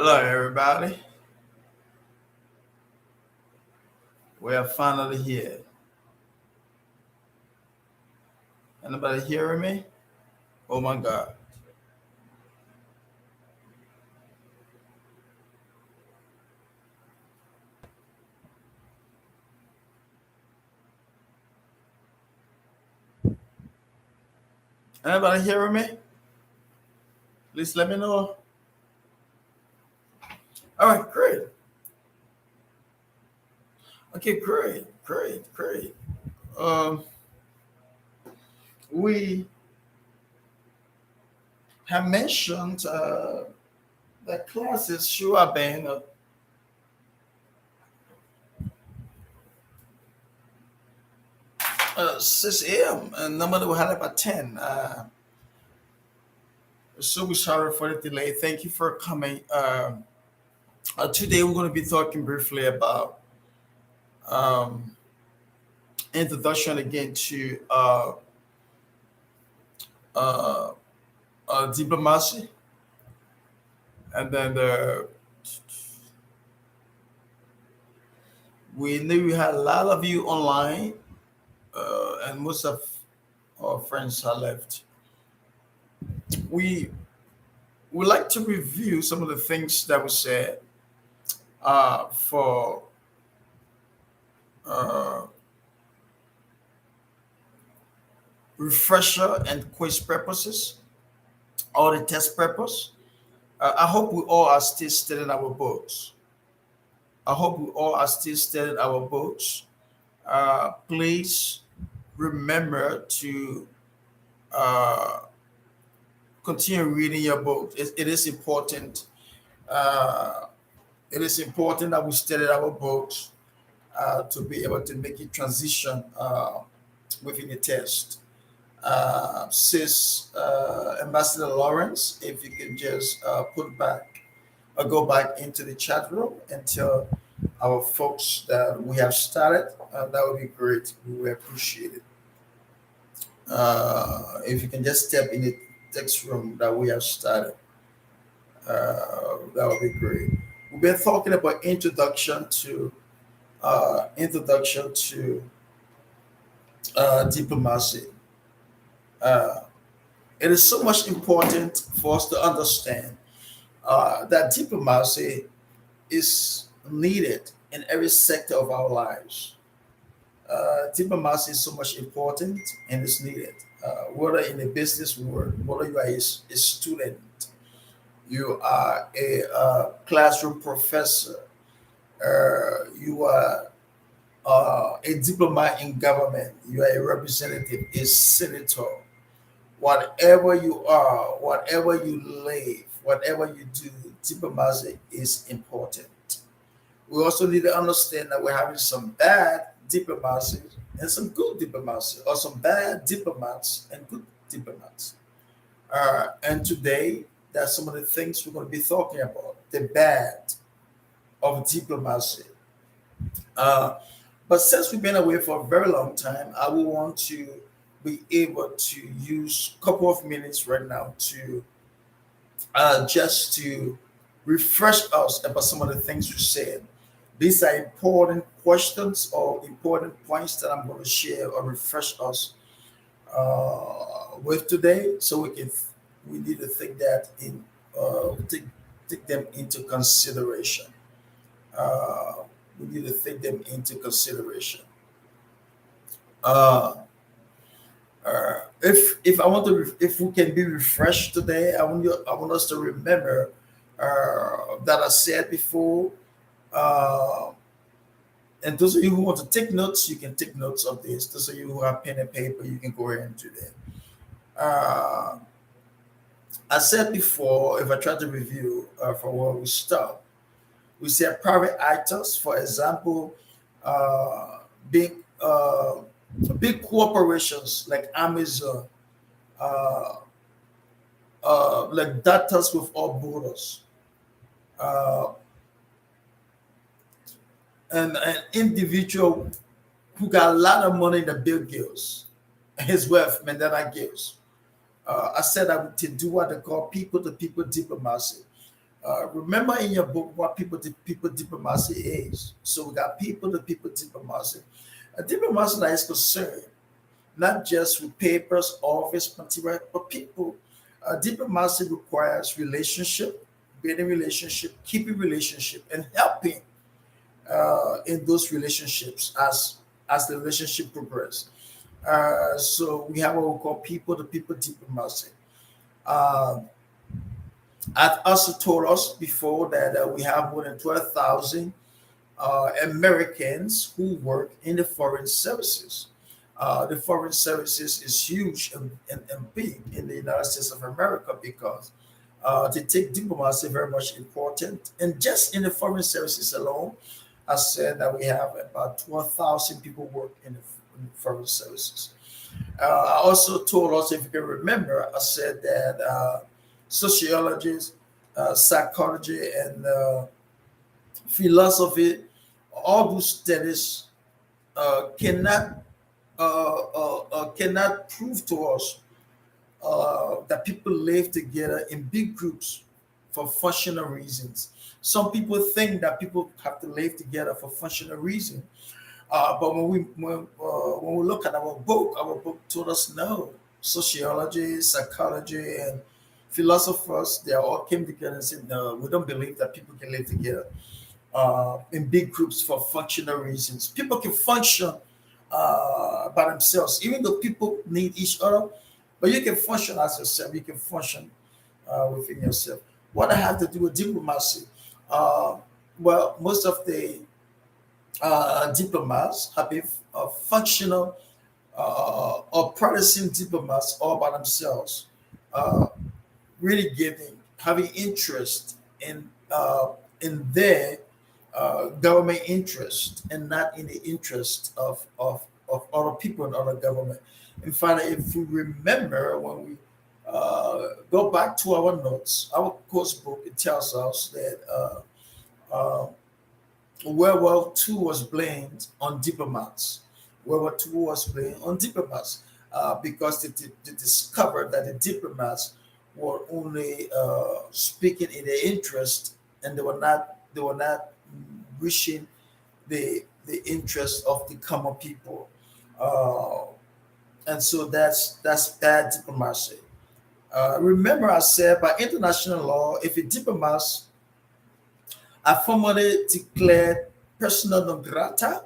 Hello, everybody. We are finally here. Anybody hearing me? Oh my God. Anybody hearing me? Please let me know. All right, great. Okay, great. Um, we have mentioned that classes should have been 6 a.m. and normally we had about 10. So we sorry for the delay. Thank you for coming. Today we're going to be talking briefly about um, introduction again to uh, diplomacy, and then we knew we had a lot of you online, and most of our friends have left. We would like to review some of the things that we said for uh, refresher and quiz purposes or the test purpose. I hope we all are still studying our books. I hope we all are still studying our books. Please remember to uh, continue reading your book. It is important. Uh, it is important that we study our books to be able to make it transition within the test. Sis Ambassador Lawrence, if you can just put back or go back into the chat room and tell our folks that we have started, that would be great. We will appreciate it. If you can just step in the text room that we have started, that would be great. We've been talking about introduction to diplomacy. Uh, it is so much important for us to understand that diplomacy is needed in every sector of our lives. Diplomacy is so much important and is needed, whether in the business world, whether you are a student, you are a classroom professor, you are a diplomat in government, you are a representative, a senator, whatever you are, whatever you live, whatever you do, diplomacy is important. We also need to understand that we're having some bad diplomacy and some good diplomacy, or some bad diplomats and good diplomats. And today, that's some of the things we're going to be talking about, the bad of diplomacy. Uh, but since we've been away for a very long time, I will want to be able to use a couple of minutes right now to just to refresh us about some of the things we said. These are important questions or important points that I'm going to share or refresh us with today, so we need to think that in take them into consideration. Uh, we need to take them into consideration. Uh, if I want to, if we can be refreshed today, I want us to remember that I said before. Uh, and those of you who want to take notes, you can take notes of this. Those of you who have pen and paper, you can go ahead and do that. Uh, I said before, if I try to review from where we start, we said private actors, for example, uh, big big corporations like Amazon, uh, like Doctors Without Borders, uh, and an individual who got a lot of money that Bill gives, his wealth, Mandela gives. I said I would to do what they call people to people diplomacy. Remember in your book what people diplomacy is. So we got people to people diplomacy. A diplomacy that is concerned not just with papers, office material, but people. Diplomacy requires relationship, building relationship, keeping relationship, and helping in those relationships as the relationship progress. So we have what we call people to people diplomacy. Uh, I also told us before that we have more than 12,000 Americans who work in the foreign services. The foreign services is huge and big in the United States of America because they take diplomacy very much important. And just in the foreign services alone, I said that we have about 12,000 people work in the foreign services. I also told us, if you can remember, I said that sociologists, psychology, and philosophy, all those studies cannot prove to us that people live together in big groups for functional reasons. Some people think that people have to live together for functional reasons, but when we look at our book told us no. Sociology, psychology, and philosophers, they all came together and said, no, we don't believe that people can live together in big groups for functional reasons. People can function by themselves, even though people need each other. But you can function as yourself. You can function within yourself. What I have to do with diplomacy? Uh, well, most of the diplomats have been functional or practicing diplomats all by themselves, uh, really having interest in their government interest and not in the interest of other people and other government. In fact, if we remember when we go back to our notes, our course book, it tells us that World War II was blamed on diplomats. World War II was blamed on diplomats because they discovered that the diplomats were only speaking in their interest, and they were not wishing the interest of the common people. Uh, and so that's bad diplomacy. Remember, I said by international law, if a diplomat are formally declared persona non grata,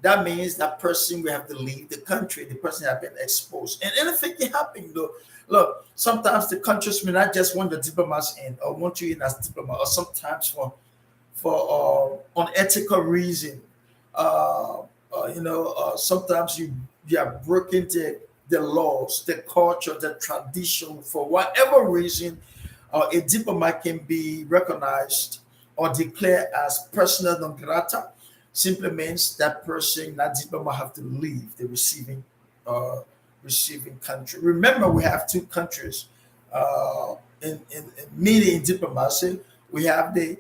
that means that person will have to leave the country. The person has been exposed, and anything can happen. Though, look, sometimes the countries may not just want the diplomats in or want you in as diplomat, or sometimes for unethical reason. Sometimes you are breaking the laws, the culture, the tradition for whatever reason. A diplomat can be recognized or declared as persona non grata. Simply means that person, that diplomat, have to leave the uh, receiving country. Remember, we have two countries in meeting in diplomacy. We have the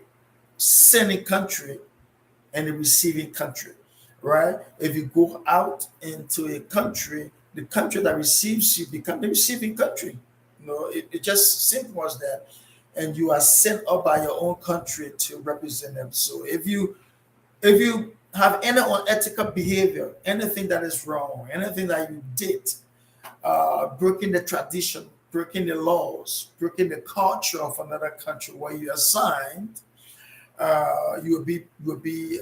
sending country and the receiving country, right? If you go out into a country, the country that receives you become the receiving country. It just simple as that. And you are sent up by your own country to represent them. So if you have any unethical behavior, anything that is wrong, anything that you did, breaking the tradition, breaking the laws, breaking the culture of another country where you are assigned, you will be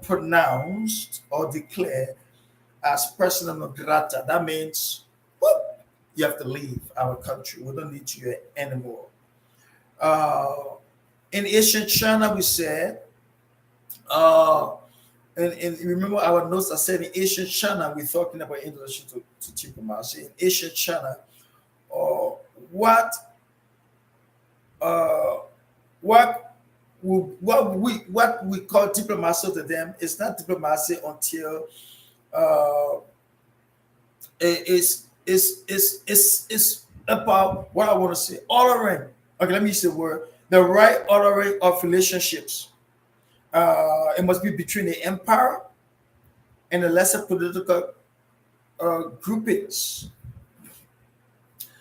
pronounced or declared as persona non grata. That means, whoop, you have to leave our country. We don't need you anymore. Uh, in ancient China, we said, uh, and remember our notes. I said in ancient China, we're talking about introduction to diplomacy. In ancient China, uh, what uh, what what we call diplomacy to them is not diplomacy until uh, it's about what I want to say. Ordering. Okay, let me use the word. The right ordering of relationships. It must be between the empire and the lesser political groupings.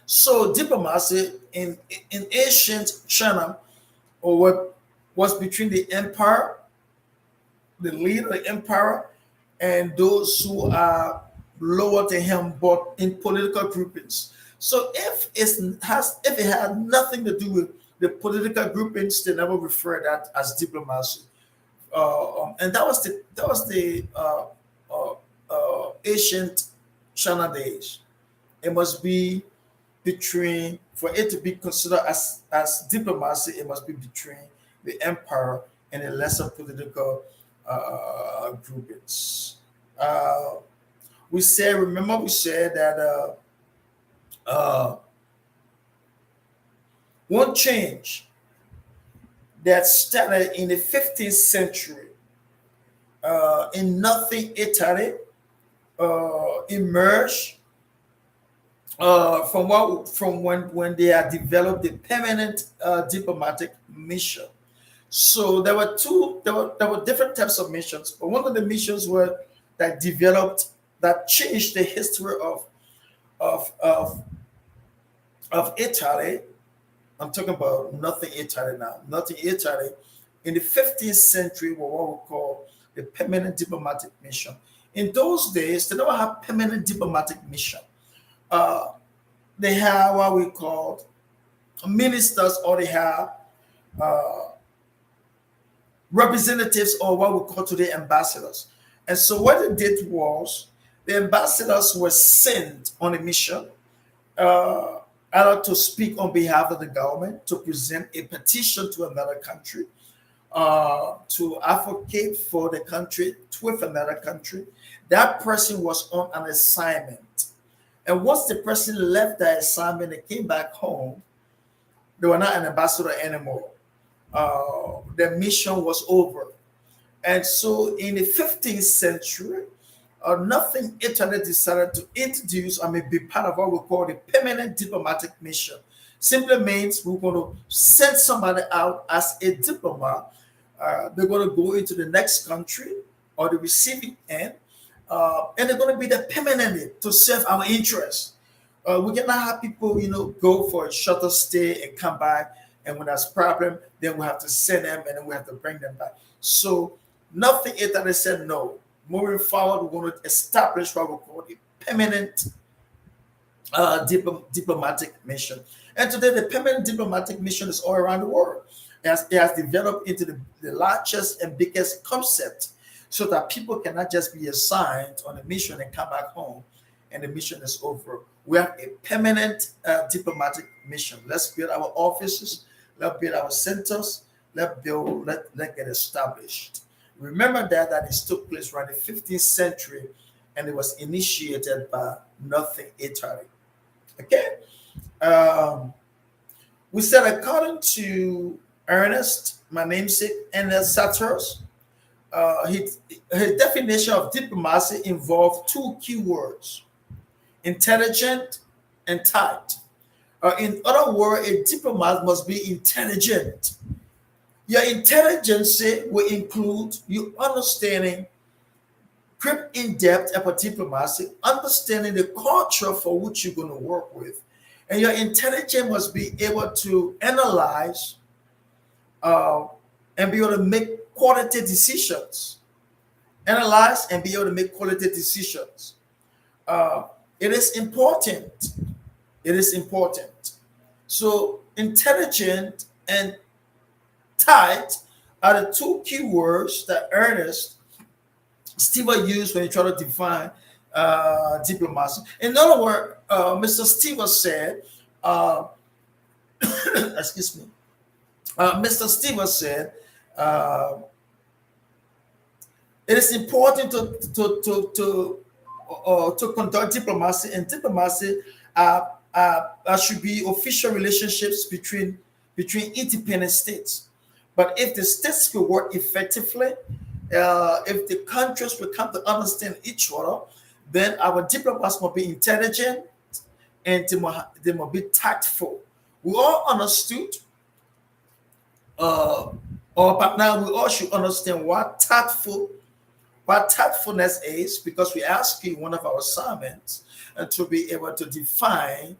So diplomacy in ancient China or what was between the empire, the leader of the empire, and those who are lower to him, but in political groupings. So if it had nothing to do with the political groupings, they never refer that as diplomacy. And that was the ancient China days. It must be between, for it to be considered as diplomacy, it must be between the empire and the lesser political groupings. Uh, we said that uh, one change that started in the 15th century in nothing Italy emerged from when they had developed the permanent diplomatic mission. So there were different types of missions, but one of the missions were that developed that changed the history of of of Italy. I'm talking about nothing Italy now. Nothing Italy in the 15th century were what we call the permanent diplomatic mission. In those days, they don't have permanent diplomatic mission. Uh, they have what we call ministers, or they have uh, representatives, or what we call today ambassadors. And so what they did was the ambassadors were sent on a mission, uh, either to speak on behalf of the government, to present a petition to another country, to advocate for the country with another country. That person was on an assignment. And once the person left that assignment and came back home, they were not an ambassador anymore. The mission was over. And so in the 15th century, nothing Italy decided to introduce, I mean, be part of what we call the permanent diplomatic mission. Simply means we're going to send somebody out as a diplomat. They're going to go into the next country or the receiving end, and they're going to be there permanently to serve our interests. We cannot have people, go for a shorter stay and come back, and when there's problem, then we have to send them and then we have to bring them back. So nothing Italy said no. Moving forward, we're going to establish what we call a permanent diplomatic mission. And today, the permanent diplomatic mission is all around the world. It has developed into the largest and biggest concept, so that people cannot just be assigned on a mission and come back home and the mission is over. We have a permanent diplomatic mission. Let's build our offices, let's build our centers, let get established. Remember that this took place around the 15th century, and it was initiated by nothing Italy. Okay. Um, we said, according to Ernest, my namesake, and Saturs, his definition of diplomacy involved two key words: intelligent and tight. In other words, a diplomat must be intelligent. Your intelligence will include you understanding, grip in depth about diplomacy, understanding the culture for which you're going to work with. And your intelligence must be able to analyze uh, and be able to make quality decisions. Analyze and be able to make quality decisions. Uh, it is important. It is important. So, intelligent and tight are the two key words that Ernest Stewart used when he tried to define diplomacy. In other words, Mr. Stewart said, uh, excuse me, Mr. Stewart said, uh, it is important to conduct diplomacy, and diplomacy should be official relationships between independent states. But if the states could work effectively, if the countries will come to understand each other, then our diplomats must be intelligent and they must be tactful. We all understood, but now we all should understand what tactfulness is, because we ask you one of our assignments to be able to define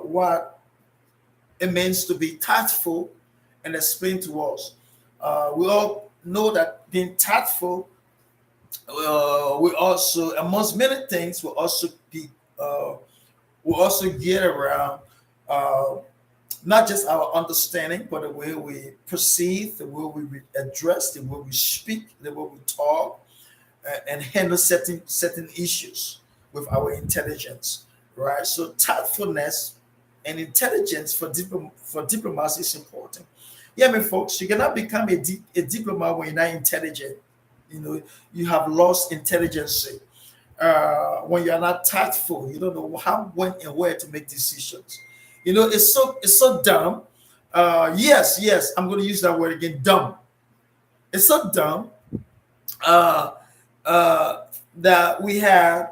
what it means to be tactful and explain to us. We all know that being tactful, we also, amongst many things, will also be, uh, will also get around uh, not just our understanding, but the way we perceive, the way we address, the way we speak, the way we talk, and handle certain issues with our intelligence, right? So tactfulness and intelligence for diplomacy is important. Yeah, I mean, folks, you cannot become a diplomat when you're not intelligent. You know, you have lost intelligence. When you're not tactful, you don't know how, when, and where to make decisions. You know, it's so dumb. Yes, I'm going to use that word again. Dumb. It's so dumb uh, uh, that we had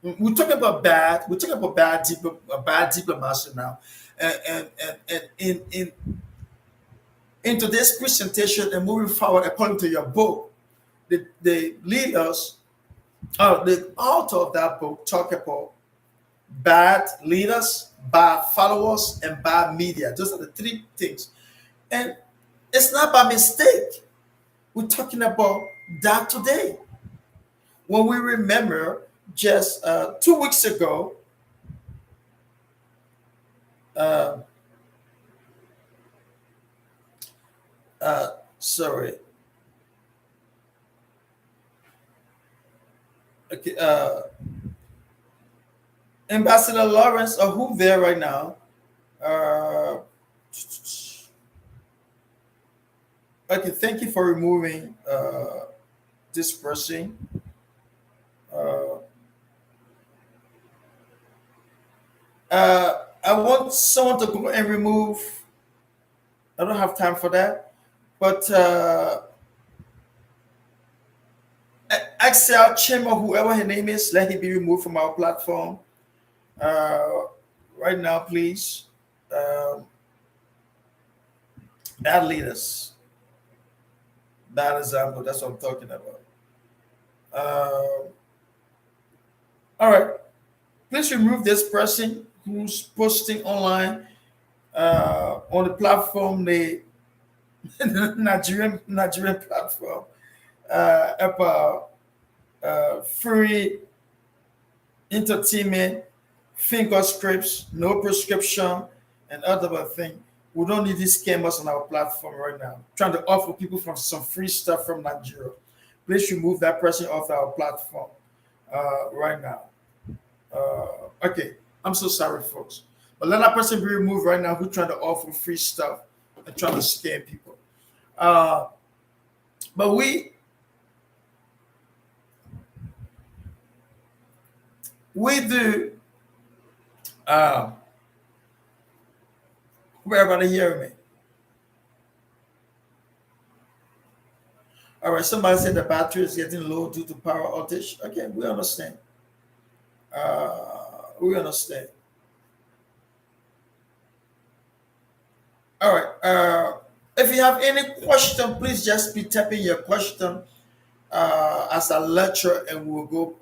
we're talking about bad diplomacy now, and in today's presentation and moving forward according to your book, the leaders, the author of that book talk about bad leaders, bad followers, and bad media. Those are the three things, and it's not by mistake. We're talking about that today. When we remember just 2 weeks ago, uh, sorry, okay, Ambassador Lawrence, who there right now? Uh, okay, thank you for removing this person. Uh, I want someone to go and remove. I don't have time for that, but Axel Chim or whoever her name is, let him be removed from our platform uh, right now, please. Um, bad leaders, bad example. That's what I'm talking about. Uh, all right, please remove this person who's posting online on the platform, the Nigerian platform, about free entertainment, finger scripts, no prescription, and other thing. We don't need these scammers on our platform right now. Trying to offer people from some free stuff from Nigeria. Please remove that person off our platform right now. Okay, I'm so sorry, folks. But let that person be removed right now who trying to offer free stuff and trying to scam people. Uh, but we do. Uh, everybody hear me? All right. Somebody said the battery is getting low due to power outage. Okay, we understand. We understand. All right. If you have any question, please just be typing your question as a lecture, and we'll go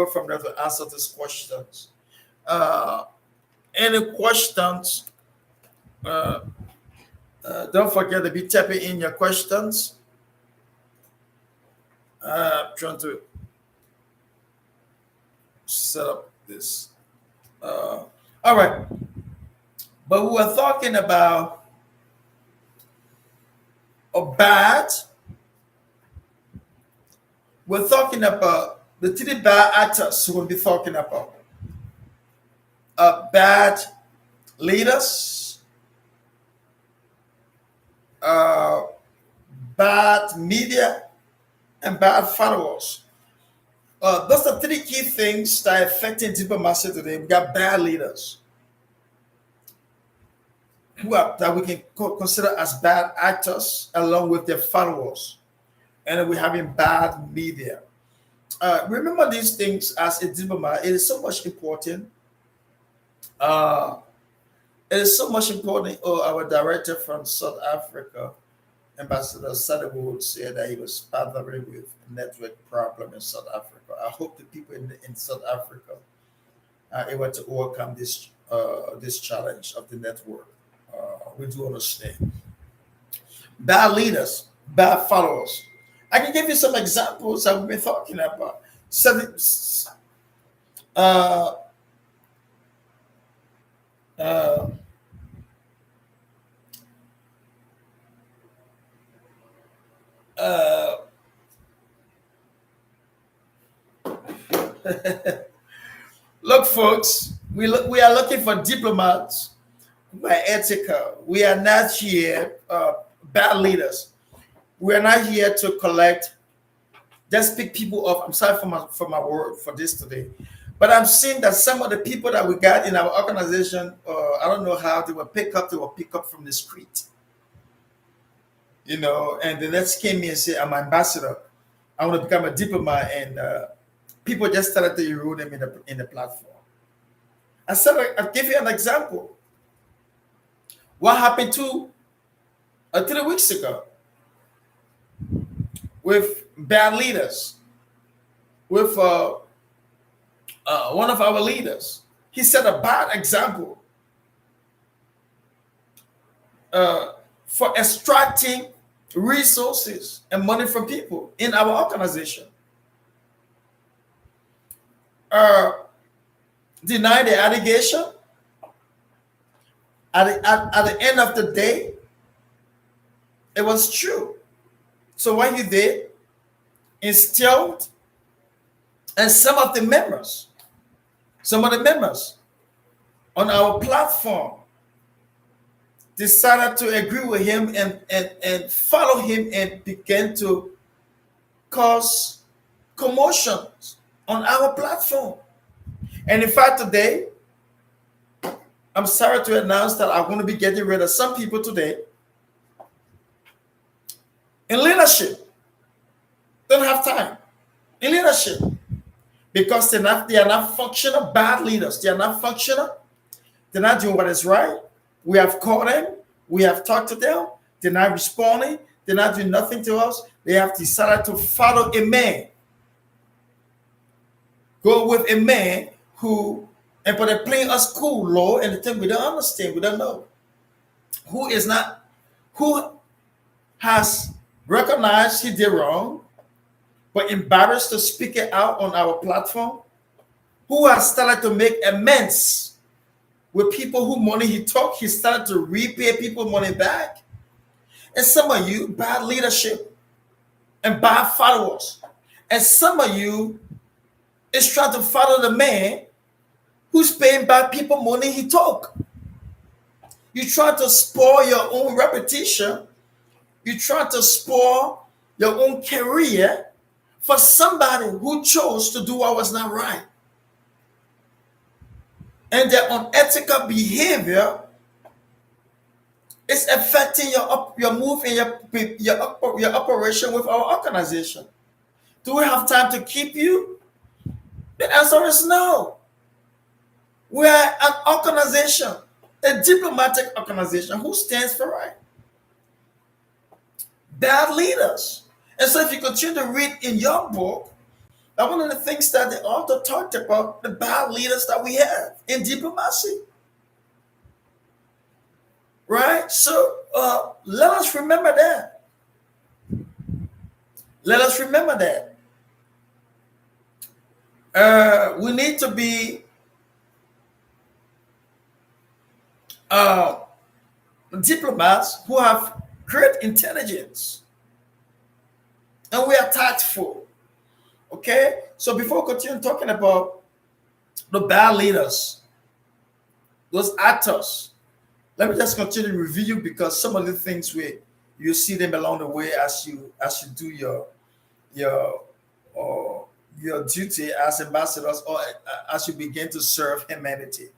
from there to answer these questions. Uh, any questions? Uh, don't forget to be typing in your questions. Trying to set up this. All right, but we were talking about a bad. We're talking about the three bad actors we'll be talking about. Bad leaders, uh, bad media, and bad followers. Those are three key things that are affecting diplomacy today. We got bad leaders that we can consider as bad actors, along with their followers, and then we're having bad media. Remember these things as a diplomat. It is so much important. Uh, it is so much important. Oh, our director from South Africa, Ambassador Sadewoo, said that he was bothering with a network problem in South Africa. I hope the people in South Africa are able to overcome this challenge of the network. We do understand. Bad leaders, bad followers. I can give you some examples that we've been talking about. Seven, uh, uh, uh, look, folks, we are looking for diplomats who are ethical. We are not here, bad leaders. We are not here to collect, just pick people up. I'm sorry for my word for this today. But I'm seeing that some of the people that we got in our organization, I don't know how they were picked up from the street, and the next came in and said, I'm an ambassador. I want to become a diplomat. And people just started to erode them in the platform. I'll give you an example. What happened 3 weeks ago with bad leaders, with one of our leaders. He set a bad example for extracting resources and money from people in our organization. Deny the allegation. At the end of the day, it was true. So what he did, instilled, and some of the members on our platform decided to agree with him and follow him and began to cause commotions on our platform. And in fact, today, I'm sorry to announce that I'm going to be getting rid of some people today in leadership. Don't have time in leadership because they are not functional. Bad leaders, they are not functional. They're not doing what is right. We have called them. We have talked to them. They're not responding. They're not doing nothing to us. They have decided to follow a man. Go with a man but they're playing us cool, low, and the thing we don't understand, we don't know. Who has recognized he did wrong, but embarrassed to speak it out on our platform? Who has started to make amends with people who money he took? He started to repay people money back. And some of you, bad leadership and bad followers. And some of you is trying to follow the man who's paying back people money he took. You try to spoil your own reputation. You try to spoil your own career for somebody who chose to do what was not right. And their unethical behavior is affecting your move in your operation with our organization. Do we have time to keep you? The answer is no. We are an organization, a diplomatic organization who stands for right. Bad leaders. And so if you continue to read in your book, that one of the things that the author talked about, the bad leaders that we have in diplomacy. Right? So let us remember that. Let us remember that. We need to be diplomats who have great intelligence. And we are tactful. Okay? So before we continue talking about the bad leaders, those actors, let me just continue to review because some of the things you see them along the way as you do your duty as ambassadors or as you begin to serve humanity.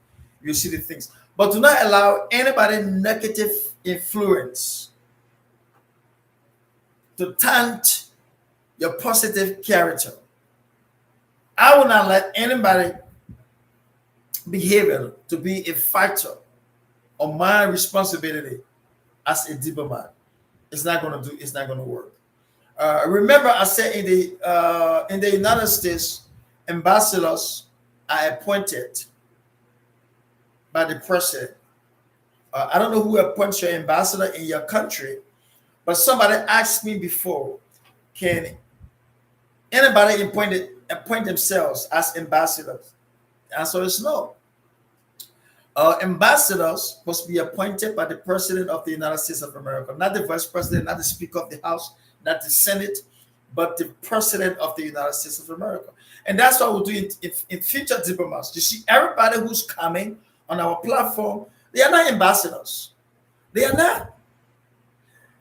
You see the things. But do not allow anybody negative influence to taint your positive character. I will not let anybody behavior to be a factor on my responsibility as a diplomat. It's not going to work. Remember, I said in the United States, ambassadors are appointed. by the president. I don't know who appoints your ambassador in your country, but somebody asked me before, can anybody appoint themselves as ambassadors? The answer is no. Ambassadors must be appointed by the President of the United States of America, not the Vice President, not the Speaker of the House, not the Senate, but the President of the United States of America. And that's what we'll do in future diplomats. You see, everybody who's coming on our platform, they are not ambassadors. They are not.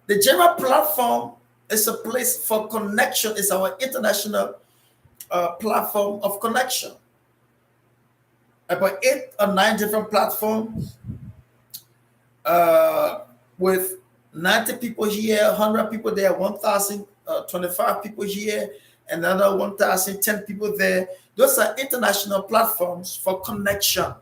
The general platform is a place for connection. It's our international platform of connection. About 8 or 9 different platforms with 90 people here, 100 people there, 1,025 people here, another 1,010 people there. Those are international platforms for connection.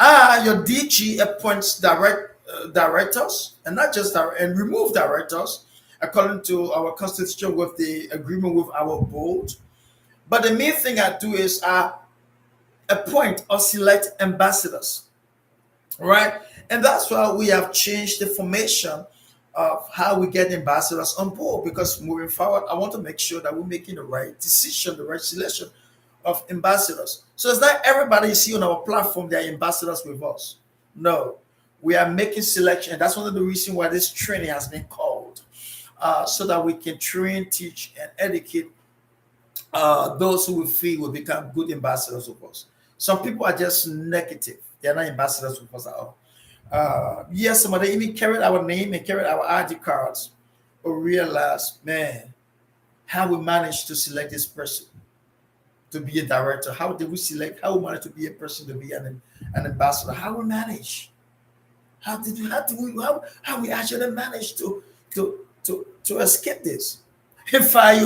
Your DG appoints directors, and not just and remove directors according to our constitution with the agreement with our board. But the main thing I do is I appoint or select ambassadors, right? And that's why we have changed the formation of how we get ambassadors on board. Because moving forward, I want to make sure that we're making the right decision, the right selection of ambassadors. So it's not everybody you see on our platform they are ambassadors with us. No, we are making selection. And that's one of the reasons why this training has been called, so that we can train, teach, and educate those who we feel will become good ambassadors of us. Some people are just negative. They're not ambassadors of us at all. Yes, some of them even carried our name and carried our ID cards, but realized, man, how we managed to select this person to be a director. How did we select? How we managed to be a person to be an ambassador? How we manage? How we actually managed to escape this? In fact,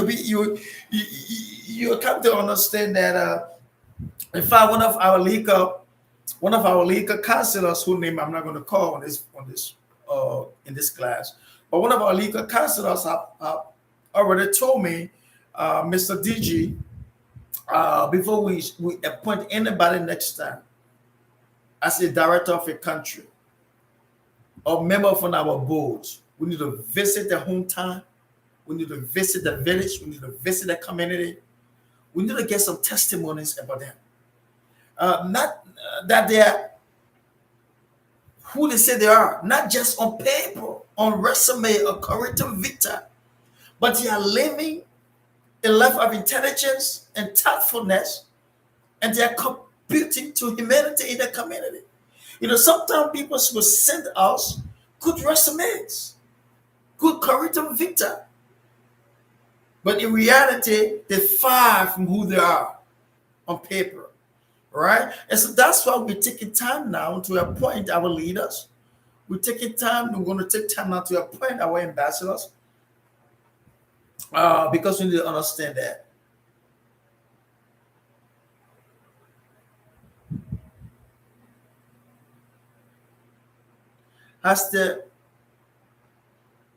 you come to understand that in fact one of our legal counselors, whose name I'm not going to call in this class, but one of our legal counselors have already told me, Mr. DG, before we appoint anybody next time as a director of a country or member of our board, we need to visit their hometown. We need to visit the village. We need to visit the community. We need to get some testimonies about them. Not that they are who they say they are, not just on paper, on resume or curriculum vitae, but they are living a life of intelligence and thoughtfulness, and they are contributing to humanity in the community. Sometimes people will send us good resumes, good curriculum vitae, but in reality, they're far from who they are on paper, right? And so that's why we're taking time now to appoint our leaders. We're going to take time now to appoint our ambassadors, because we need to understand that.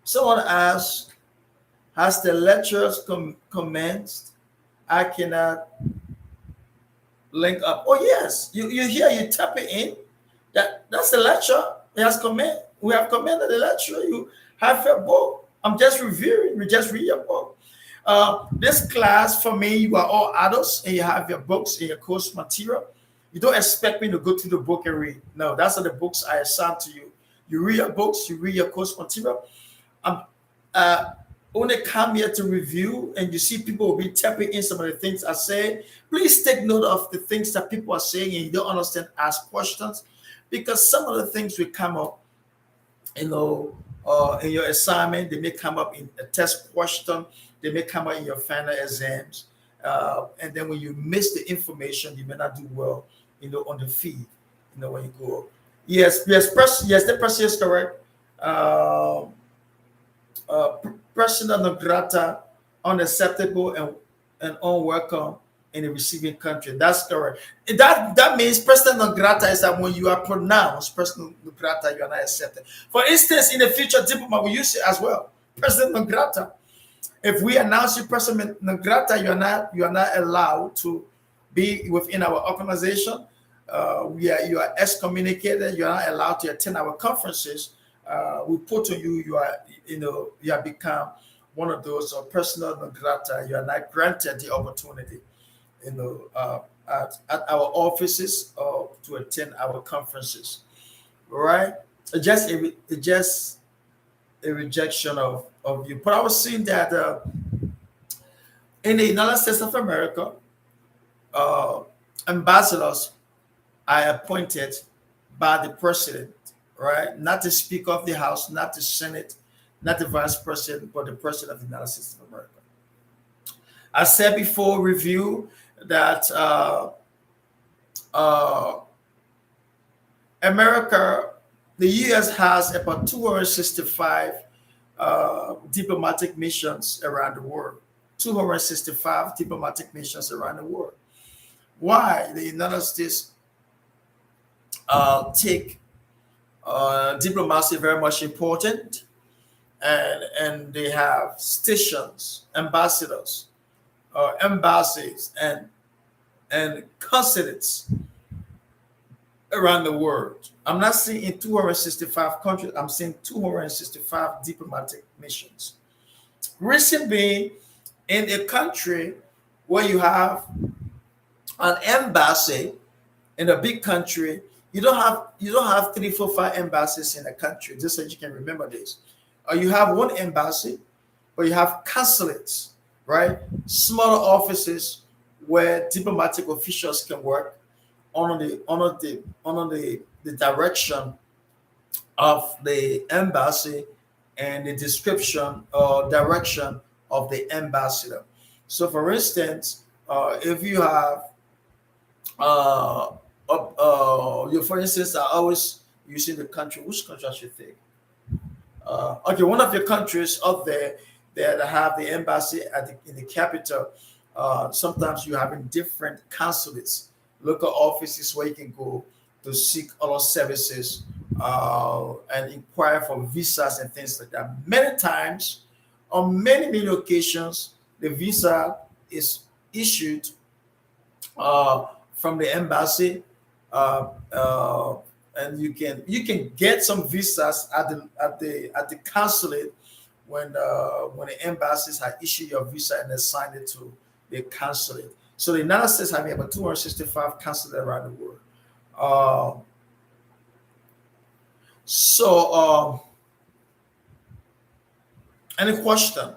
Someone asked, has the lectures commenced? I cannot link up. Oh yes, you hear, you tap it in. That's the lecture. It has commenced. We have commended the lecture. You have your book. I'm just reviewing. We just read your book. This class for me, you are all adults and you have your books and your course material. You don't expect me to go through the book and read. No, that's not the books I assign to you. You read your books, you read your course material. I'm only come here to review, and you see people will be tapping in some of the things I say. Please take note of the things that people are saying and you don't understand, ask questions, because some of the things will come up, in your assignment. They may come up in a test question. They may come up in your final exams. And then when you miss the information, you may not do well, on the feed, when you go. Yes, the person is correct. Persona non grata, unacceptable and unwelcome in the receiving country. That's correct. That means persona non grata is that when you are pronounced persona non grata, you are not accepted. For instance, in the future diplomat, we use it as well. Persona non grata. If we announce you persona non grata, you are not allowed to be within our organization. You are excommunicated. You are not allowed to attend our conferences. We put on you. You have become one of those personal non grata. You are not granted the opportunity, you know, at our offices or to attend our conferences. Right? Just a rejection of you. But I was seeing that in the United States of America, uh, ambassadors are appointed by the president, right? Not the Speaker of the House, not the Senate, not the Vice President, but the President of the United States of America. I said before review that uh, America, the U.S. has about 265 diplomatic missions around the world. 265 diplomatic missions around the world. Why the United States take diplomacy very much important, and they have stations, ambassadors, embassies, and consulates around the world. I'm not saying in 265 countries. I'm saying 265 diplomatic missions. Reason being, in a country where you have an embassy in a big country, you don't have three, four, five embassies in a country. Just so you can remember this, or you have one embassy, but you have consulates, right? Smaller offices where diplomatic officials can work under the direction of the embassy and the description or direction of the ambassador. So, for instance, if you have you, for instance, are always using the country. Which country I should think? Okay, one of your countries up there that have the embassy in the capital. Sometimes you have in different consulates, local offices where you can go to seek other services and inquire for visas and things like that. Many times, on many occasions, the visa is issued from the embassy, uh, uh, and you can get some visas at the consulate when the embassies have issued your visa and assigned it to the consulate. So the United States having about 265 consulates around the world. Uh, so, any question?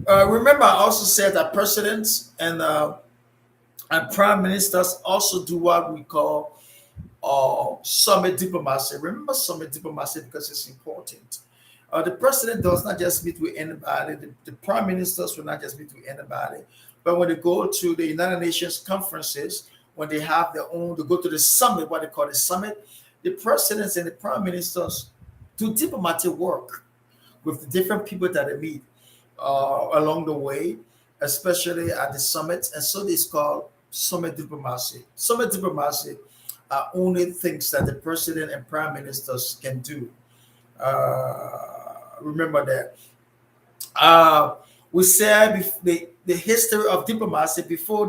Remember, I also said that presidents and prime ministers also do what we call summit diplomacy. Remember summit diplomacy because it's important. The president does not just meet with anybody. The prime ministers will not just meet with anybody. But when they go to the United Nations conferences, when they have their own, they go to the summit, what they call the summit, the presidents and the prime ministers do diplomatic work with the different people that they meet along the way, especially at the summits. And so it's called summit diplomacy. Summit diplomacy are only things that the president and prime ministers can do. Remember that. We said the history of diplomacy before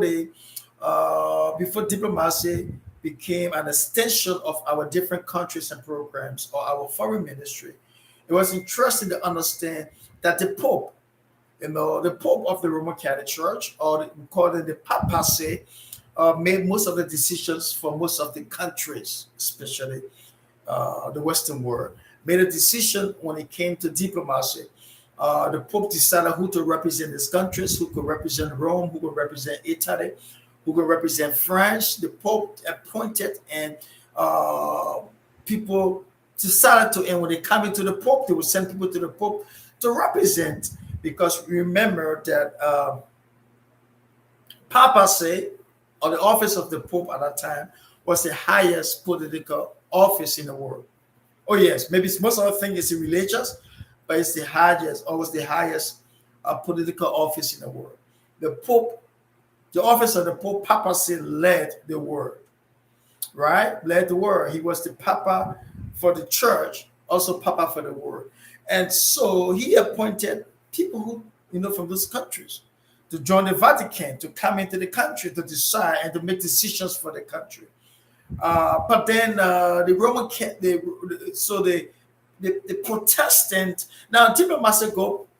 diplomacy became an extension of our different countries and programs or our foreign ministry. It was interesting to understand that the Pope, the Pope of the Roman Catholic Church, or we call it the papacy, made most of the decisions for most of the countries, especially the Western world, made a decision when it came to diplomacy. The Pope decided who to represent his countries, who could represent Rome, who could represent Italy, who could represent France. The Pope appointed and people decided to, and when they come into the Pope, they would send people to the Pope to represent. Because remember that papacy, or the office of the Pope at that time, was the highest political office in the world. Oh yes, maybe most of the thing is religious, but it's the highest, always the highest political office in the world. The Pope, the office of the Pope, papacy led the world, right? Led the world. He was the Papa for the church, also Papa for the world. And so he appointed people who, from those countries to join the Vatican, to come into the country to decide and to make decisions for the country. But then the Roman, so the Protestant, now diplomacy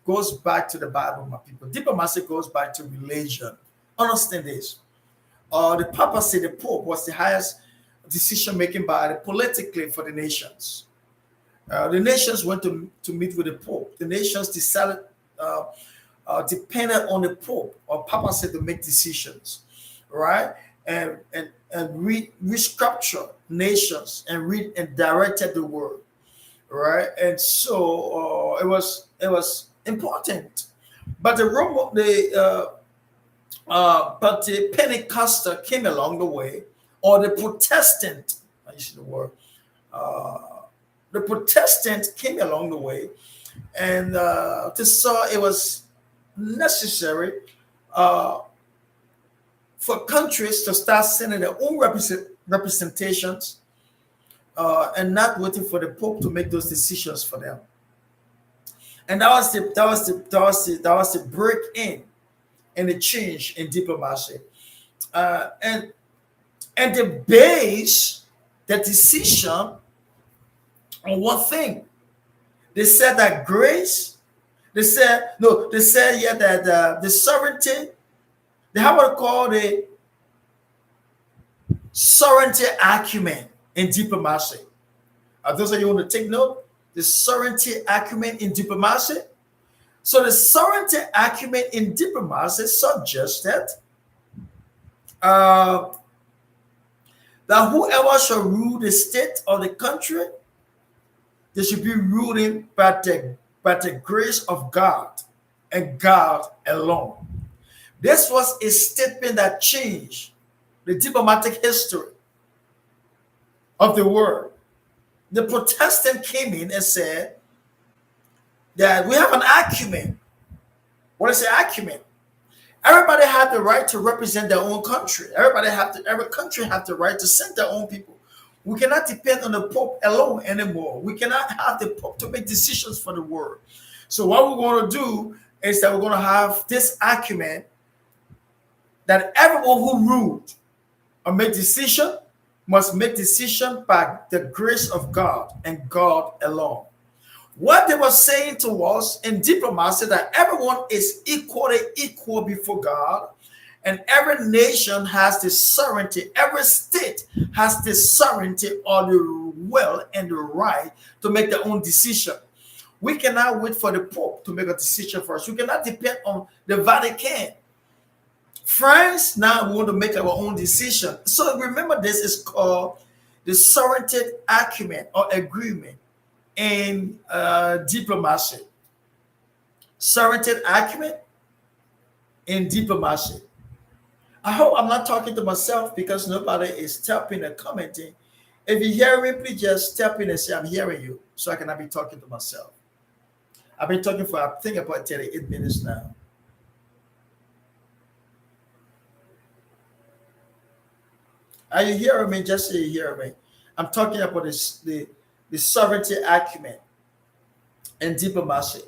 goes back to the Bible, my people. Diplomacy goes back to religion. Understand this. The papacy, the Pope, was the highest decision making body politically for the nations. The nations went to meet with the Pope. The nations decided, depended on the Pope or papacy to make decisions, right? And restructure nations and directed the world, right? And so it was important. But but the Pentecostal came along the way, or the Protestant, I use the word, the Protestant came along the way, and they saw it was necessary for countries to start sending their own representations and not waiting for the Pope to make those decisions for them. And that was the break in and the change in diplomacy. And they base the decision on one thing. They said that grace, they said yeah that the sovereignty, they have what they call the sovereignty acumen in diplomacy. Those of you want to take note, the sovereignty acumen in diplomacy. So the sovereignty acumen in diplomacy suggested that whoever shall rule the state or the country, they should be ruling by the grace of God and God alone. This was a statement that changed the diplomatic history of the world. The Protestant came in and said that we have an acumen. What is the acumen? Everybody had the right to represent their own country. Every country had the right to send their own people. We cannot depend on the Pope alone anymore. We cannot have the Pope to make decisions for the world. So what we're going to do is that we're going to have this acumen that everyone who ruled or make decision must make decision by the grace of God and God alone. What they were saying to us in diplomacy, that everyone is equally equal before God, and every nation has the sovereignty, every state has the sovereignty or the will and the right to make their own decision. We cannot wait for the Pope to make a decision for us. We cannot depend on the Vatican. France, now we want to make our own decision. So remember, this is called the sovereignty acumen or agreement in diplomacy. Sovereignty acumen in diplomacy. I hope I'm not talking to myself because nobody is tapping and commenting. If you hear me, please just tap in and say, I'm hearing you, so I cannot be talking to myself. I've been talking for, I think, about 38 minutes now. Are you hearing me? Just say you hear me. I'm talking about the sovereignty acumen and diplomacy.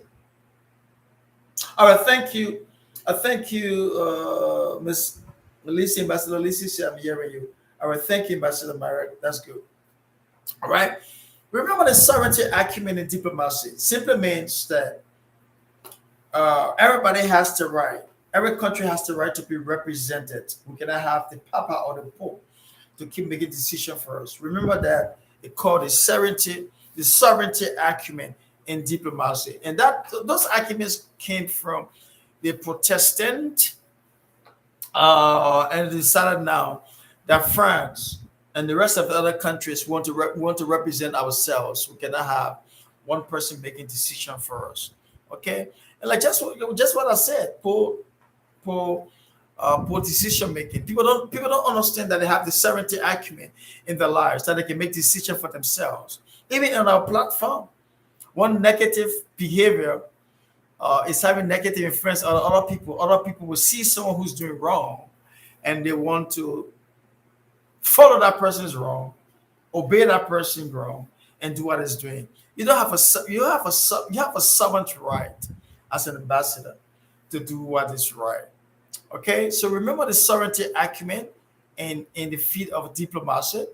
All right, thank you. Thank you, Miss Melissa, Ambassador Lisa. I'm hearing you. All right, thank you, Ambassador Marek. That's good. All right. Remember, the sovereignty acumen in diplomacy simply means that everybody has the right. Every country has the right to be represented. We cannot have the Papa or the Pope to keep making decisions for us. Remember that it called the sovereignty acumen in diplomacy, and that those acumens came from the Protestant, and decided now that France and the rest of the other countries want to represent ourselves. We cannot have one person making decision for us. Okay, and like just what I said, for decision making. People don't understand that they have the sovereignty acumen in their lives, that they can make decisions for themselves. Even on our platform, one negative behavior is having negative influence on other people. Other people will see someone who's doing wrong, and they want to follow that person's wrong, obey that person wrong, and do what it's doing. You have a sovereign right as an ambassador to do what is right. Okay, so remember the sovereignty acumen in the field of diplomacy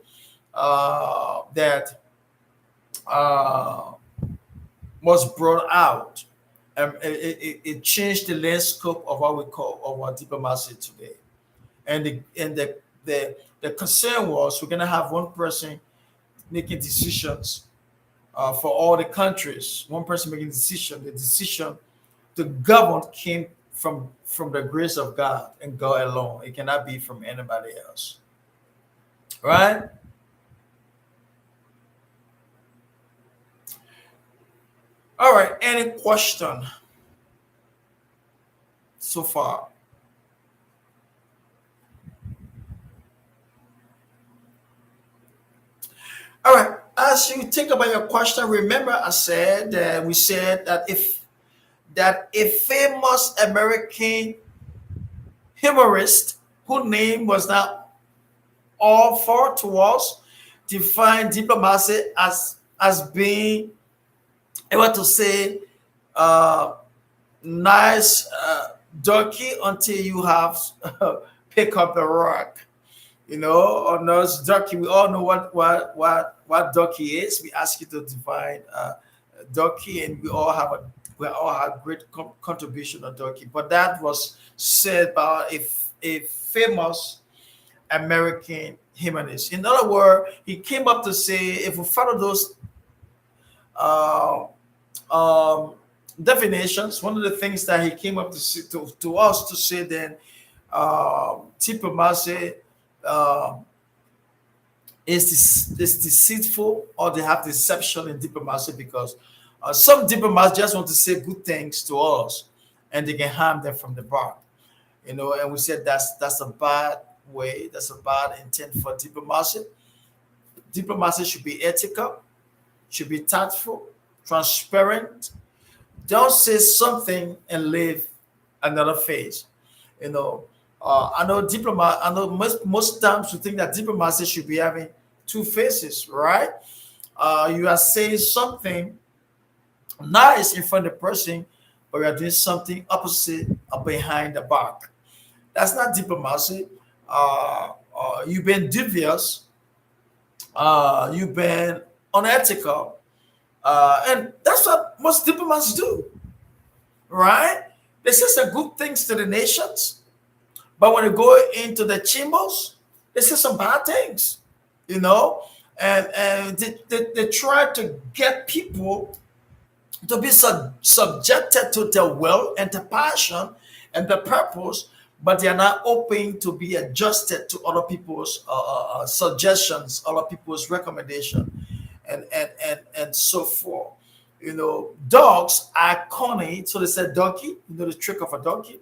that uh, was brought out. It changed the landscape of what we call our diplomacy today. And the concern was we're gonna have one person making decisions for all the countries. One person making decision. The decision to govern came from the grace of God and God alone. It cannot be from anybody else. Right? All right. Any question so far? All right. As you think about your question, remember I said that we said that a famous American humorist whose name was not all for to us defined diplomacy as being able to say uh, nice donkey until you have pick up the rock. You know, or nurse ducky. We all know what ducky is. We ask you to define ducky, and we all have great contribution of ducky. But that was said by a famous American humanist. In other words, he came up to say if we follow those uh, um, definitions, one of the things that he came up to to us to say then diplomacy um is deceitful, or they have deception in diplomacy because some diplomats just want to say good things to us and they can harm them from the back. You know, and we said that's a bad way, that's a bad intent for diplomacy. Diplomacy should be ethical, should be tactful, transparent. Don't say something and leave another phase. You know, I know diplomat. I know most times you think that diplomacy should be having two faces, right? You are saying something nice in front of the person, but you are doing something opposite behind the back. That's not diplomacy. You've been devious. You've been unethical, and that's what most diplomats do, right? They say some good things to the nations, but when they go into the chambers, they say some bad things, you know, and they try to get people to be subjected to their will and their passion and their purpose, but they are not open to be adjusted to other people's suggestions, other people's recommendation, and so forth. You know, dogs are corny, so they said donkey. You know the trick of a donkey.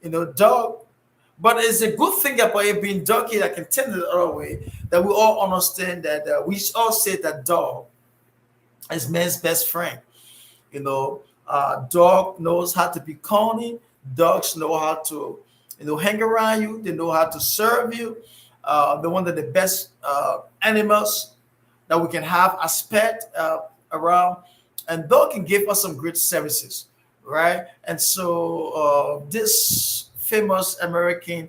You know, dog. But it's a good thing about it being donkey that can tend the other way. That we all understand that we all say that dog is man's best friend. You know, dog knows how to be corny. Dogs know how to, you know, hang around you. They know how to serve you. They're one of the best animals that we can have as pet around, and dog can give us some great services, right? And so this famous American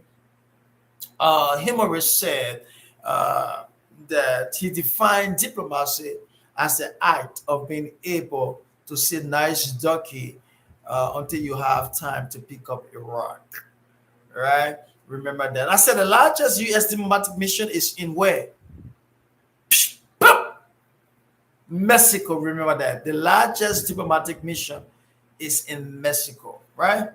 humorist said uh, that he defined diplomacy as the act of being able to say nice ducky until you have time to pick up a rock, right? Remember that. I said the largest U.S. diplomatic mission is in where? Mexico. Remember that. The largest diplomatic mission is in Mexico, right?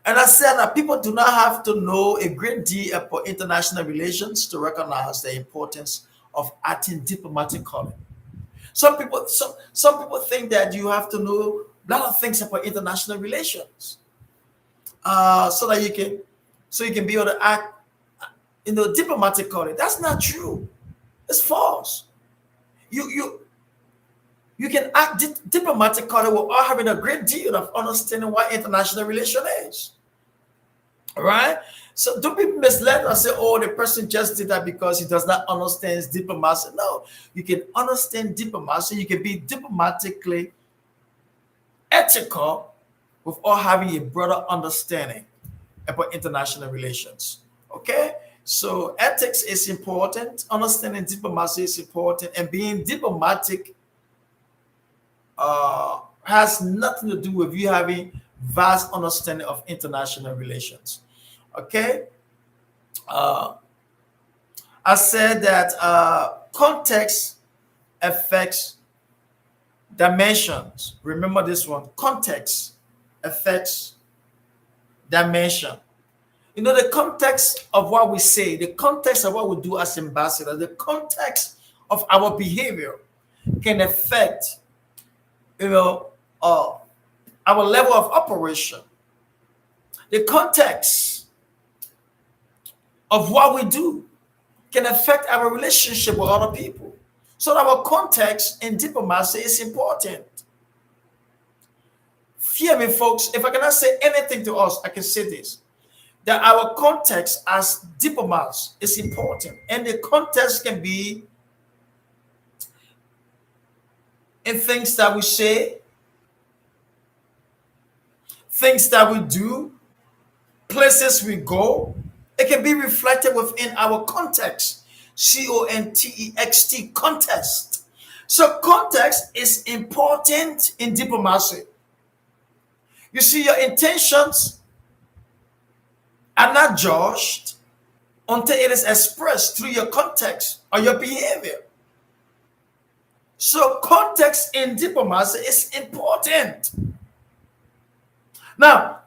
And I said that people do not have to know a great deal about international relations to recognize the importance of acting diplomatically. Some people think that you have to know a lot of things about international relations, so that you can be able to act, you know, diplomatically. That's not true. It's false. You you you can act diplomatically without having a great deal of understanding what international relation is. All right. So don't be misled and say, oh, the person just did that because he does not understand diplomacy. No, you can understand diplomacy. You can be diplomatically ethical without having a broader understanding. about international relations. Okay? So ethics is important, understanding diplomacy is important, and being diplomatic has nothing to do with you having vast understanding of international relations. Okay? Uh, I said that context affects dimensions. Remember this one. Context affects dimension. You know, the context of what we say, the context of what we do as ambassadors, the context of our behavior can affect, you know, uh, our level of operation. The context of what we do can affect our relationship with other people. So our context in diplomacy is important. Fear me, folks. If I cannot say anything to us, I can say this: that our context as diplomats is important, and the context can be in things that we say, things that we do, places we go. It can be reflected within our context. Context, context. So context is important in diplomacy. You see, your intentions are not judged until it is expressed through your context or your behavior. So context in diplomacy is important. Now,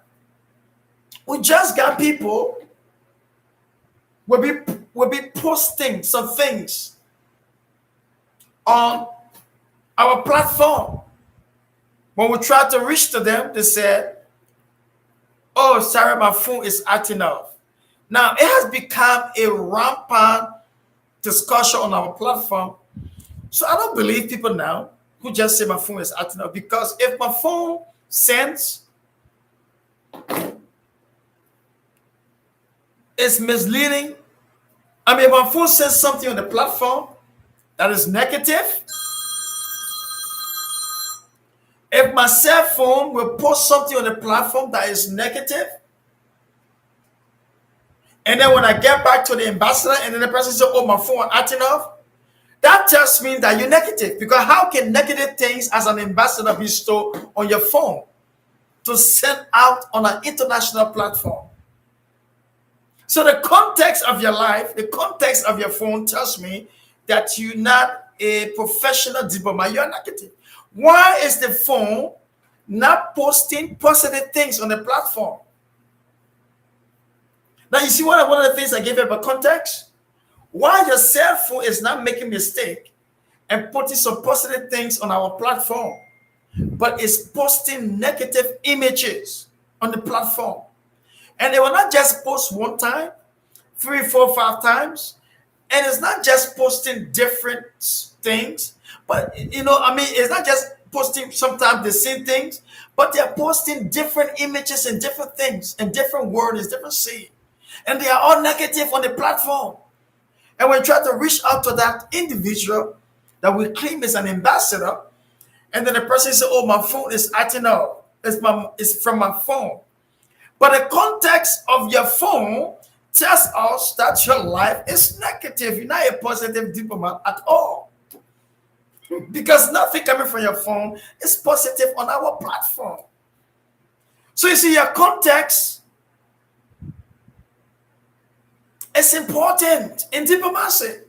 we just got people will be posting some things on our platform. When we try to reach to them, they said, "Oh, sorry, my phone is acting up." Now, it has become a rampant discussion on our platform. So I don't believe people now who just say my phone is acting up, because if my phone sends, it's misleading. I mean, if my phone says something on the platform that is negative, if my cell phone will post something on the platform that is negative, and then when I get back to the ambassador and then the person says, "Oh, my phone acting off," that just means that you're negative. Because how can negative things as an ambassador be stored on your phone to send out on an international platform? So the context of your life, the context of your phone tells me that you're not a professional diplomat. You're negative. Why is the phone not posting positive things on the platform? Now, you see one of the things I gave you about context? Why your cell phone is not making mistake and putting some positive things on our platform, but it's posting negative images on the platform. And they will not just post one time, 3, 4, 5 times. And it's not just posting different things, but it's not just posting sometimes the same things, but they're posting different images and different things and different words, different saying. And they are all negative on the platform. And we try to reach out to that individual that we claim is an ambassador, and then the person says, "Oh, my phone is acting up. It's from my phone." But the context of your phone tells us that your life is negative. You're not a positive diplomat at all. Because nothing coming from your phone is positive on our platform. So you see, your context is important in diplomacy.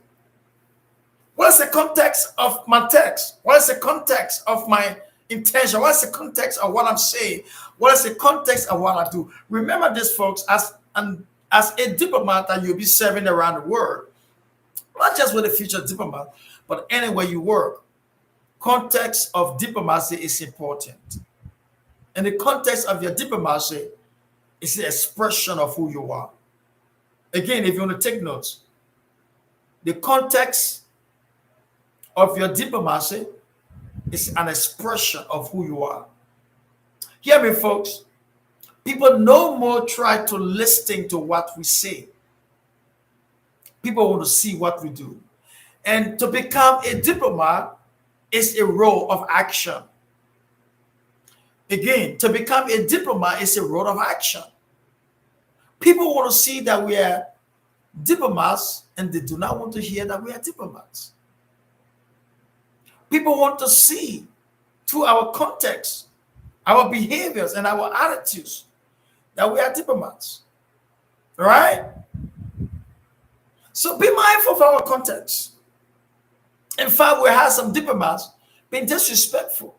What's the context of my text? What's the context of my intention? What's the context of what I'm saying? What is the context of what I do? Remember this, folks, as a diplomat that you'll be serving around the world, not just with a future diplomat, but anywhere you work. Context of diplomacy is important. And the context of your diplomacy is the expression of who you are. Again, if you want to take notes, the context of your diplomacy is an expression of who you are. Hear me, folks. People no more try to listen to what we say. People want to see what we do. And to become a diplomat is a role of action. Again, to become a diplomat is a role of action. People want to see that we are diplomats, and they do not want to hear that we are diplomats. People want to see through our context, our behaviors, and our attitudes that we are diplomats. Right? So be mindful of our context. In fact, we have some diplomats being disrespectful,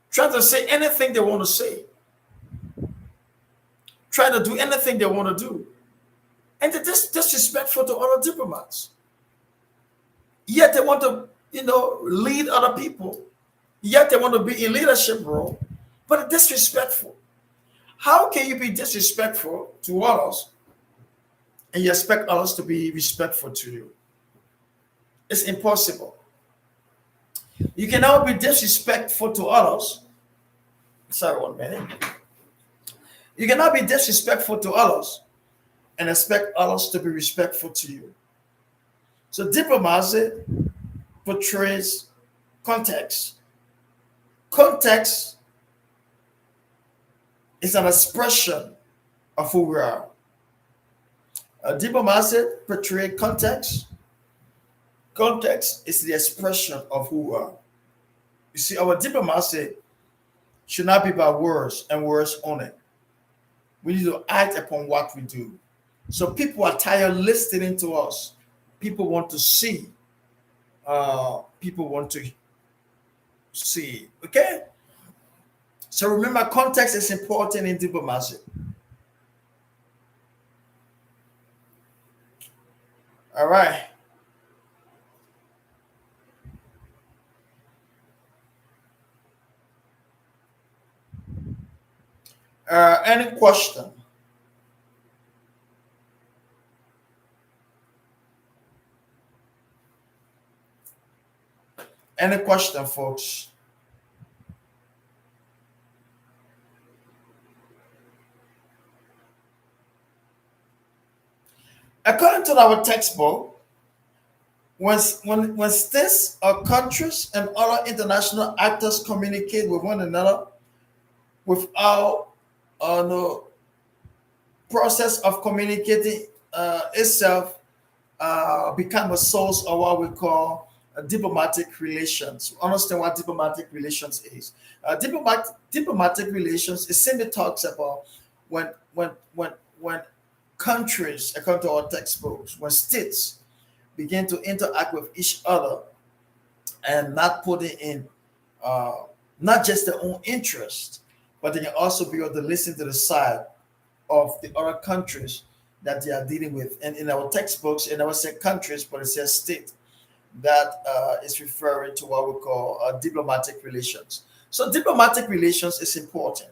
trying to say anything they want to say, trying to do anything they want to do. And they're disrespectful to other diplomats. Yet they want to, lead other people. Yet they want to be in leadership role, but disrespectful. How can you be disrespectful to others and you expect others to be respectful to you? It's impossible. You cannot be disrespectful to others. Sorry, 1 minute. You cannot be disrespectful to others and expect others to be respectful to you. So diplomacy portrays context. Context is an expression of who we are. Diplomacy portrays context. Context is the expression of who we are. You see, our diplomacy should not be by words and words only. We need to act upon what we do. So people are tired listening to us. People want to see. People want to see. Okay? So remember, context is important in diplomacy. All right. Any question? Any question, folks? According to our textbook, when states or countries and other international actors communicate with one another without no process of communicating itself become a source of what we call diplomatic relations. Understand what diplomatic relations is? Diplomatic relations it simply talks about when countries, according to our textbooks, when states begin to interact with each other and not putting in not just their own interest, but they can also be able to listen to the side of the other countries that they are dealing with. And in our textbooks, it never said countries, but it says state. That is referring to what we call diplomatic relations. So diplomatic relations is important.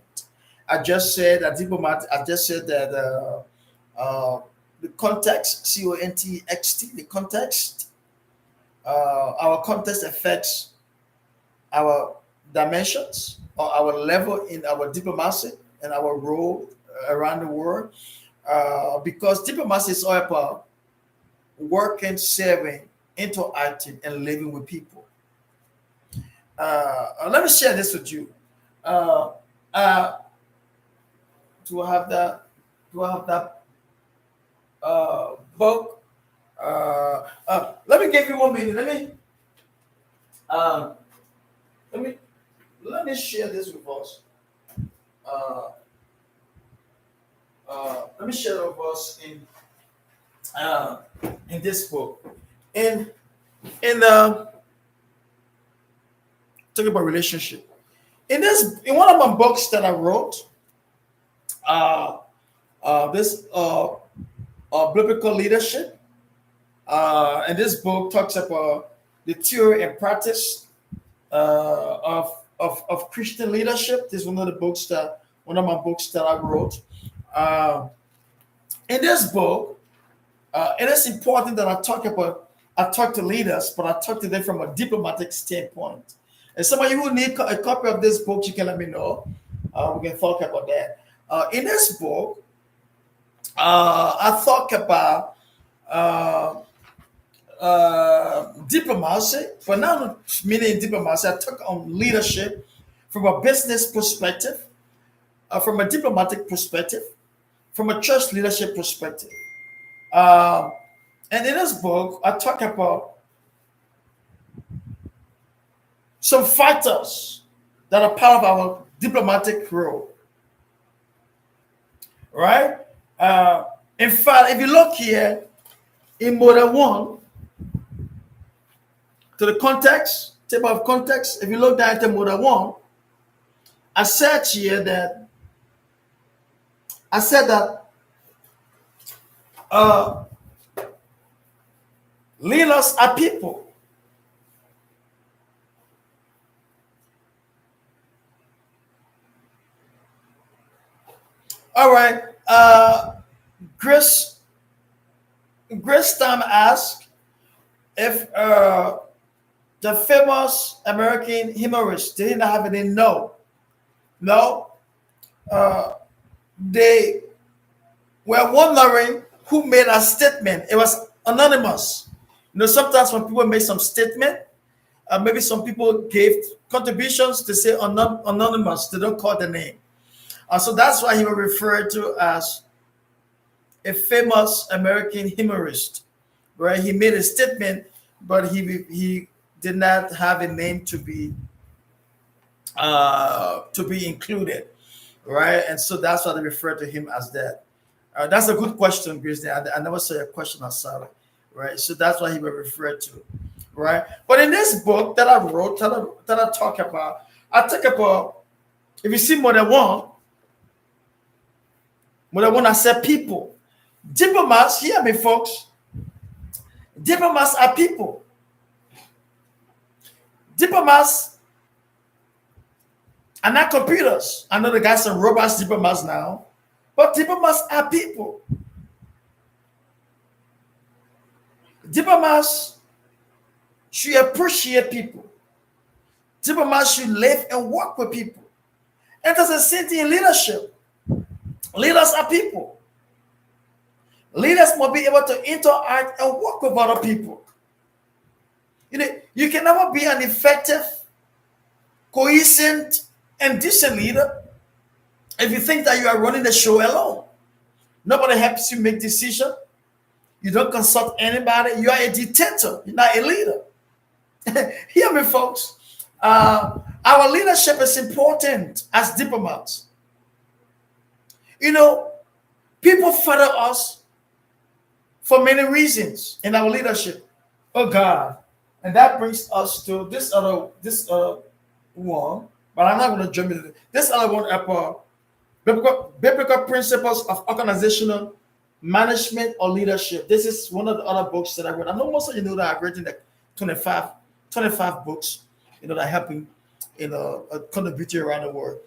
I just said that the context, context, the context, our context affects our dimensions or our level in our diplomacy and our role around the world. Because diplomacy is all about working, serving, interacting, and living with people. Let me share this with you. Do I have that? Do I have that book? Let me give you 1 minute. Uh, let me let me share this with us. Uh, let me share it with us in this book. In talking about relationship. In one of my books that I wrote, this biblical leadership. And this book talks about the theory and practice of Christian leadership. This is one of my books that I wrote. In this book, it is important that I talk to leaders, but I talk to them from a diplomatic standpoint. And some of you who need a copy of this book, you can let me know. We can talk about that. In this book, I talk about diplomacy, but not meaning diplomacy. I talk on leadership from a business perspective, from a diplomatic perspective, from a church leadership perspective. Um, and in this book, I talk about some factors that are part of our diplomatic role, right? Uh, in fact, if you look here in model one, to the context, table of context, if you look down into model one, I said here that I said that uh, leaders are people. All right. Grace Grace Tam asked if the famous American humorist didn't have any. No, no. Uh, they were wondering who made a statement. It was anonymous. Sometimes when people make some statement, maybe some people gave contributions to say anonymous. They don't call the name. So that's why he was referred to as a famous American humorist, right? He made a statement, but he did not have a name to be included, right? And so that's why they refer to him as that. That's a good question, Grace. I never saw a question outside, right? So that's why he was referred to, right? But in this book that I wrote, that I talk about, I talk about, if you see more than one, I said people. Diplomats, hear me, folks. Diplomats are people. Diplomats are not computers. I know the guys are robots, diplomats now, but diplomats are people. Diplomats should appreciate people. Diplomats should live and work with people. And there's the same thing in leadership. Leaders are people. Leaders must be able to interact and work with other people. You can never be an effective, cohesive, and decent leader if you think that you are running the show alone. Nobody helps you make decisions. You don't consult anybody. You are a dictator. You're not a leader. Hear me, folks. Our leadership is important as diplomats. People follow us for many reasons in our leadership. Oh God. And that brings us to this other one, but I'm not going to jump into it. This other one about biblical principles of organizational management or leadership. This is one of the other books that I read. I know most of you know that I've written like 25 books, that helping, contribute around the world.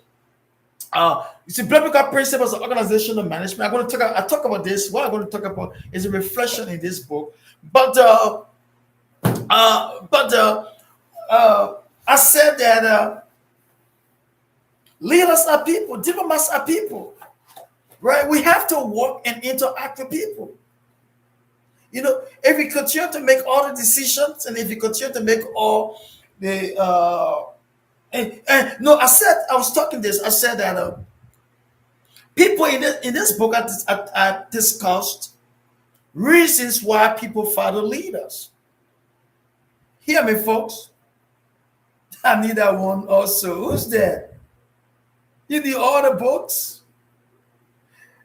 You see, biblical principles of organizational management. I talk about this. What I'm going to talk about is a reflection in this book. But I said that leaders are people, diplomats are people, right? We have to work and interact with people. If we continue to make all the decisions, and if we continue to make all the no, I said that people in this book I discussed reasons why people follow leaders. Hear me, folks. I need that one also. Who's that? You need all the books.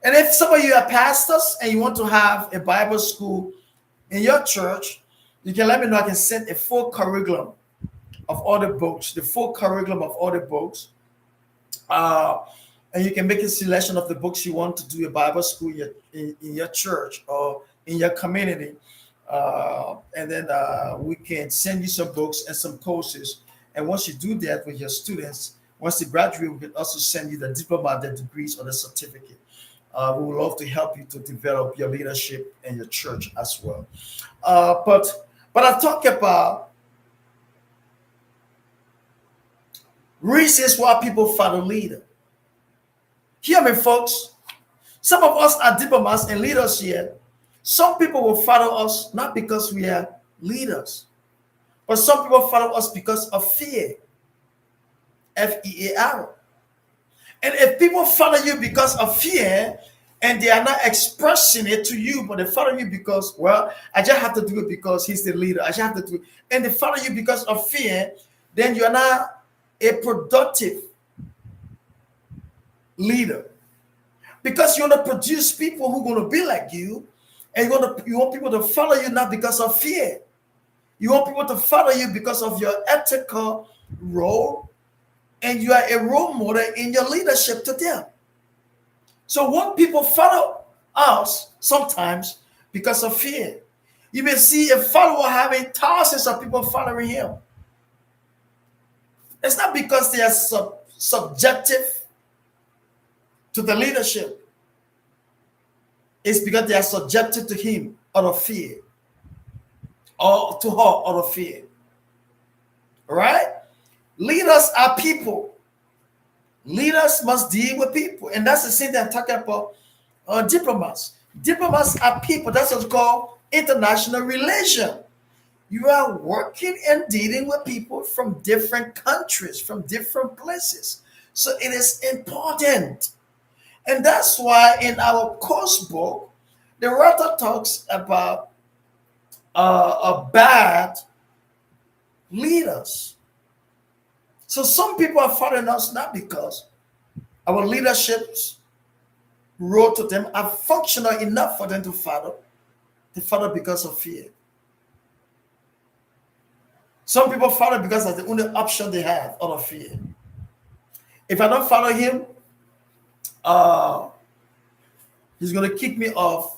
And if some of you are pastors and you want to have a Bible school in your church, you can let me know. I can send a full curriculum of all the books, and you can make a selection of the books you want to do a Bible school in your church or in your community. And then we can send you some books and some courses. And once you do that with your students, once they graduate, we can also send you the diploma, the degrees, or the certificate. We would love to help you to develop your leadership and your church as well. But I talk about reasons why people follow leader. Hear me, folks. Some of us are diplomats and leaders here. Some people will follow us not because we are leaders, but some people follow us because of fear. Fear. And if people follow you because of fear, and they are not expressing it to you, but they follow you because, well, I just have to do it because he's the leader. I just have to do it. And they follow you because of fear, then you're not a productive leader. Because you want to produce people who are going to be like you, and you want people to follow you not because of fear. You want people to follow you because of your ethical role, and you are a role model in your leadership to them. So when people follow us sometimes because of fear, you may see a follower having thousands of people following him. It's not because they are subjective to the leadership. It's because they are subjected to him out of fear, or to her out of fear. All right? Leaders are people. Leaders must deal with people. And that's the thing that I'm talking about diplomats. Diplomats are people. That's what's called international relation. You are working and dealing with people from different countries, from different places. So it is important. And that's why in our course book, the author talks about bad leaders. So some people are following us not because our leaderships role to them are functional enough for them to follow. They follow because of fear. Some people follow because that's the only option they have out of fear. If I don't follow him, he's going to kick me off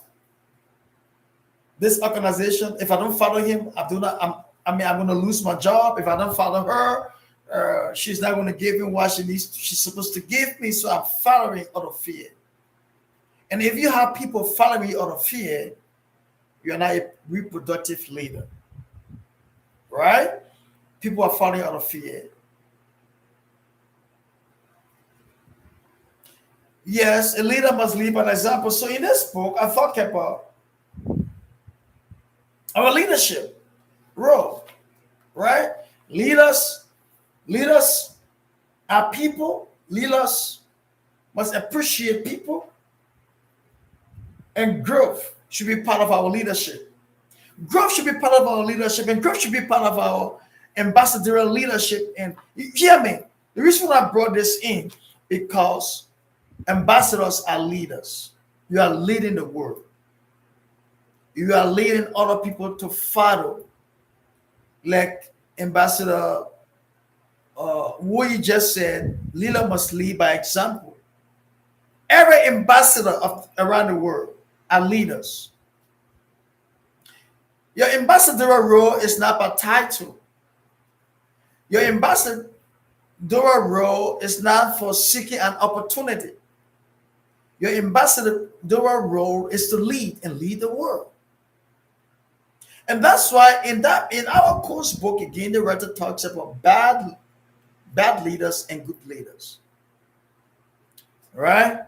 this organization. If I don't follow him, I'm going to lose my job. If I don't follow her, she's not going to give me what she's supposed to give me. So I'm following out of fear. And if you have people following you out of fear, you're not a reproductive leader. Right? People are following out of fear. Yes, a leader must lead by example. So in this book, I thought about our leadership role, right? Leaders are people. Leaders must appreciate people, and growth should be part of our leadership. Growth should be part of our leadership, and growth should be part of our ambassadorial leadership. And you hear me? The reason why I brought this in, because ambassadors are leaders. You are leading the world. You are leading other people to follow. Like Ambassador what you just said, leader must lead by example. Every ambassador around the world are leaders. Your ambassadorial role is not a title. Your ambassadorial role is not for seeking an opportunity. Your ambassadorial role is to lead and lead the world. And that's why in our course book, again, the writer talks about bad leaders and good leaders. All right?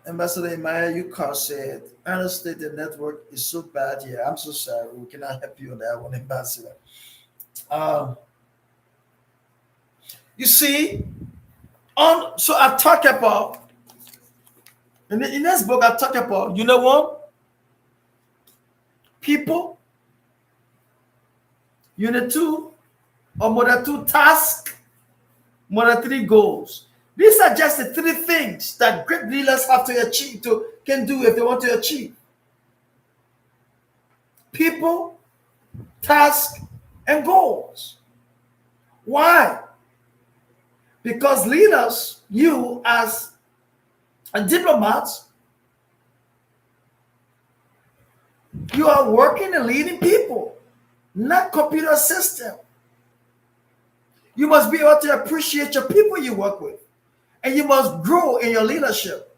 Ambassador Emmanuel Yukar said, Ernest, the network is so bad here. I'm so sorry. We cannot help you on that one, Ambassador. You see, so I talk about, in this book, I talk about, you know what? People, unit 2, or model 2 task, model 3 goals. These are just the 3 things that great leaders have to achieve, can do if they want to achieve. People, task, and goals. Why? Because leaders, you as a diplomat, you are working and leading people, not computer system. You must be able to appreciate your people you work with. And you must grow in your leadership.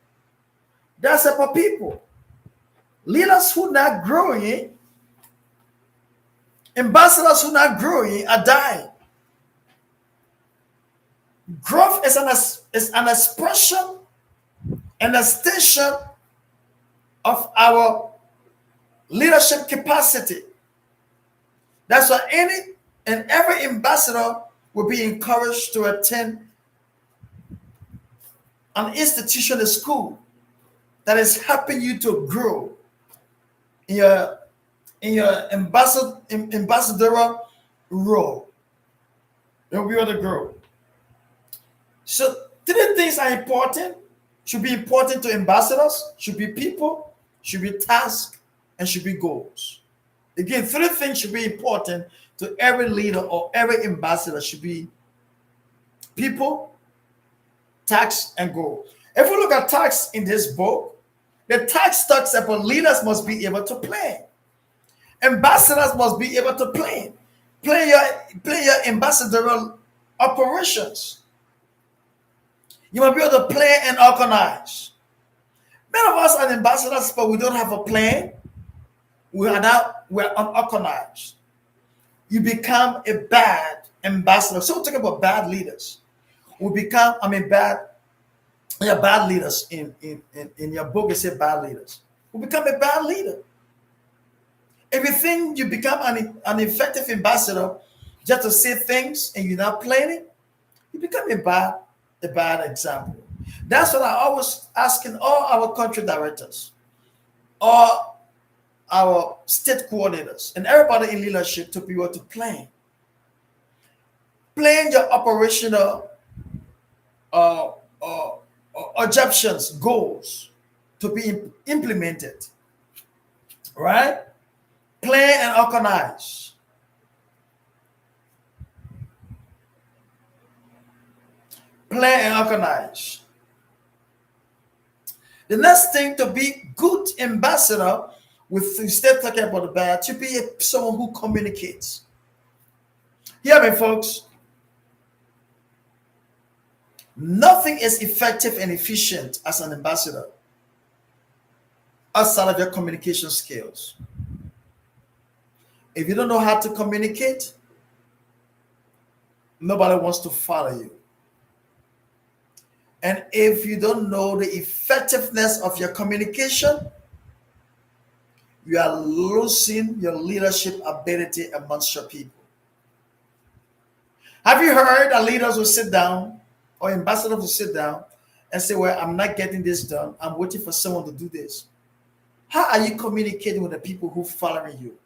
That's about people. Leaders who are not growing, ambassadors who are not growing are dying. Growth is an expression and extension of our leadership capacity. That's why every ambassador will be encouraged to attend an institution, a school that is helping you to grow in your ambassadorial role. You'll be able to grow. So three things are important, should be important to ambassadors, should be people, should be tasks, and should be goals. Again, three things should be important to every leader or every ambassador should be people, tasks, and goal. If we look at tasks in this book, the task talks about leaders must be able to plan. Ambassadors must be able to plan. Plan your ambassadorial operations. You must be able to plan and organize. Many of us are ambassadors, but we don't have a plan. We're unorganized. You become a bad ambassador. So we're talking about bad leaders. Bad leaders in your book, it said bad leaders. We become a bad leader. If you think you become an effective ambassador just to say things and you're not planning, you become a bad example. That's what I always asking all our country directors, all our state coordinators, and everybody in leadership to be able to plan. Plan your operational objections, goals to be implemented. Right? Plan and organize. Plan and organize. The next thing to be good ambassador, instead of talking about the bad, to be someone who communicates. Hear me, folks. Nothing is effective and efficient as an ambassador outside of your communication skills. If you don't know how to communicate, nobody wants to follow you. And if you don't know the effectiveness of your communication, you are losing your leadership ability amongst your people. Have you heard that leaders will sit down or ambassadors will sit down and say, well, I'm not getting this done. I'm waiting for someone to do this. How are you communicating with the people who are following you?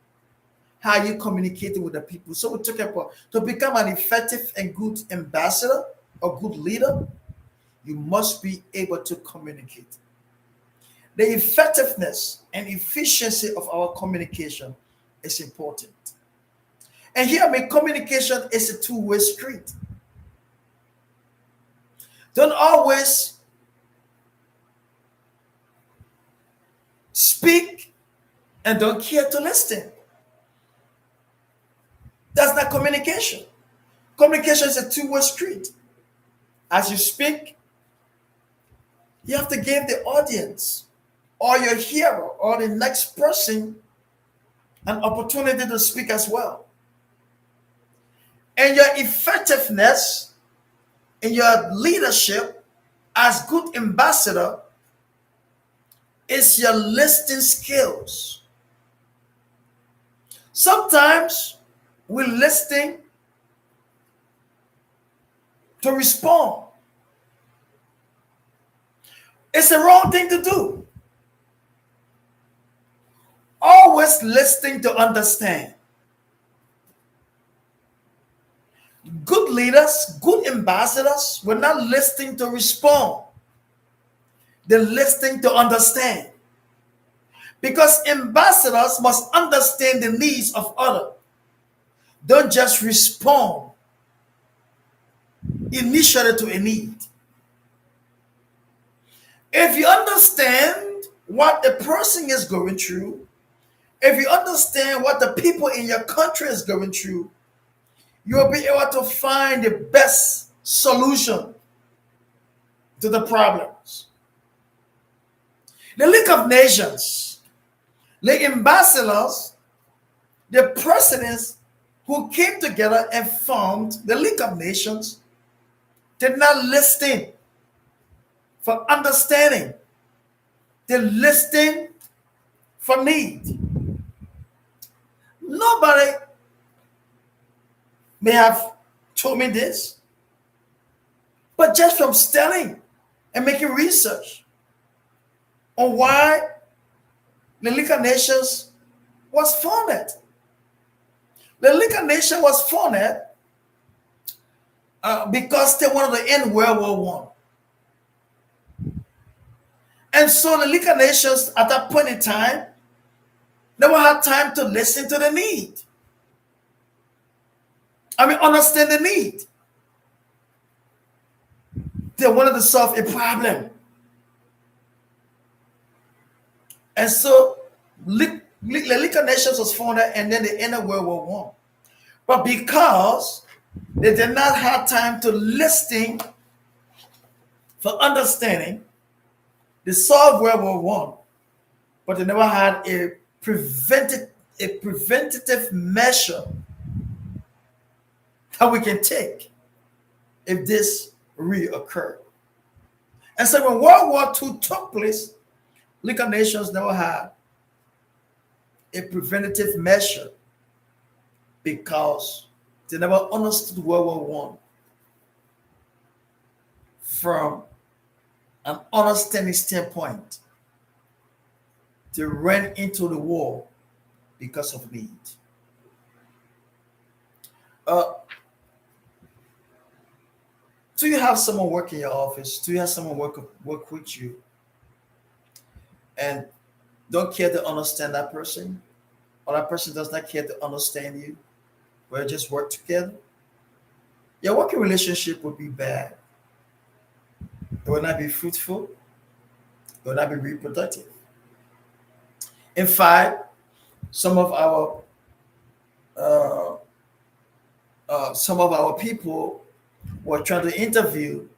How are you communicating with the people? So we're talking about to become an effective and good ambassador or good leader, you must be able to communicate. The effectiveness and efficiency of our communication is important. And here, communication is a two-way street. Don't always speak and don't care to listen. That's not communication. Communication is a two-way street. As you speak, you have to give the audience or your hearer or the next person an opportunity to speak as well. And your effectiveness in your leadership as good ambassador is your listening skills. Sometimes we're listening to respond. It's the wrong thing to do. Always listening to understand. Good leaders, good ambassadors, we're not listening to respond. They're listening to understand. Because ambassadors must understand the needs of others. Don't just respond initially to a need. If you understand what a person is going through, if you understand what the people in your country is going through, you'll be able to find the best solution to the problems. The League of Nations, the ambassadors, the presidents who came together and formed the League of Nations did not listen for understanding. They listened for need. Nobody may have told me this. But just from studying and making research on why the Lincoln Nations was founded. The Lincoln Nation was founded because they wanted to end World War One. And so the Lincoln Nations at that point in time never had time to listen to the need. Understand the need. They wanted to solve a problem. And so the Lincoln Nations was founded and then they ended World War One. But because they did not have time to listen for understanding, they solved World War One, but they never had a preventative measure that we can take if this reoccurred. And so when World War II took place, Lincoln Nations never had a preventative measure because they never understood World War One from an understanding standpoint. They ran into the war because of need. Do you have someone work in your office? Do you have someone work with you and don't care to understand that person? Or that person does not care to understand you? But you just work together? Your working relationship would be bad. It will not be fruitful. It will not be reproductive. In fact, some of our people were trying to interview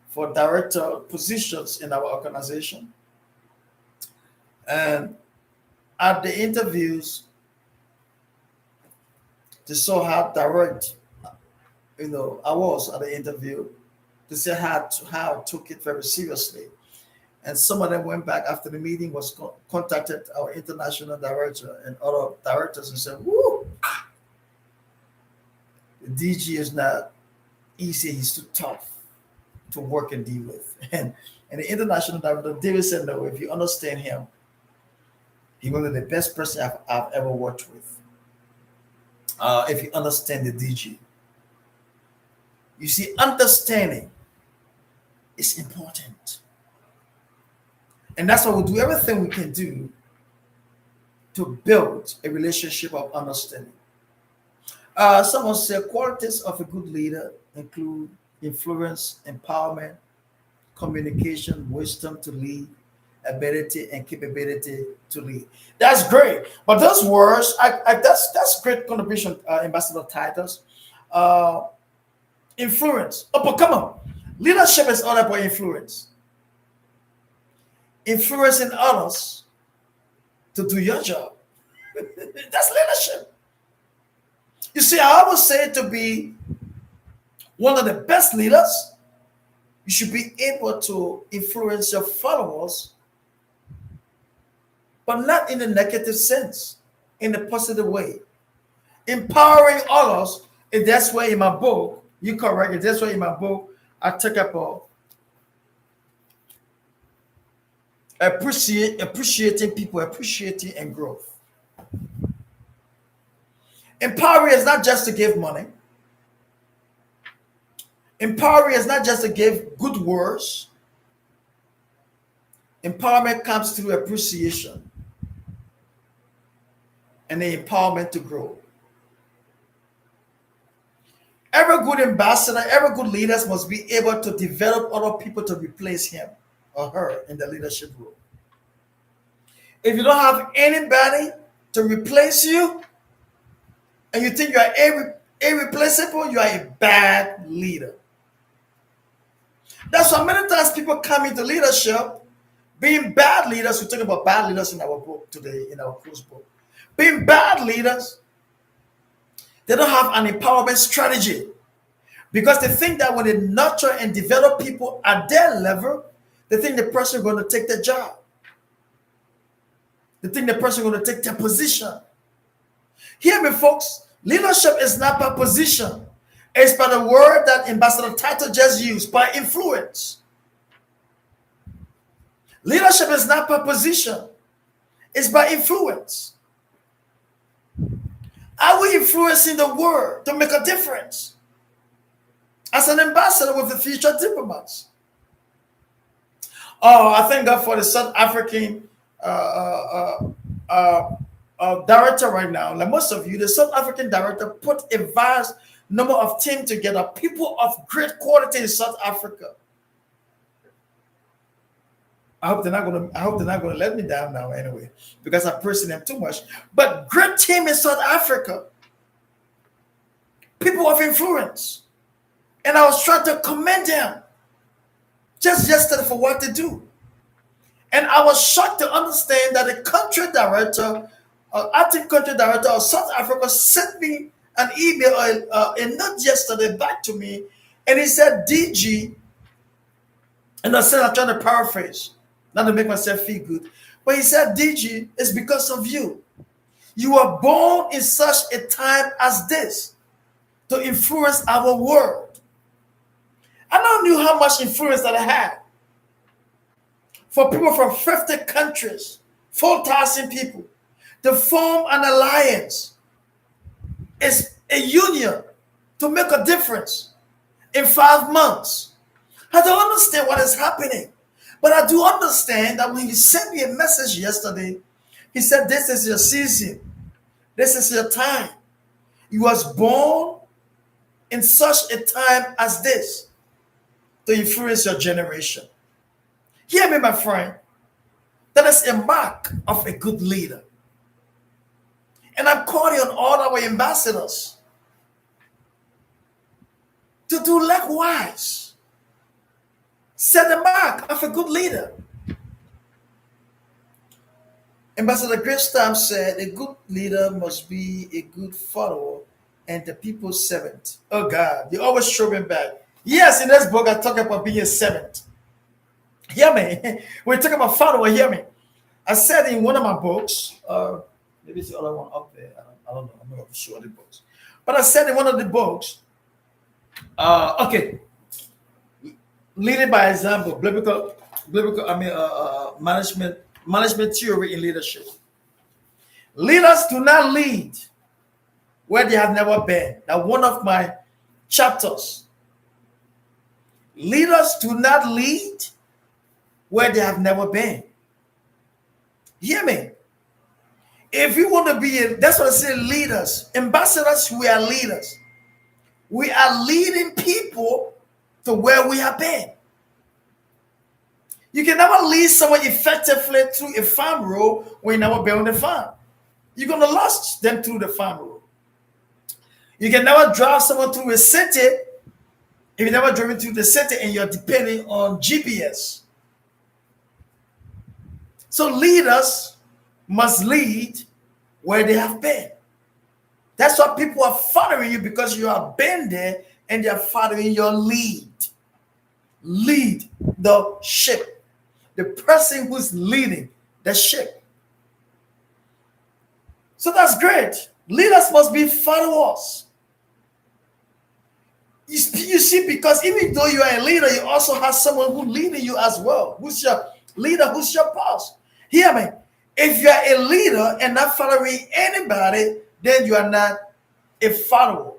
for director positions in our organization, and at the interviews, they saw how direct, I was at the interview. They said how I took it very seriously. And some of them went back after the meeting, contacted our international director and other directors and said, whoo, the DG is not easy, he's too tough to work and deal with. And the international director, David said, no, if you understand him, he's one of the best person I've ever worked with. If you understand the DG. You see, understanding is important. And that's why we'll do everything we can do to build a relationship of understanding. Someone said qualities of a good leader include influence, empowerment, communication, wisdom to lead, ability, and capability to lead. That's great. But those words, that's great contribution, Ambassador Titus. Influence. Oh, but come on. Leadership is all about influence. Influencing others to do your job. That's leadership. You see, I always say to be one of the best leaders, you should be able to influence your followers, but not in a negative sense, in a positive way. Empowering others, if that's why in my book, you correct it, that's why in my book, I took up appreciating people, appreciating and growth. Empowering is not just to give money. Empowering is not just to give good words. Empowerment comes through appreciation and the empowerment to grow. Every good ambassador, every good leader must be able to develop other people to replace him or her in the leadership role. If you don't have anybody to replace you and you think you are irreplaceable, you are a bad leader. That's why many times people come into leadership being bad leaders. We talk about bad leaders in our book today, in our close book. Being bad leaders, they don't have an empowerment strategy because they think that when they nurture and develop people at their level, they think the person is going to take their job. They think the person is going to take their position. Hear me, folks. Leadership is not by position. It's by the word that Ambassador Tato just used, by influence. Leadership is not by position, it's by influence. Are we influencing the world to make a difference? As an ambassador with the future diplomats. Oh, I thank God for the South African director right now. Like most of you, the South African director put a vast number of teams together, people of great quality in South Africa. I hope they're not gonna let me down now anyway, because I'm praising them too much. But great team in South Africa, people of influence. And I was trying to commend them just yesterday for what they do. And I was shocked to understand that the country director, acting country director of South Africa sent me an email, a note yesterday back to me. And he said, DG, and I said, I'm trying to paraphrase, not to make myself feel good. But he said, DG, it's because of you. You were born in such a time as this to influence our world. I never knew how much influence that I had. For people from 50 countries, 4,000 people, to form an alliance. It's a union to make a difference in 5 months. I don't understand what is happening. But I do understand that when he sent me a message yesterday, he said, this is your season. This is your time. You was born in such a time as this to influence your generation. Hear me, my friend. That is a mark of a good leader. And I'm calling on all our ambassadors to do likewise. Set the mark of a good leader. Ambassador Gibson said, a good leader must be a good follower and the people's servant. Oh God, you always throw me back. Yes, in this book, I talk about being a servant. Hear me. We're talking about follower, hear me. I said in one of my books, maybe it's the other one up there. I don't know. I'm not sure the books. But I said in one of the books, okay, leading by example, biblical management theory in leadership. Leaders do not lead where they have never been. Now, one of my chapters. Leaders do not lead where they have never been. Hear me. If you want to be, that's what I say, leaders, ambassadors, we are leaders. We are leading people to where we have been. You can never lead someone effectively through a farm road when you never been on the farm. You're going to lose them through the farm road. You can never drive someone through a city if you never driven through the city and you're depending on GPS. So leaders must lead where they have been. That's why people are following you, because you have been there and they are following your lead. Lead the ship. The person who's leading the ship. So that's great. Leaders must be followers. You see, because even though you are a leader, you also have someone who's leading you as well. Who's your leader? Who's your boss? Hear me. If you are a leader and not following anybody, then you are not a follower.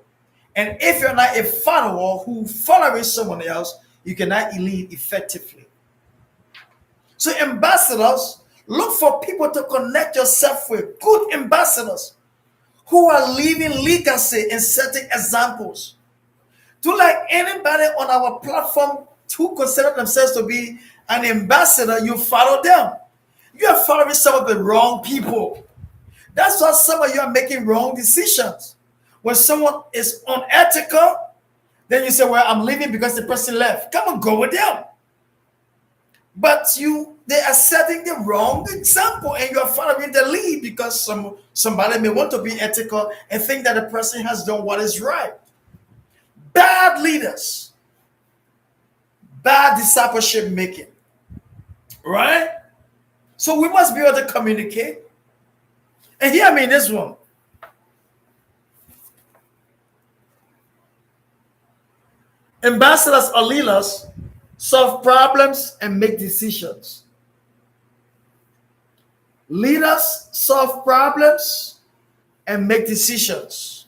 And if you're not a follower who follows someone else, you cannot lead effectively. So ambassadors, look for people to connect yourself with. Good ambassadors who are leaving legacy and setting examples. To like anybody on our platform who consider themselves to be an ambassador, you follow them. You are following some of the wrong people. That's why some of you are making wrong decisions. When someone is unethical, then you say, well, I'm leaving because the person left. Come on, go with them. But they are setting the wrong example and you are following the lead because somebody may want to be ethical and think that the person has done what is right. Bad leaders, bad discipleship making, right? So we must be able to communicate. And hear me in this one. Ambassadors or leaders solve problems and make decisions. Leaders solve problems and make decisions.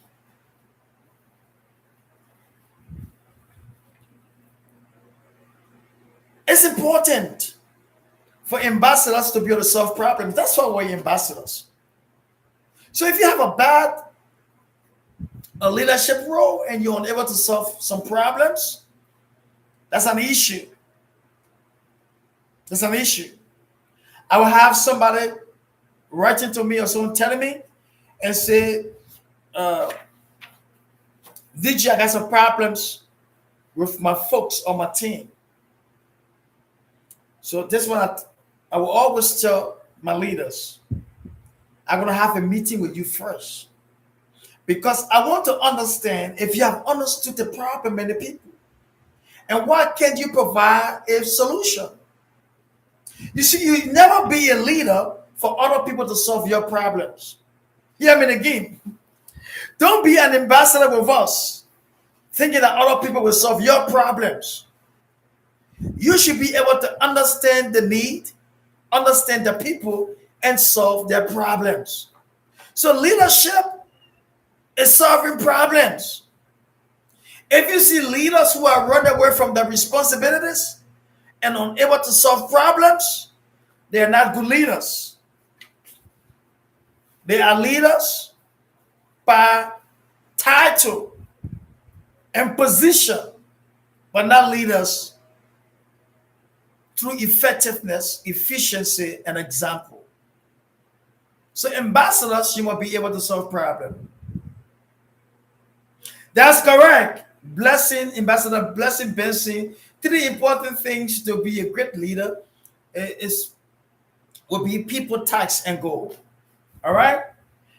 It's important for ambassadors to be able to solve problems. That's why we're ambassadors. So if you have a leadership role and you're unable to solve some problems, that's an issue. That's an issue. I will have somebody writing to me or someone telling me and say, DJ, I got some problems with my folks on my team. So this one, I will always tell my leaders, I'm going to have a meeting with you first. Because I want to understand if you have understood the problem and the people. And why can't you provide a solution? You see, you never be a leader for other people to solve your problems. Hear me again. Don't be an ambassador with us, thinking that other people will solve your problems. You should be able to understand the need, understand the people, and solve their problems. So leadership is solving problems. If you see leaders who are running away from their responsibilities and unable to solve problems, they are not good leaders. They are leaders by title and position, but not leaders through effectiveness, efficiency, and example. So ambassadors, you must be able to solve problems. That's correct. Blessing, Ambassador Blessing Benson. Three important things to be a great leader will be people, task, and goal. All right?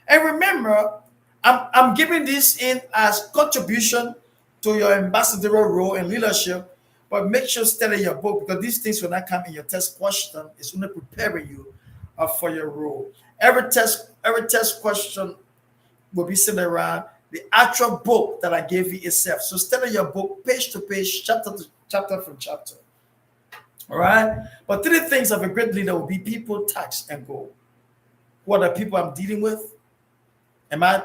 And remember, I'm giving this in as contribution to your ambassadorial role and leadership, but make sure to study your book because these things will not come in your test question. It's only preparing you for your role. Every test question will be centered around the actual book that I gave you itself. So study your book page to page, chapter to chapter from chapter. All right? But three things of a great leader will be people, task, and goal. What are the people I'm dealing with? Am I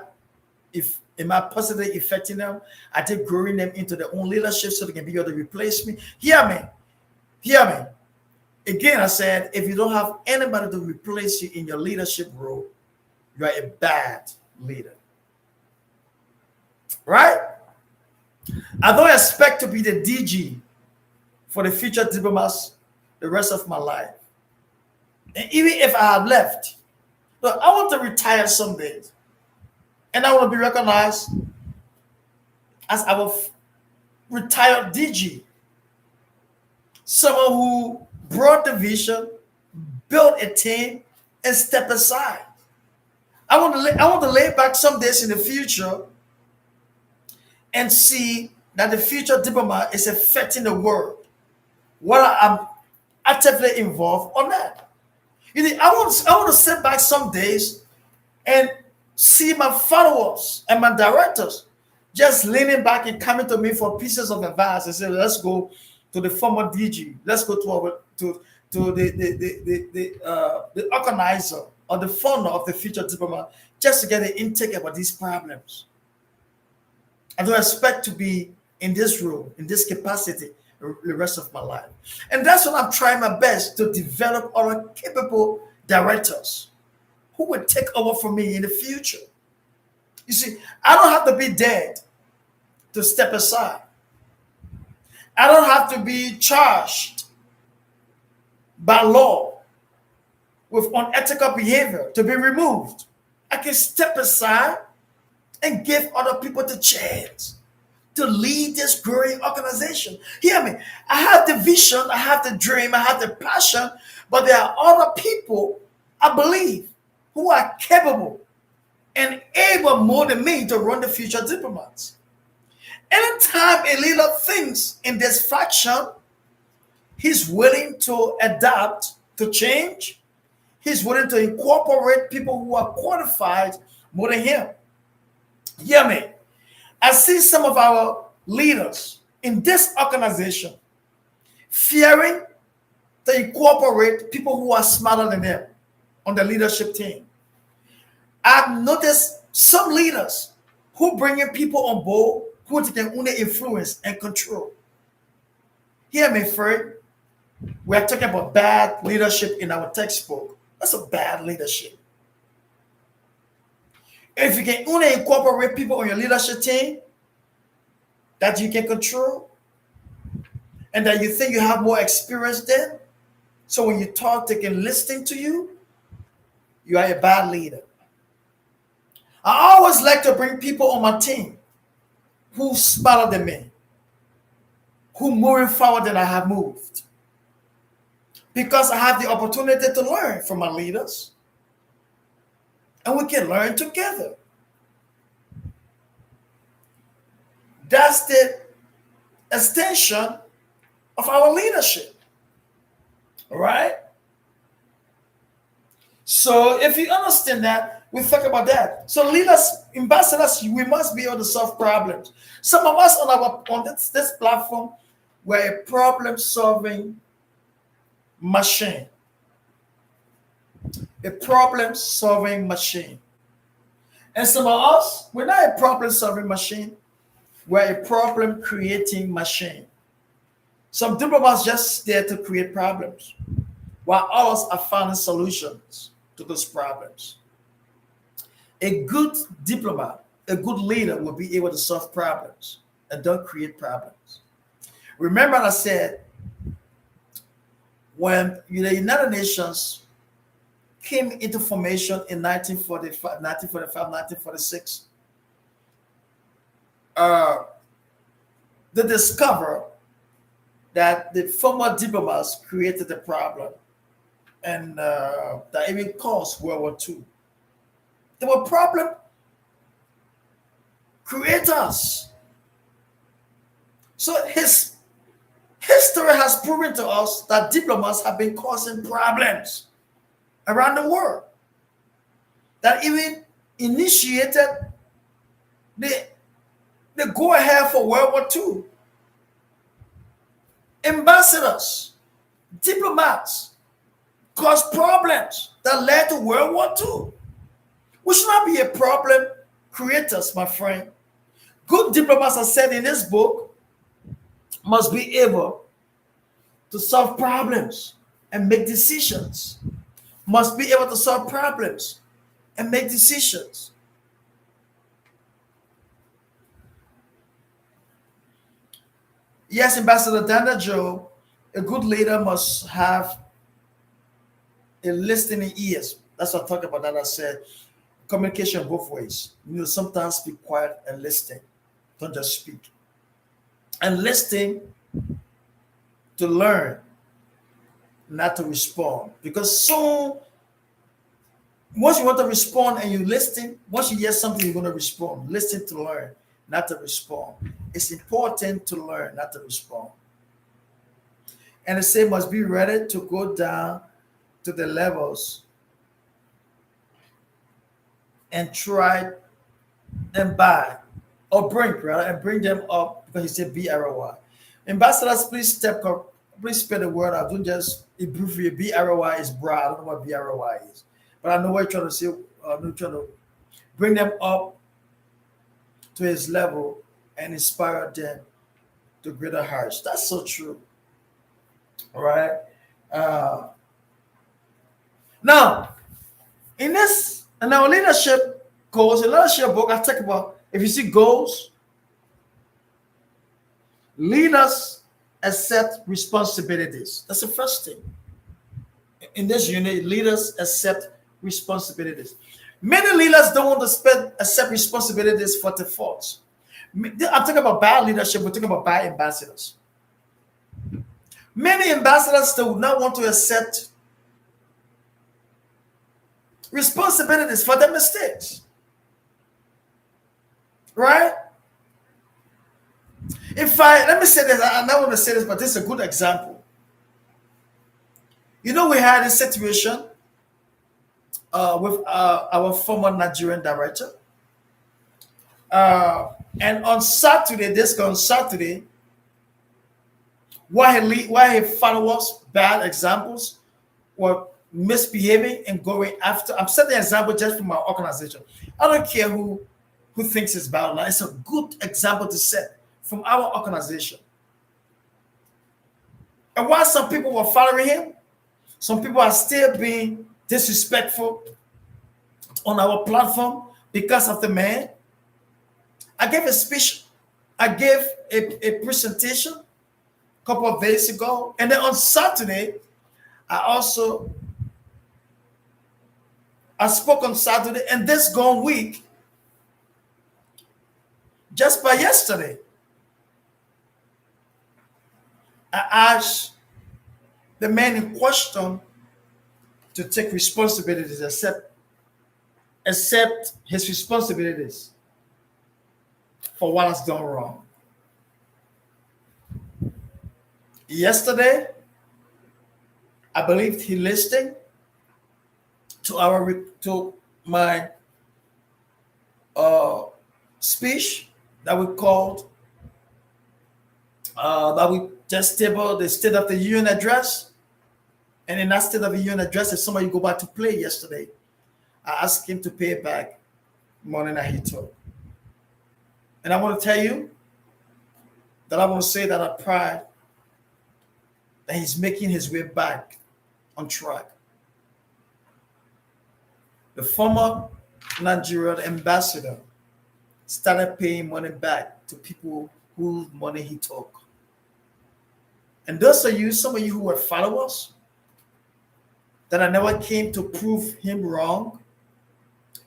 positively affecting them? Are they growing them into their own leadership so they can be able to replace me? Hear me. Hear me. Again, I said, if you don't have anybody to replace you in your leadership role, you are a bad leader. Right? I don't expect to be the DG for the future diplomats the rest of my life. And even if I have left, look, I want to retire someday. And I want to be recognized as our retired DG. Someone who brought the vision, built a team, and stepped aside. I want to lay back some days in the future and see that the future diplomat is affecting the world, whether I'm actively involved or not. You know, I want to sit back some days and see my followers and my directors just leaning back and coming to me for pieces of advice and say, let's go to the former DG, let's go to the organizer or the founder of the future diplomat just to get an intake about these problems. I don't expect to be in this role, in this capacity, the rest of my life. And that's what I'm trying my best to develop other capable directors who will take over from me in the future. You see, I don't have to be dead to step aside. I don't have to be charged by law with unethical behavior to be removed. I can step aside and give other people the chance to lead this growing organization. Hear me. I have the vision, I have the dream, I have the passion, but there are other people, I believe, who are capable and able more than me to run the future diplomats. Anytime a leader thinks in this faction, he's willing to adapt to change. He's willing to incorporate people who are qualified more than him. Hear me. I see some of our leaders in this organization, fearing to incorporate people who are smarter than them on the leadership team. I've noticed some leaders who bring in people on board who can only influence and control. Hear me, friend. We're talking about bad leadership in our textbook. That's a bad leadership. If you can only incorporate people on your leadership team that you can control and that you think you have more experience than, so when you talk, they can listen to you, you are a bad leader. I always like to bring people on my team who smarter than me, who moving forward than I have moved. Because I have the opportunity to learn from my leaders. And we can learn together. That's the extension of our leadership. All right? So if you understand that, we talk about that. So leaders, ambassadors, we must be able to solve problems. Some of us on this platform, we're a problem-solving machine. A problem-solving machine. And some of us, we're not a problem-solving machine. We're a problem-creating machine. Some diplomats just there to create problems, while others are finding solutions to those problems. A good diplomat, a good leader will be able to solve problems and don't create problems. Remember I said, when the United Nations came into formation in 1946, they discovered that the former diplomats created the problem and that even caused World War II. They were problem creators. So his history has proven to us that diplomats have been causing problems around the world that even initiated the go ahead for World War II. Ambassadors, diplomats caused problems that led to World War II. We should not be a problem creators, my friend. Good diplomats, as said in this book, must be able to solve problems and make decisions. Must be able to solve problems and make decisions. Yes, Ambassador Dana Joe, a good leader must have a listening ears. That's what I talked about that. I said communication both ways. Sometimes be quiet and listen. Don't just speak. And listen to learn, not to respond. Because soon, once you want to respond and you listen, once you hear something, you're going to respond. Listen to learn, not to respond. It's important to learn, not to respond. And the same must be ready to go down to the levels and try and buy or bring, rather, and bring them up because he said BROI. Ambassadors, please please spell the word out. Don't just abbreviate. BROI is broad. I don't know what BROI is. But I know what you're trying to say. I'm trying to bring them up to his level and inspire them to greater heights. That's so true. All right. Now, in our leadership goals, in leadership book, I talk about if you see goals, leaders accept responsibilities. That's the first thing. In this unit, leaders accept responsibilities. Many leaders don't want to accept responsibilities for the faults. I'm talking about bad leadership, we're talking about bad ambassadors. Many ambassadors do not want to accept responsibilities for their mistakes. Right? Let me say this, I don't want to say this, but this is a good example. We had a situation with our former Nigerian director. And on Saturday, why he followers bad examples or misbehaving and going after. I'm setting an example just from my organization. I don't care who thinks it's bad or not. It's a good example to set from our organization. And while some people were following him, some people are still being disrespectful on our platform because of the man. I gave a speech, I gave a presentation a couple of days ago, and then on Saturday, I spoke on Saturday, and this gone week, just by yesterday, I asked the man in question to take responsibilities, accept his responsibilities for what has gone wrong. Yesterday, I believe he listened to my speech that we called that we just tabled the State of the Union address. And in that State of the Union address, if somebody go back to play yesterday, I asked him to pay back money that he took. And I want to tell you that I want to say that I pride that he's making his way back on track. The former Nigerian ambassador started paying money back to people whose money he took. And those of you, some of you who were followers, that I never came to prove him wrong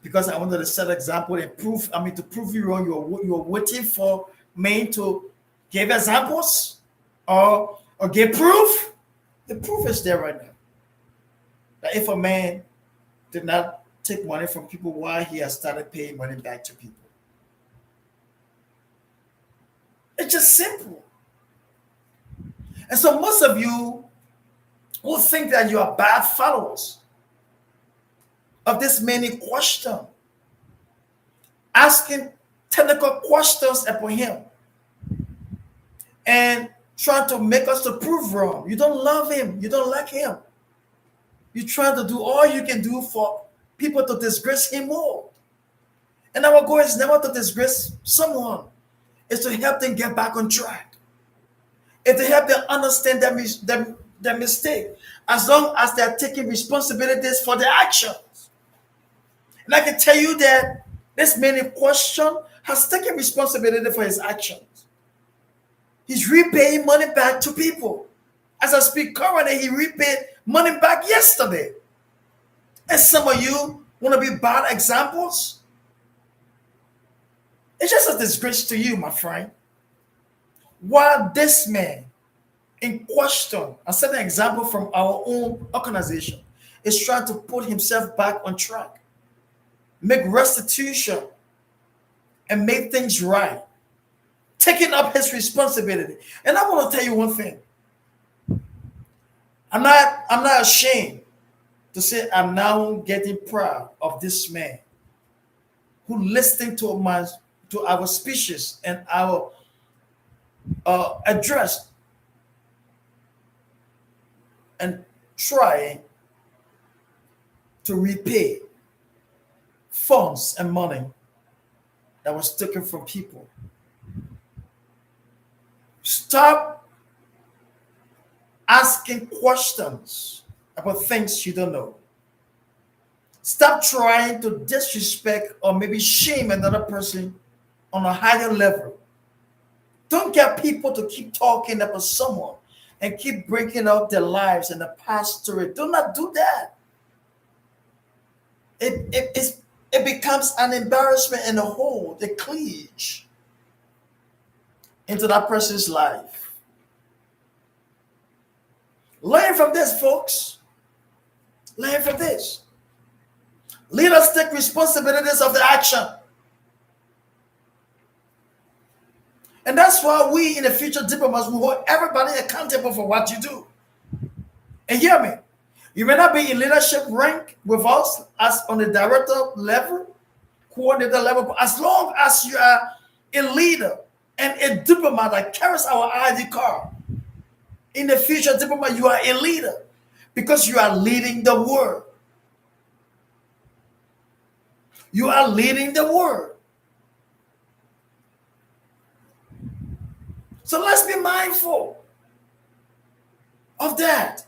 because I wanted to set an example and to prove you wrong. You're waiting for me to give examples or give proof. The proof is there right now. That if a man did not take money from people, why he has started paying money back to people. It's just simple. And so most of you will think that you are bad followers of this man in question, asking technical questions upon him and trying to make us to prove wrong. You don't love him. You don't like him. You're trying to do all you can do for people to disgrace him more. And our goal is never to disgrace someone. It's to help them get back on track. It's to help them understand their mistake, as long as they're taking responsibilities for their actions. And I can tell you that this man in question has taken responsibility for his actions. He's repaying money back to people. As I speak currently, he repaid money back yesterday. And some of you want to be bad examples? It's just a disgrace to you, my friend. While this man in question, I set an example from our own organization, is trying to put himself back on track, make restitution, and make things right, taking up his responsibility. And I want to tell you one thing. I'm not ashamed to say I'm now getting proud of this man who listened to our speeches and our address and trying to repay funds and money that was taken from people. Stop asking questions about things you don't know. Stop trying to disrespect or maybe shame another person on a higher level. Don't get people to keep talking about someone and keep breaking out their lives and the past story. Do not do that. It becomes an embarrassment and a hold, a cleage into that person's life. Learn from this, folks. Learn from this. Let us take responsibilities of the action. And that's why we in the future diplomats will hold everybody accountable for what you do. And hear me. You may not be in leadership rank with us as on the director level, coordinator level, but as long as you are a leader and a diplomat that carries our ID card, In the future diplomat, you are a leader because you are leading the world. You are leading the world. So let's be mindful of that.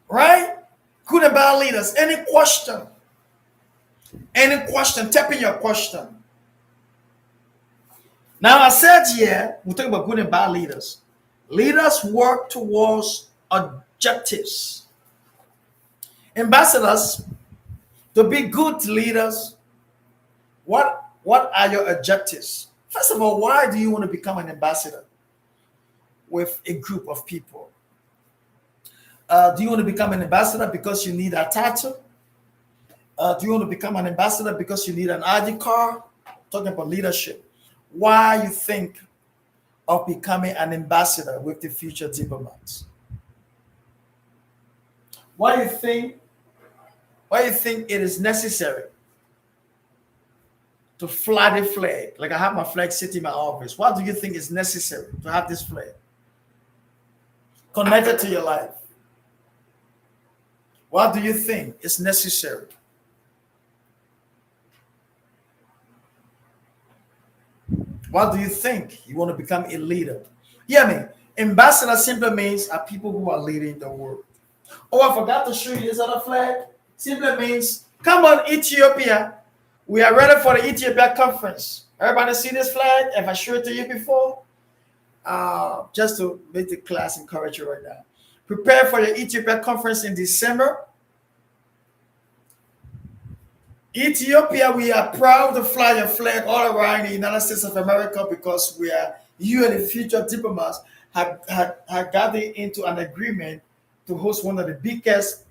Right? Good and bad leaders. Any question? Any question? Tap in your question. Now, I said here, we're talking about good and bad leaders. Leaders work towards objectives. Ambassadors, to be good leaders, what are your objectives? First of all, why do you want to become an ambassador with a group of people? Do you want to become an ambassador because you need a title? Do you want to become an ambassador because you need an ID card? Talking about leadership. Why you think of becoming an ambassador with the future diplomats? Why you think it is necessary to fly the flag? Like I have my flag sitting in my office. Why do you think it's necessary to have this flag connected to your life? Why do you think it's necessary? Why do you think you want to become a leader? Yeah, I mean, ambassador simply means are people who are leading the world. Oh, I forgot to show you this other flag. Simply means, come on, Ethiopia. We are ready for the Ethiopia conference. Everybody see this flag? Have I showed it to you before? Just to make the class encourage you right now. Prepare for the Ethiopia conference in December. Ethiopia, we are proud to fly your flag all around the United States of America because you and the future diplomats have gathered into an agreement to host one of the biggest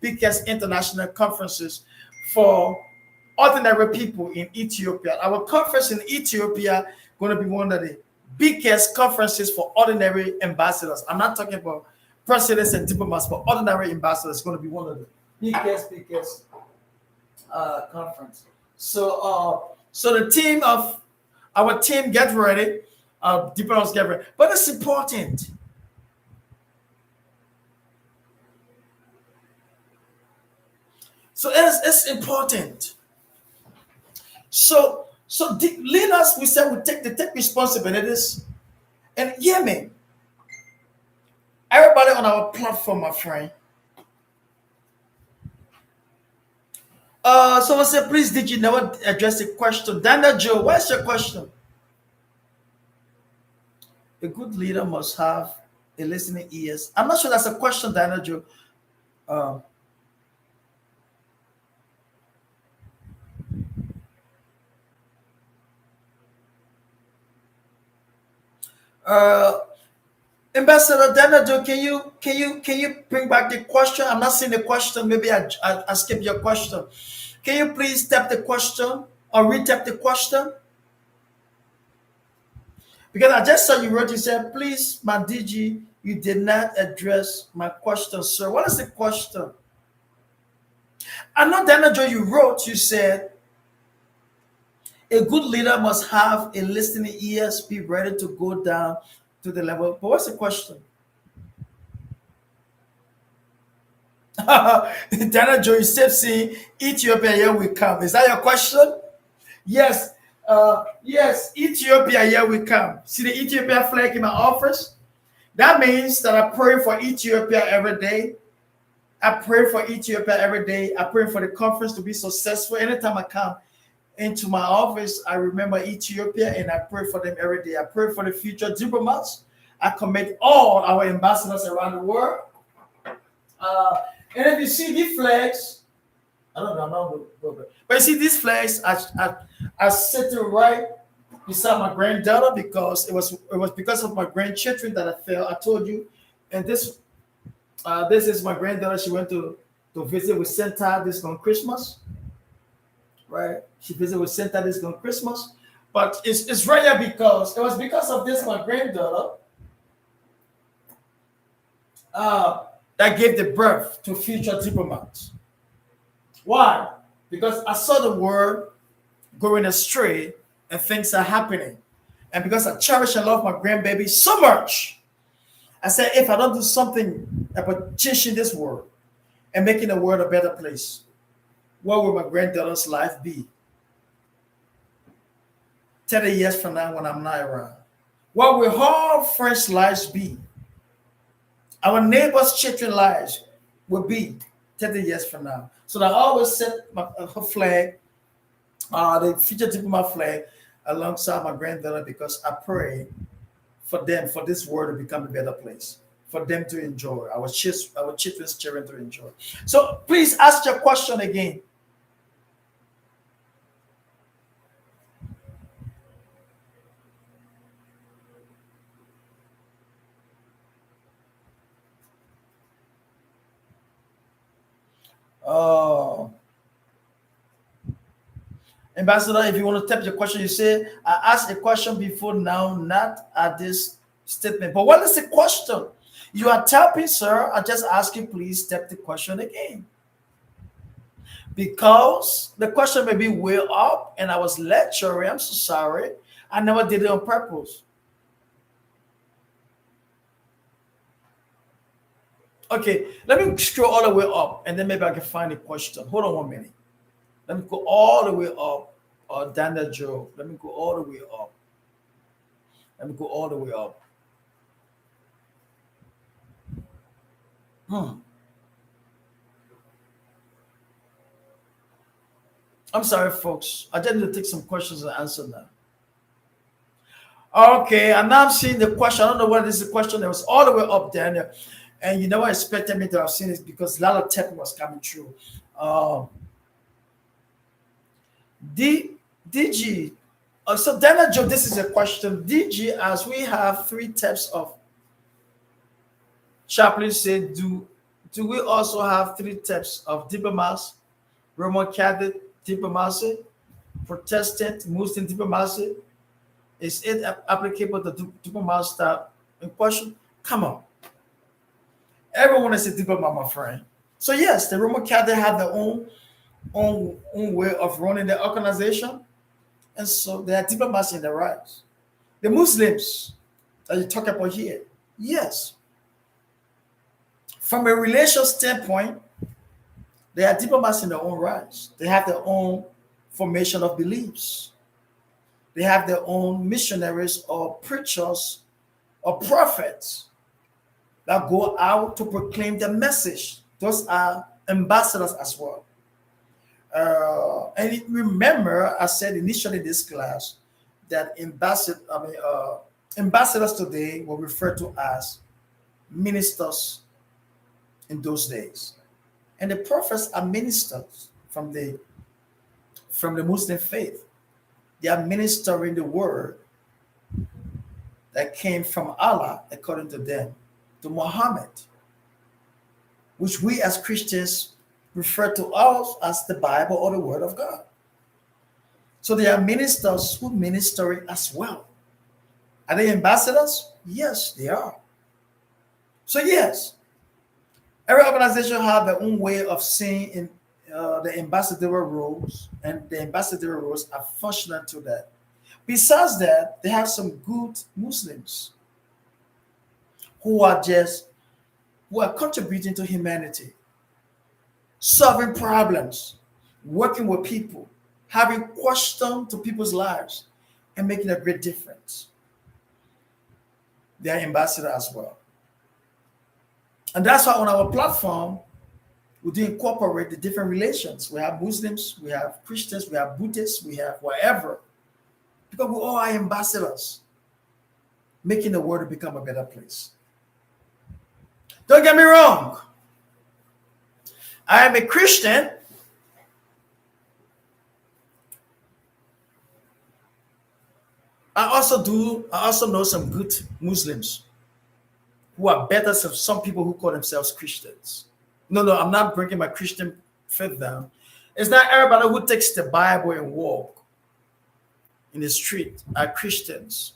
international conferences for ordinary people in Ethiopia. Our conference in Ethiopia going to be one of the biggest conferences for ordinary ambassadors. I'm not talking about presidents and diplomats, but ordinary ambassadors. It's going to be one of the biggest conference. So the team of our team get ready, diplomats get ready, but it's important. So it's important. So the leaders, we said, they take responsibilities. And hear me, everybody on our platform, my friend. Someone said, please, did you never address the question? Daniel Joe, what's your question? A good leader must have a listening ears. I'm not sure that's a question, Daniel Joe. Ambassador Daniel Joe, can you bring back the question? I'm not seeing the question. Maybe I skip your question. Can you please tap the question or retap the question? Because I just saw you wrote, you said, please, my DG, you did not address my question, sir. What is the question? I know, Daniel Joe, you wrote, you said, a good leader must have a listening ears, be ready to go down to the level. But what's the question? Daniel Joe, you said, see, Ethiopia, here we come. Is that your question? Yes. Yes, Ethiopia, here we come. See the Ethiopia flag in my office? That means that I pray for Ethiopia every day. I pray for Ethiopia every day. I pray for the conference to be successful. Anytime I come into my office, I remember Ethiopia and I pray for them every day. I pray for the future diplomats. I commit all our ambassadors around the world. And if you see these flags, I don't know, but you see these flags, I sitting right beside my granddaughter because it was because of my grandchildren that I fell. I told you, and this is my granddaughter. She went to visit with Santa this on Christmas, right? She visited with Santa this on Christmas, but it's right here because it was because of this my granddaughter that gave the birth to future diplomats. Why? Because I saw the world going astray and things are happening. And because I cherish and love my grandbaby so much, I said, if I don't do something about changing this world and making the world a better place, what will my granddaughter's life be 30 years from now when I'm not around? What will her friends' lives be? Our neighbors' children's lives will be 30 years from now. So I always set her flag, the future tip of my flag, alongside my granddaughter because I pray for them, for this world to become a better place, for them to enjoy, our children's children to enjoy. So please ask your question again. Oh, Ambassador, if you want to type your question, you say, I asked a question before now, not at this statement. But what is the question? You are typing, sir. I just ask you, please type the question again. Because the question may be way up and I was lecturing. I'm so sorry. I never did it on purpose. Okay, let me scroll all the way up and then maybe I can find the question. Hold on 1 minute. Let me go all the way up. Daniel Joe. Let me go all the way up. Let me go all the way up. Hmm. I'm sorry, folks. I just need to take some questions and answer now. Okay, and now I'm seeing the question. I don't know what is the question that was all the way up, Daniel. And you never expected me to have seen it because a lot of tech was coming through. Um, D, DG. So Daniel Joe, this is a question. DG, as we have three types of chaplains, say, do we also have three types of diplomats? Roman Catholic diplomacy, Protestant Muslim diplomacy. Is it applicable to diplomats that in question? Come on. Everyone is a diplomat, my friend. So yes, the Roman Catholic have their own way of running the organization, and so they are diplomats in their rights. The Muslims that you talk about here, yes, from a relation standpoint, they are diplomats in their own rights. They have their own formation of beliefs. They have their own missionaries or preachers or prophets that go out to proclaim the message. Those are ambassadors as well. Remember, I said initially in this class that ambassadors today were referred to as ministers in those days, and the prophets are ministers from the Muslim faith. They are ministering the word that came from Allah, according to them, to Muhammad, which we as Christians refer to us as the Bible or the Word of God. So they are ministers who ministering as well. Are they ambassadors? Yes, they are. So yes, every organization have their own way of seeing in the ambassadorial roles, and the ambassadorial roles are functional to that. Besides that, they have some good Muslims who are just who are contributing to humanity, solving problems, working with people, having question to people's lives, and making a great difference. They are ambassadors as well. And that's why on our platform, we do incorporate the different relations. We have Muslims, we have Christians, we have Buddhists, we have whatever. Because we all are ambassadors, making the world become a better place. Don't get me wrong. I am a Christian. I also know some good Muslims who are better than some people who call themselves Christians. No, I'm not bringing my Christian faith down. It's not everybody who takes the Bible and walk in the street are Christians.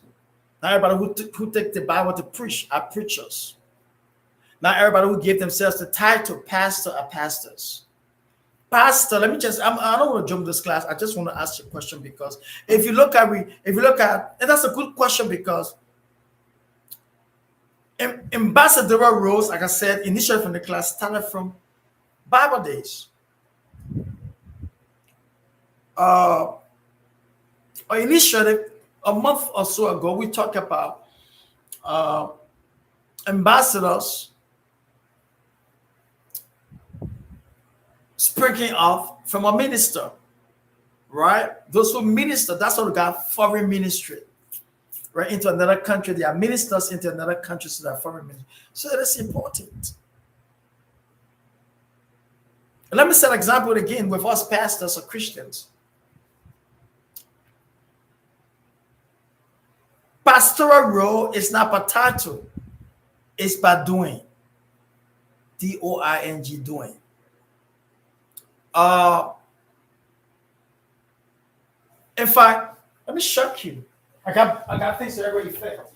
Not everybody who take the Bible to preach are preachers. Not everybody who give themselves the title pastor are pastors. Pastor, let me just, I don't want to jump this class. I just want to ask you a question because if you look at, and that's a good question because ambassadorial roles, like I said, initially from the class, started from Bible days. Uh, Initially, a month or so ago, we talked about uh, ambassadors sprinkling off from a minister, right? Those who minister, that's what we got foreign ministry, right? Into another country. They are ministers into another country, so they're foreign ministry. So that's important. And let me set an example again with us pastors or Christians. Pastoral role is not by title, it's by doing. Doing, doing. Uh, in fact, let me shock you. I got things that already failed.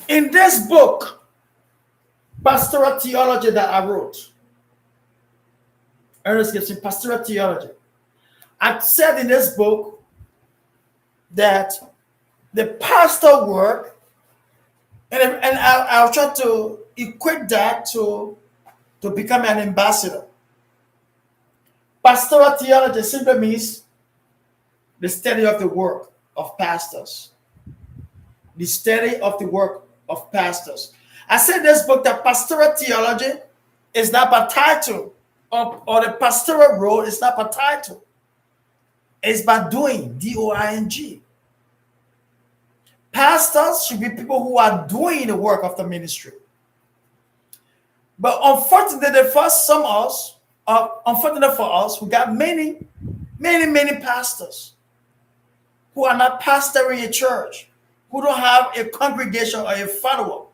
In this book, Pastoral Theology that I wrote, Ernest Gibson, Pastoral Theology, I said in this book that the pastor work, and I'll try to equate that to become an ambassador. Pastoral theology simply means the study of the work of pastors. The study of the work of pastors. I said in this book that pastoral theology is not by title, or the pastoral role is not by title. It's by doing, doing. Pastors should be people who are doing the work of the ministry. But unfortunately for some of us, unfortunately for us, we got many pastors who are not pastoring a church, who don't have a congregation or a follower,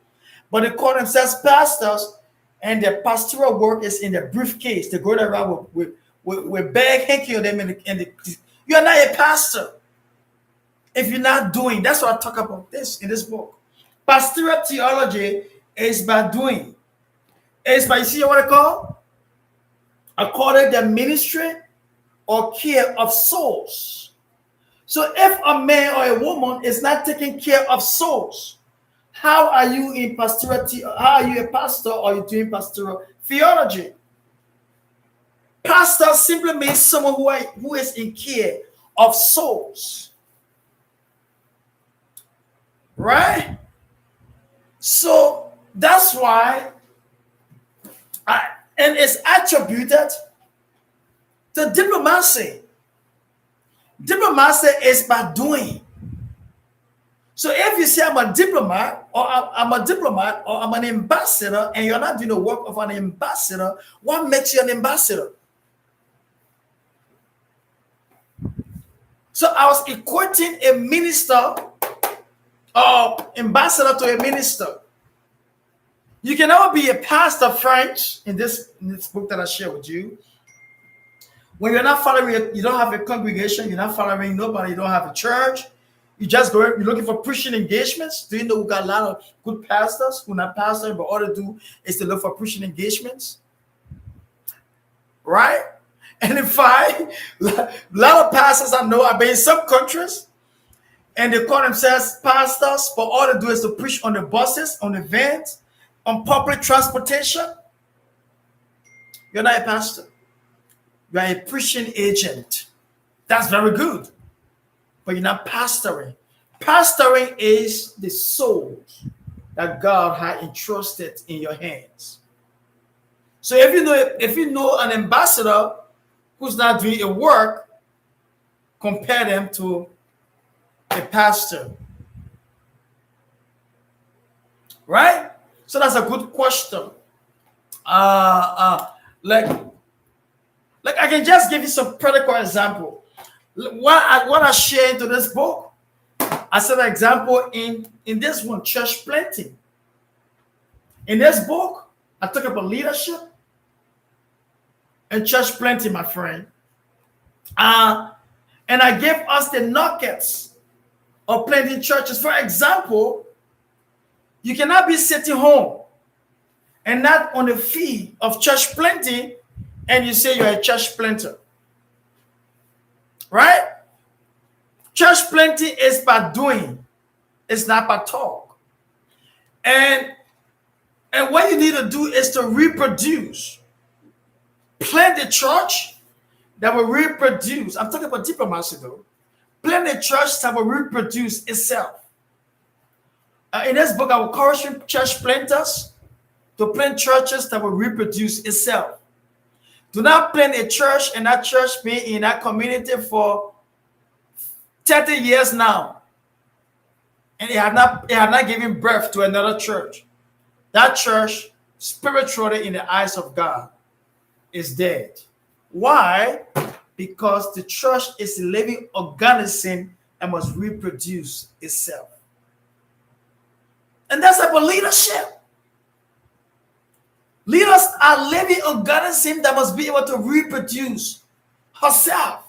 but they call themselves pastors, and their pastoral work is in their briefcase. They go around with bag hanky on them, you're not a pastor if you're not doing. That's what I talk about this in this book. Pastoral theology is by doing. It's by, you see what I call? I call it the ministry or care of souls. So if a man or a woman is not taking care of souls, how are you in pastoral? How are you a pastor, or are you doing pastoral theology? Pastor simply means someone who is in care of souls, right? So that's why, and it's attributed to diplomacy. Diplomacy is by doing. So if you say I'm a diplomat, or I'm an ambassador, and you're not doing the work of an ambassador, what makes you an ambassador? So I was equating a minister or ambassador to a minister. You can never be a pastor, French, in this book that I share with you. When you're not following, you don't have a congregation, you're not following nobody, you don't have a church. You just go, you're looking for preaching engagements. Do you know we got a lot of good pastors who are not pastoring, but all they do is to look for preaching engagements? Right? And in fact, a lot of pastors I know are in some countries, and they call themselves pastors, but all they do is to preach on the buses, on the vans, on public transportation. You're not a pastor. You are a preaching agent. That's very good. But you're not pastoring. Pastoring is the souls that God had entrusted in your hands. So if you know an ambassador who's not doing a work, compare them to a pastor. Right? So that's a good question. Like I can just give you some practical example. What I share into this book, I said an example in this one, church planting. In this book, I talk about leadership and church planting, my friend. And I gave us the nuggets of planting churches. For example, you cannot be sitting home and not on the feed of church planting, and you say you're a church planter, right? Church planting is by doing, it's not by talk. And what you need to do is to reproduce. Plant the church that will reproduce. I'm talking about diplomacy though. Plant the church that will reproduce itself. In this book, I will encourage church planters to plant churches that will reproduce itself. Do not plant a church and that church be in that community for 30 years now, and it had not given birth to another church. That church, spiritually in the eyes of God, is dead. Why? Because the church is a living organism and must reproduce itself. And that's about leadership. Leaders are living organisms that must be able to reproduce herself.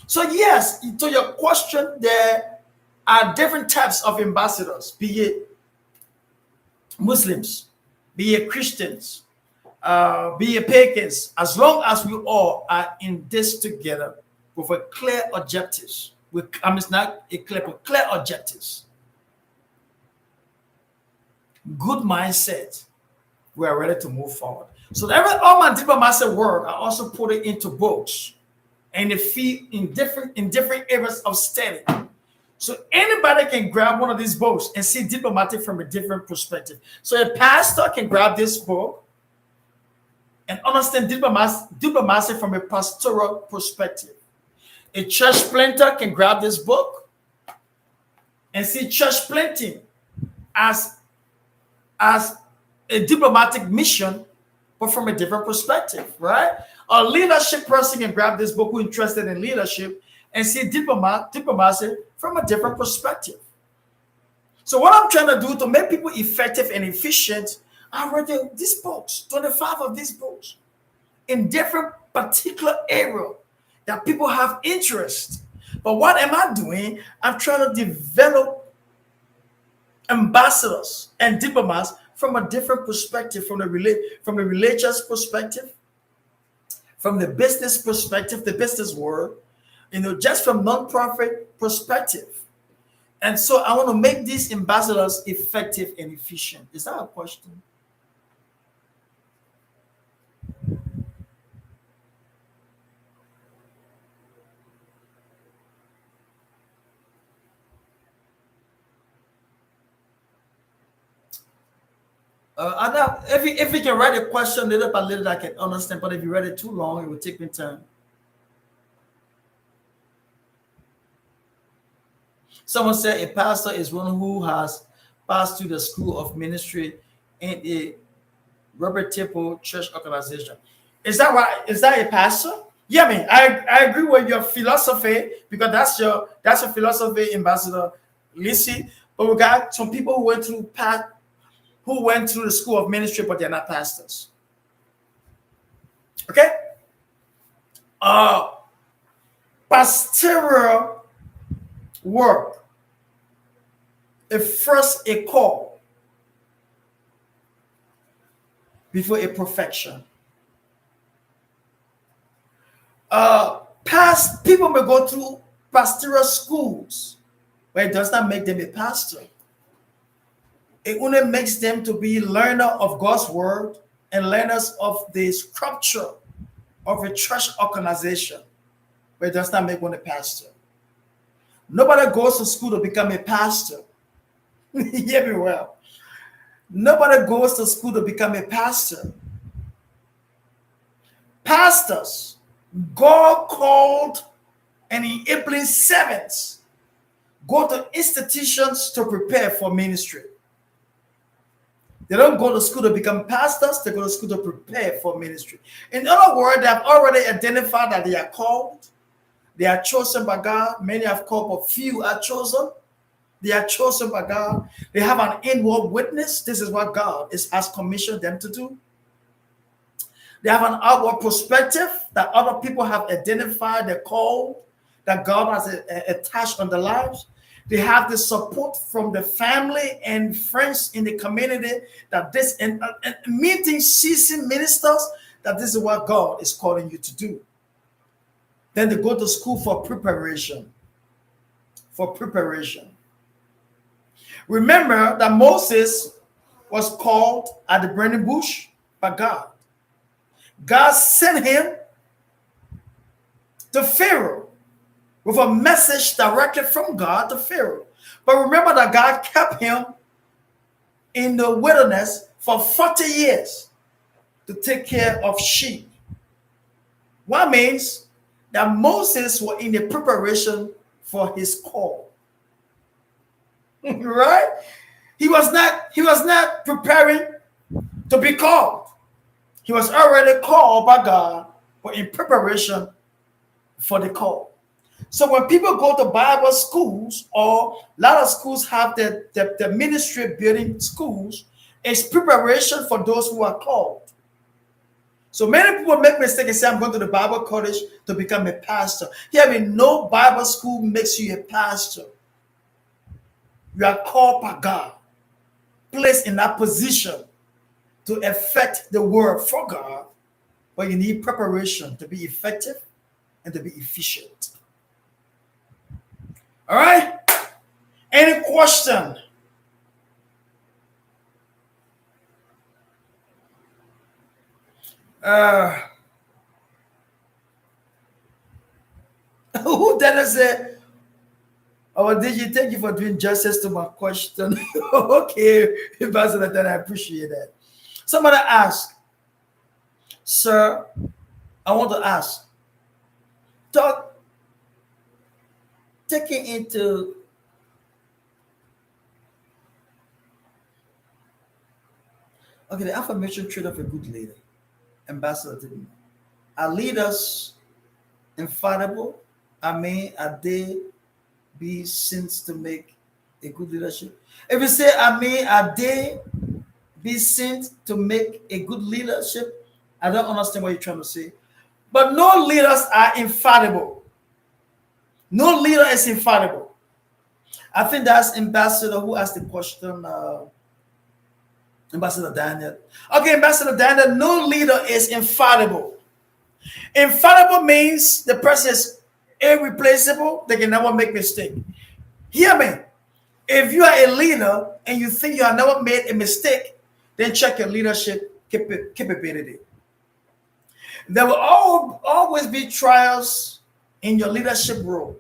So yes, to your question, there are different types of ambassadors, be it Muslims, be it Christians, be it pagans, as long as we all are in this together with a clear objectives. It's not a clear objectives. Good mindset. We are ready to move forward. So all my diplomacy work, I also put it into books and the feed in different areas of study. So anybody can grab one of these books and see diplomatic from a different perspective. So a pastor can grab this book and understand diplomacy from a pastoral perspective. A church planter can grab this book and see church planting as a diplomatic mission, but from a different perspective, right? A leadership person can grab this book who's interested in leadership and see diplomacy from a different perspective. So what I'm trying to do to make people effective and efficient, I read these books, 25 of these books, in different particular areas that people have interest. But what am I doing? I'm trying to develop ambassadors and diplomats from a different perspective, from the religious perspective, from the business perspective, the business world, just from non-profit perspective. And so I want to make these ambassadors effective and efficient. Is that a question? If we can write a question little by little, I can understand. But if you write it too long, it will take me time. Someone said a pastor is one who has passed through the school of ministry in a reputable church organization. Is that right? Is that a pastor? Yeah, man. I agree with your philosophy because that's your philosophy, Ambassador Lissy. But we got some people who went through the school of ministry, but they're not pastors. Okay? Pastoral work is first a call before a perfection. People may go through pastoral schools, but it does not make them a pastor. It only makes them to be learner of God's word and learners of the scripture of a church organization, but it does not make one a pastor. Nobody goes to school to become a pastor. Hear me well. Nobody goes to school to become a pastor. Pastors, God called and enabling servants, go to institutions to prepare for ministry. They don't go to school to become pastors, they go to school to prepare for ministry. In other words, they have already identified that they are called. They are chosen by God. Many have called, but few are chosen. They are chosen by God. They have an inward witness. This is what God has commissioned them to do. They have an outward perspective that other people have identified, the call that God has attached on their lives. They have the support from the family and friends in the community that this and meeting seasoned ministers that this is what God is calling you to do. Then they go to school for preparation. For preparation. Remember that Moses was called at the burning bush by God. God sent him to Pharaoh with a message directly from God to Pharaoh. But remember that God kept him in the wilderness for 40 years to take care of sheep. What means that Moses was in the preparation for his call. Right? He was not preparing to be called. He was already called by God, but in preparation for the call. So when people go to Bible schools, or a lot of schools have the ministry building schools, it's preparation for those who are called. So many people make mistakes and say, I'm going to the Bible college to become a pastor. Hear me, no Bible school makes you a pastor. You are called by God, placed in that position to effect the word for God, but you need preparation to be effective and to be efficient. All right? Any question? Who did say, oh, did you thank you for doing justice to my question? Okay, Ambassador, then I appreciate that. Somebody asked, sir, I want to ask, talk, taking into okay, the affirmation trait of a good leader, Ambassador, are leaders infallible? I mean, are they be sent to make a good leadership? If you say, I mean, are they be sent to make a good leadership? I don't understand what you're trying to say. But no leaders are infallible. No leader is infallible. I think that's Ambassador who asked the question. Ambassador Daniel. Okay, Ambassador Daniel, no leader is infallible. Infallible means the person is irreplaceable. They can never make mistake. Hear me. If you are a leader and you think you have never made a mistake, then check your leadership capability. There will always be trials in your leadership role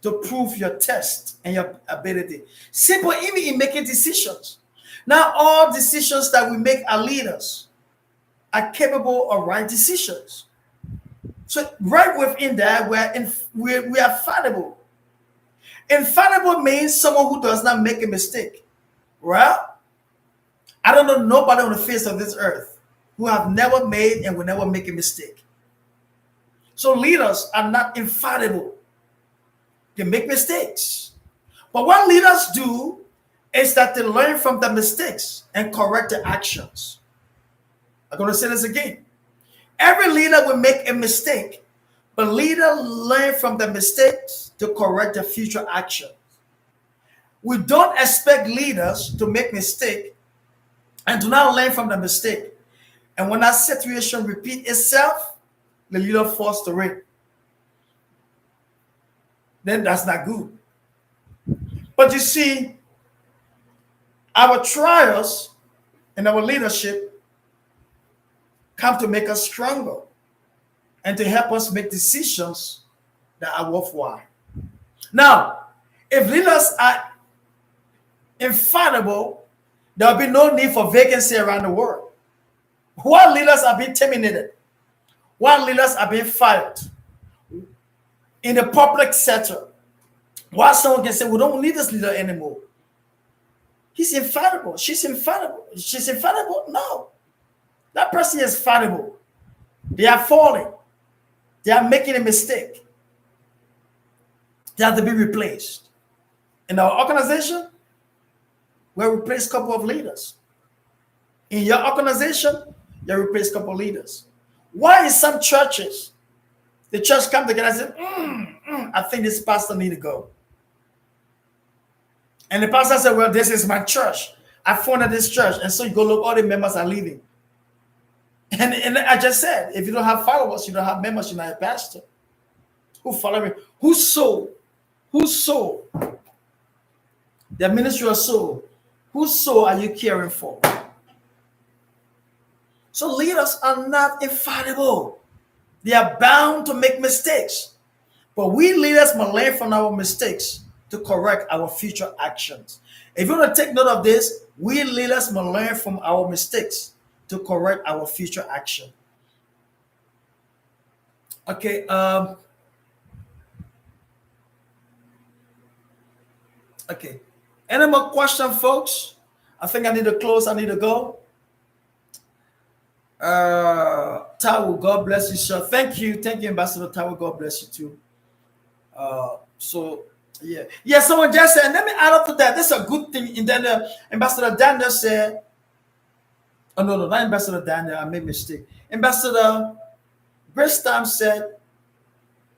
to prove your test and your ability. Simple, even in making decisions. Not all decisions that we make as leaders are capable of right decisions. So right within that, we are fallible. Infallible means someone who does not make a mistake. Well, I don't know nobody on the face of this earth who have never made and will never make a mistake. So leaders are not infallible. They make mistakes. But what leaders do is that they learn from the mistakes and correct the actions. I'm going to say this again. Every leader will make a mistake, but leaders learn from the mistakes to correct the future action. We don't expect leaders to make mistake and do not learn from the mistake. And when that situation repeats itself, the leader falls to it. Then that's not good. But you see, our trials and our leadership come to make us stronger and to help us make decisions that are worthwhile. Now, if leaders are infallible, there will be no need for vacancy around the world. While leaders are being terminated, while leaders are being fired in the public sector, while someone can say, we don't need this leader anymore. He's infallible. She's infallible. She's infallible? No. That person is fallible. They are falling. They are making a mistake. They have to be replaced. In our organization, we replace a couple of leaders. In your organization, you replace a couple of leaders. Why in some churches, the church come together and say, I think this pastor need to go. And the pastor said, well, this is my church. I founded this church. And so you go look, all the members are leaving. And I just said, if you don't have followers, you don't have members, you're not a pastor. Who follow me? Whose soul? Whose soul? The ministry of soul. Whose soul are you caring for? So leaders are not infallible. They are bound to make mistakes. But we leaders must learn from our mistakes to correct our future actions. If you want to take note of this, we leaders must learn from our mistakes to correct our future action. Okay. Okay. Any more questions, folks? I think I need to close. I need to go. Tawu, God bless you, sir. Thank you, Ambassador Tawu. God bless you too. So yeah. Someone just said. Let me add up to that. This is a good thing. And then Ambassador Daniel said, "Oh no, not Ambassador Daniel. I made a mistake. Ambassador Grace Time said,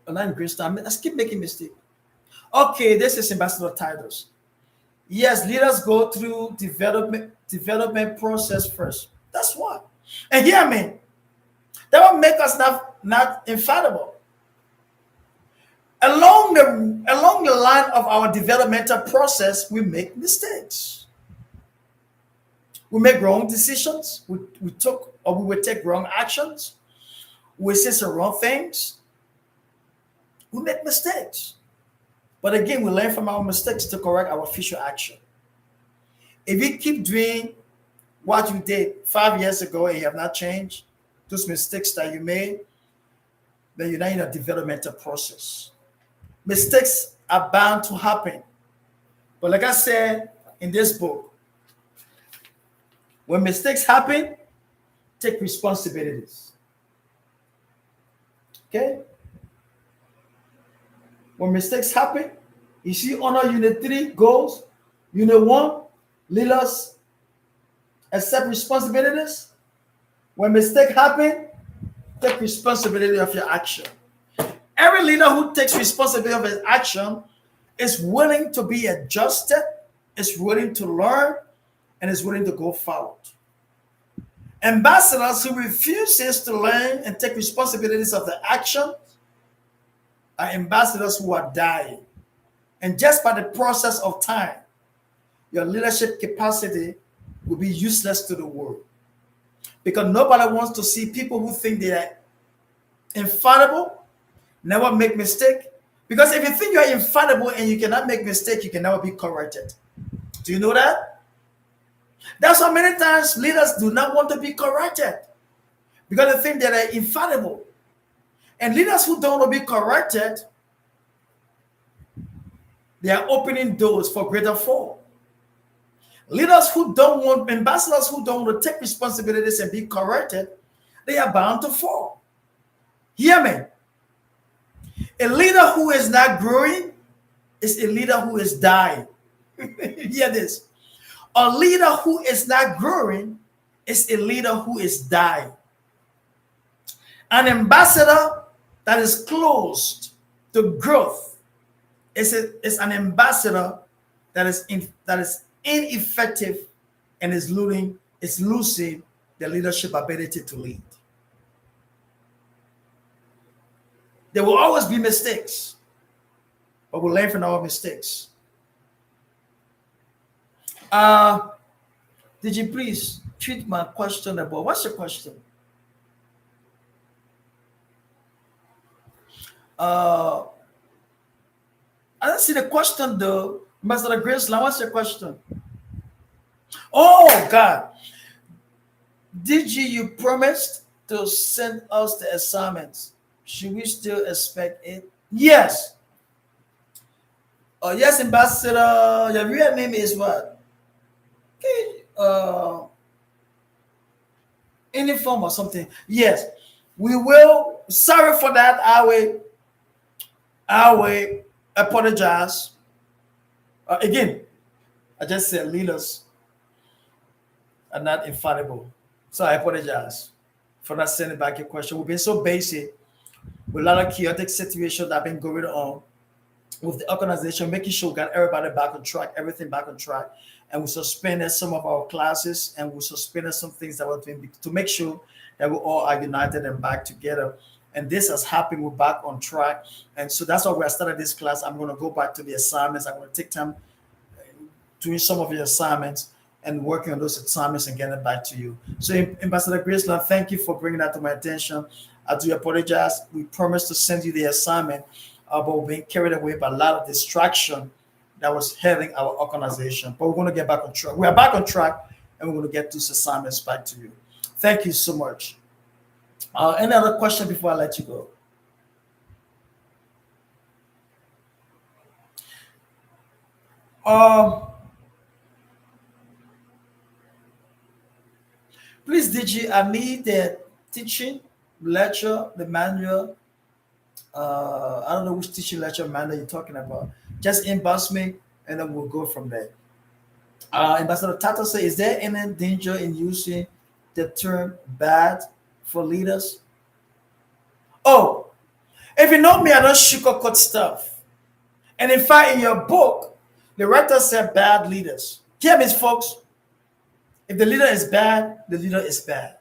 oh, not Grace Time. I keep making mistake. Okay, this is Ambassador Titus. Yes, leaders go through development process first. That's what. And hear me. That will make us not infallible. Along the line of our developmental process, we make mistakes. We make wrong decisions. We will take wrong actions. We say some wrong things. We make mistakes. But again, we learn from our mistakes to correct our future action. If you keep doing what you did 5 years ago and you have not changed, those mistakes that you made, then you're not in a developmental process. Mistakes are bound to happen. But like I said in this book, when mistakes happen, take responsibilities. Okay? When mistakes happen, you see honor unit 3 goals. Unit 1, leaders accept responsibilities. When mistakes happen, take responsibility of your action. Every leader who takes responsibility of his action is willing to be adjusted, is willing to learn, and is willing to go forward. Ambassadors who refuses to learn and take responsibilities of the action are ambassadors who are dying. And just by the process of time, your leadership capacity will be useless to the world. Because nobody wants to see people who think they are infallible, never make mistake. Because if you think you are infallible and you cannot make mistake, you can never be corrected. Do you know that? That's why many times leaders do not want to be corrected. Because they think that they're infallible. And leaders who don't want to be corrected, they are opening doors for greater fall. Leaders who don't want, ambassadors who don't want to take responsibilities and be corrected, they are bound to fall. Hear me. A leader who is not growing is a leader who is dying. Hear this. A leader who is not growing is a leader who is dying. An ambassador that is closed to growth is an ambassador that is ineffective and is losing the leadership ability to lead. There will always be mistakes, but we'll learn from our mistakes. Did you please treat my question about what's your question? I don't see the question though. Ambassador Graceland, what's your question? Oh God. You promised to send us the assignments. Should we still expect it? Yes. Oh yes, Ambassador. Your real name is what? Okay. Any form or something. Yes. We will. Sorry for that. I will apologize. Again, I just said leaders are not infallible. So I apologize for not sending back your question. We've been so basic with a lot of chaotic situations that have been going on. with the organization, making sure we got everybody back on track, everything back on track. And we suspended some of our classes and we suspended some things that were doing to make sure that we all are united and back together. And this has happened. We're back on track. And so that's why we started this class. I'm going to go back to the assignments. I'm going to take time doing some of your assignments and working on those assignments and getting it back to you. So, Ambassador Graceland, thank you for bringing that to my attention. I do apologize. We promised to send you the assignment, but we're being carried away by a lot of distraction that was heading our organization. But we're going to get back on track. We are back on track, and we're going to get those assignments back to you. Thank you so much. Any other question before I let you go? Um, Please, DG, I need the teaching lecture, the manual. I don't know which teaching lecture manual you're talking about. Just inbox me, and then we'll go from there. Ambassador Tata says, is there any danger in using the term bad for leaders? Oh, if you know me, I don't sugarcoat stuff. And in fact, in your book, the writer said bad leaders. Hear me, folks. If the leader is bad, the leader is bad.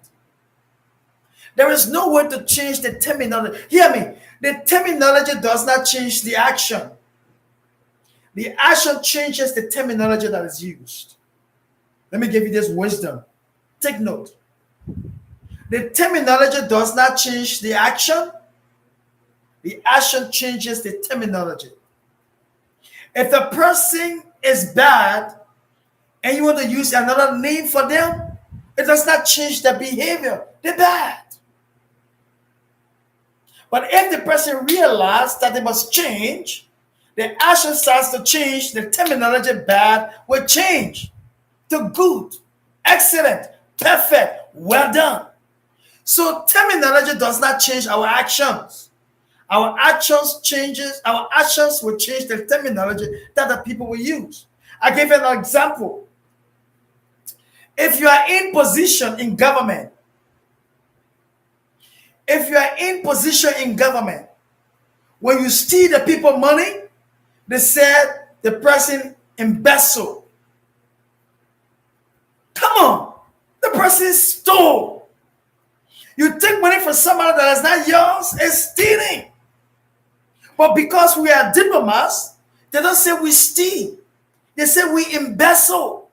There is no way to change the terminology. Hear me. The terminology does not change the action. The action changes the terminology that is used. Let me give you this wisdom. Take note. The terminology does not change the action. The action changes the terminology. If the person is bad and you want to use another name for them, it does not change their behavior. They're bad. But if the person realizes that they must change, the action starts to change, the terminology bad will change to good, excellent, perfect, well done. So terminology does not change our actions. Our actions will change the terminology that the people will use. I give you an example. If you are in position in government, when you steal the people money, they said the person embezzle. Come on, the person stole. You take money from somebody that is not yours, it's stealing. But because we are diplomats, they don't say we steal. They say we embezzle.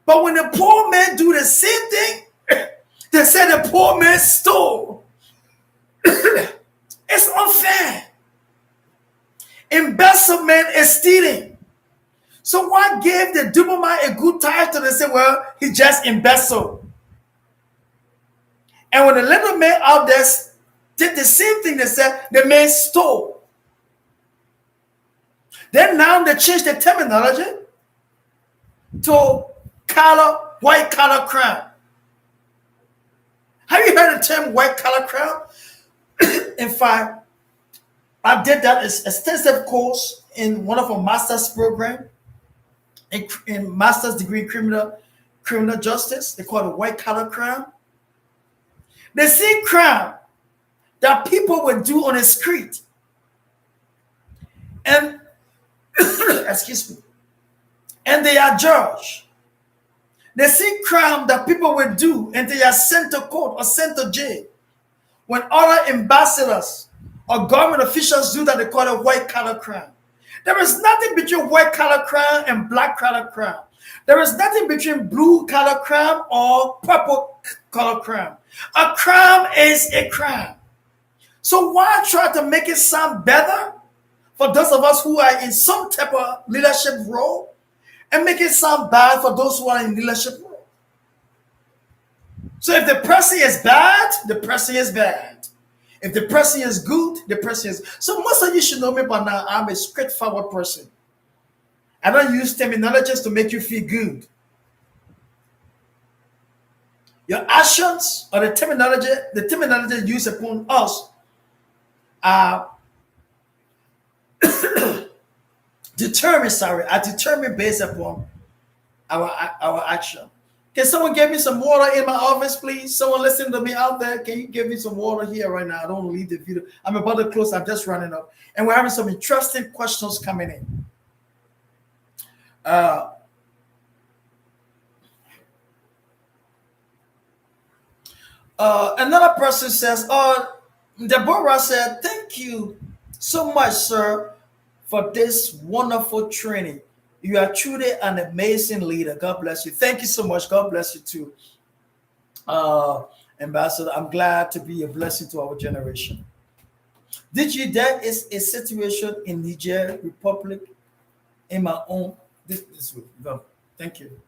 But when the poor man do the same thing, they say the poor man stole. It's unfair. Embezzlement is stealing. So what gave the diplomat a good title? They say, well, he just embezzled. And when the little man out there did the same thing, they said the man stole. Then now they changed the terminology to white collar crime. Have you heard the term white collar crime? In fact, I did that extensive course in one of our master's program in master's degree in criminal justice. They call it white collar crime. The same crime that people would do on the street, and excuse me, and they are judged. The same crime that people would do and they are sent to court or sent to jail. When other ambassadors or government officials do that, they call it white collar crime. There is nothing between white collar crime and black collar crime. There is nothing between blue collar crime or purple collar crime. A crime is a crime. So why try to make it sound better for those of us who are in some type of leadership role and make it sound bad for those who are in leadership role? So if the person is bad, the person is bad. If the person is good, the person is. So most of you should know me by now. I'm a straightforward person. I don't use terminologies to make you feel good. Your actions or the terminology used upon us are determined based upon our action. Can someone give me some water in my office, please? Someone listen to me out there. Can you give me some water here right now? I don't want to leave the video. I'm about to close. I'm just running up. And we're having some interesting questions coming in. Uh, another person says, Deborah said, thank you so much, sir, for this wonderful training. You are truly an amazing leader. God bless you. Thank you so much. God bless you too, uh, Ambassador. I'm glad to be a blessing to our generation. Did you? There is a situation in Niger Republic in my own. This way. Go. Thank you.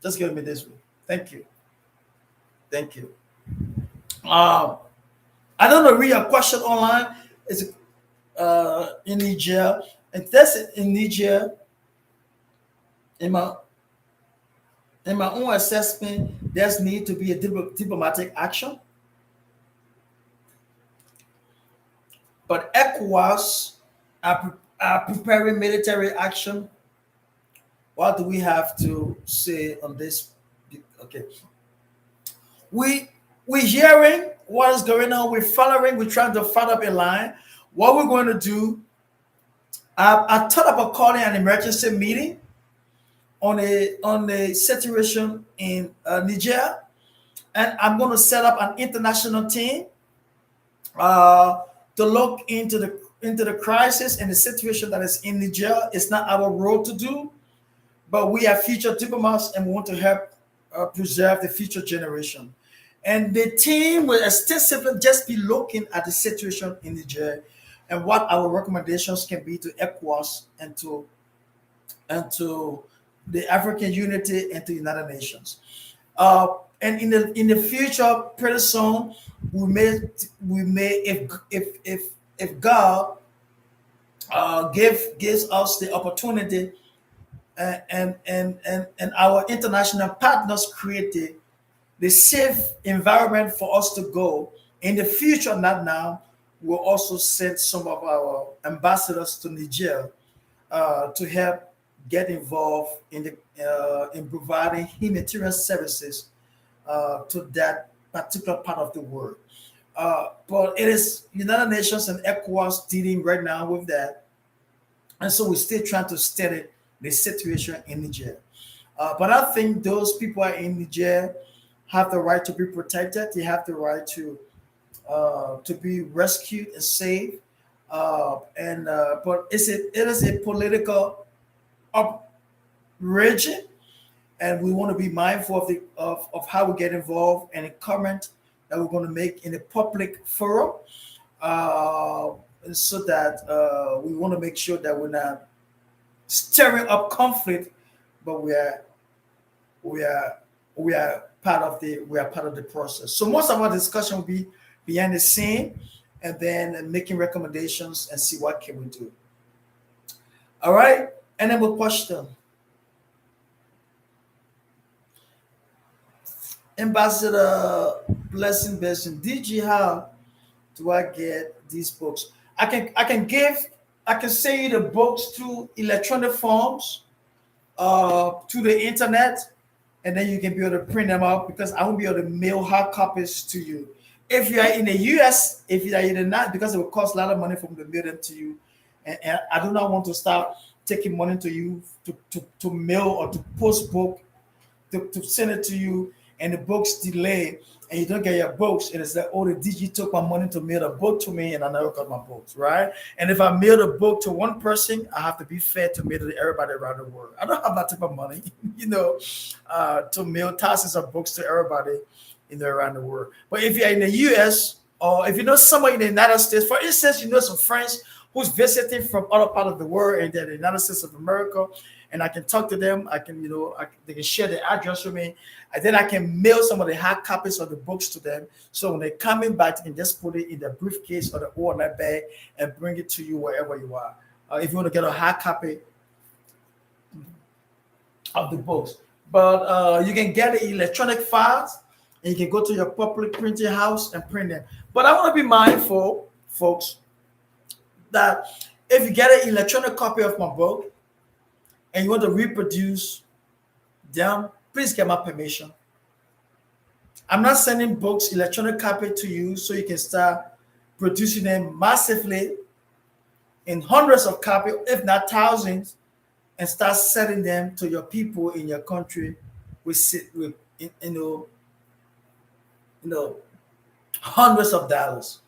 Just give me this way. Thank you. Thank you. Um, I don't know. Read your question online. Is in Niger, and that's in Niger. In my own assessment, there's need to be a diplomatic action, but ECOWAS are preparing military action. What do we have to say on this? Okay, we we're hearing what is going on. We're following. We're trying to follow up a line. What we're going to do? I thought about calling an emergency meeting on a situation in Niger, and I'm going to set up an international team uh, to look into the crisis and the situation that is in Niger. It's not our role to do, but we are future diplomats and we want to help preserve the future generation. And the team will extensively just be looking at the situation in Niger and what our recommendations can be to ECOWAS and to the African Unity and to the United Nations. And in the future, pretty soon, we may if God gives us the opportunity and our international partners create the safe environment for us to go in the future, not now. We'll also send some of our ambassadors to Niger to help get involved in providing humanitarian services to that particular part of the world. But it is United Nations and ECOWAS dealing right now with that, and so we're still trying to study the situation in Niger. But I think those people in Niger have the right to be protected. They have the right to be rescued and saved. And but it is a political region, and we want to be mindful of how we get involved and the comment that we're going to make in a public forum, uh, so that we want to make sure that we're not stirring up conflict, but we are we are part of the process. So most of our discussion will be behind the scene, and then making recommendations and see what can we do. All right, and then we'll question Ambassador Blessing. Did you have do I get these books? I can send you the books through electronic forms, to the internet, and then you can be able to print them out because I won't be able to mail hard copies to you. If you are in the US, if you are in the not, because it will cost a lot of money for me to mail them to you, and I do not want to start taking money to you to mail or to post book to send it to you, and the books delay and you don't get your books, and it's like, oh, the DG took my money to mail a book to me and I never got my books, right? And if I mail a book to one person, I have to be fair to mail to everybody around the world. I don't have that type of money, to mail thousands of books to everybody around the world. But if you're in the US, or if you know somebody in the United States, for instance, you know some friends who's visiting from other part of the world and they're in the United States of America, and I can talk to them. I can, they can share their address with me, and then I can mail some of the hard copies of the books to them. So when they're coming back, they can just put it in their briefcase or the overnight bag and bring it to you wherever you are. If you want to get a hard copy of the books, but you can get the electronic files, and you can go to your public printing house and print them. But I want to be mindful, folks, that if you get an electronic copy of my book and you want to reproduce them, please get my permission. I'm not sending books, electronic copy to you so you can start producing them massively in hundreds of copies, if not thousands, and start selling them to your people in your country with you know, hundreds of dollars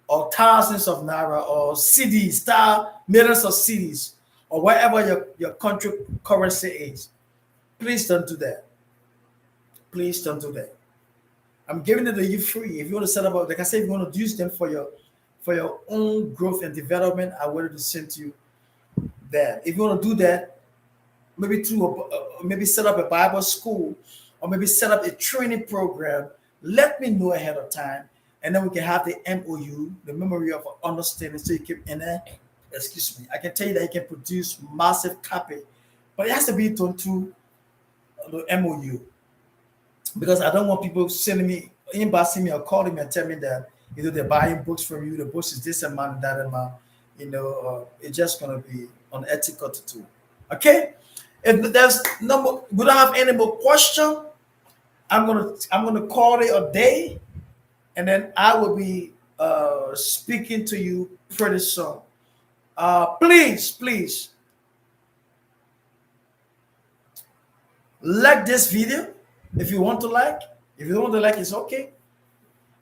or thousands of naira or CDs, millions of CDs, or whatever your country currency is. Please don't do that. Please don't do that. I'm giving it to you free. If you want to set up, like I said, if you want to use them for your own growth and development, I wanted to send you that. If you want to do that, maybe maybe set up a Bible school, or maybe set up a training program. Let me know ahead of time, and then we can have the MOU, the memory of understanding, so you can excuse me. I can tell you that you can produce massive copy, but it has to be done through the MOU, because I don't want people sending me, inboxing me or calling me and telling me that they're buying books from you. The books is this amount, that amount. It's just gonna be unethical to do. Okay, if there's no more, we don't have any more question. I'm gonna call it a day, and then I will be speaking to you pretty soon. Please like this video if you want to like. If you don't want to like, it's okay.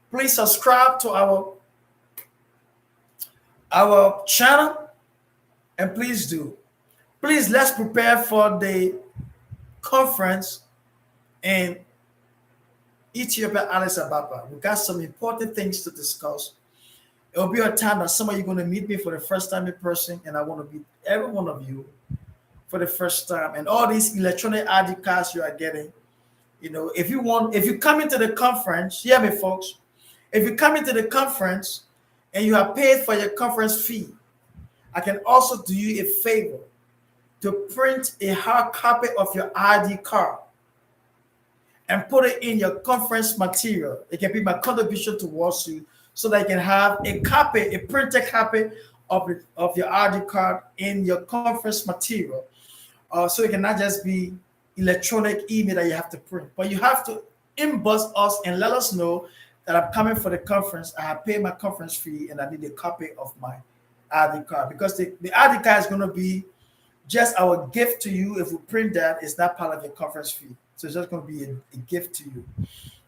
Please subscribe to our channel, and please do. Please, let's prepare for the conference in Ethiopia, Addis Ababa. We got some important things to discuss. It will be a time that some of you are going to meet me for the first time in person, and I want to meet every one of you for the first time. And all these electronic ID cards you are getting, if you come into the conference, hear me, folks. If you come into the conference and you have paid for your conference fee, I can also do you a favor to print a hard copy of your ID card and put it in your conference material. It can be my contribution towards you, so that you can have a printed copy of your ID card in your conference material. So it cannot just be electronic email that you have to print, but you have to inbox us and let us know that I'm coming for the conference. I have paid my conference fee and I need a copy of my ID card, because the ID card is going to be just our gift to you. If we print that, it's not part of your conference fee. So it's just going to be a gift to you.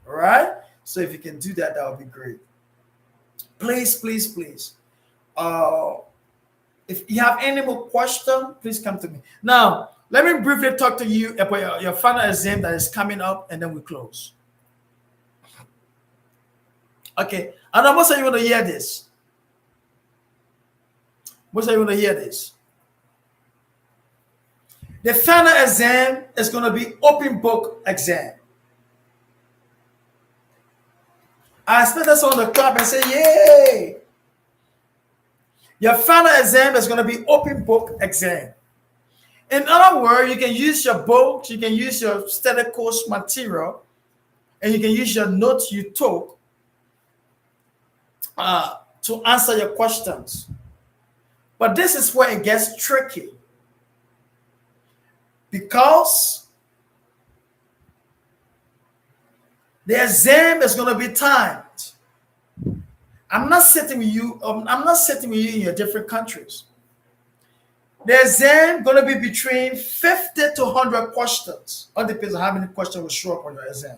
All right? So if you can do that, that would be great. Please. If you have any more questions, please come to me. Now, let me briefly talk to you about your final exam that is coming up, and then we close. Okay. I know most of you want to hear this. The final exam is going to be open book exam. I expect someone to clap and say, yay! Your final exam is going to be open book exam. In other words, you can use your books, you can use your study course material, and you can use your notes you took to answer your questions. But this is where it gets tricky, because the exam is going to be timed. I'm not sitting with you in your different countries. The exam going to be between 50 to 100 questions. All depends on how many questions will show up on your exam.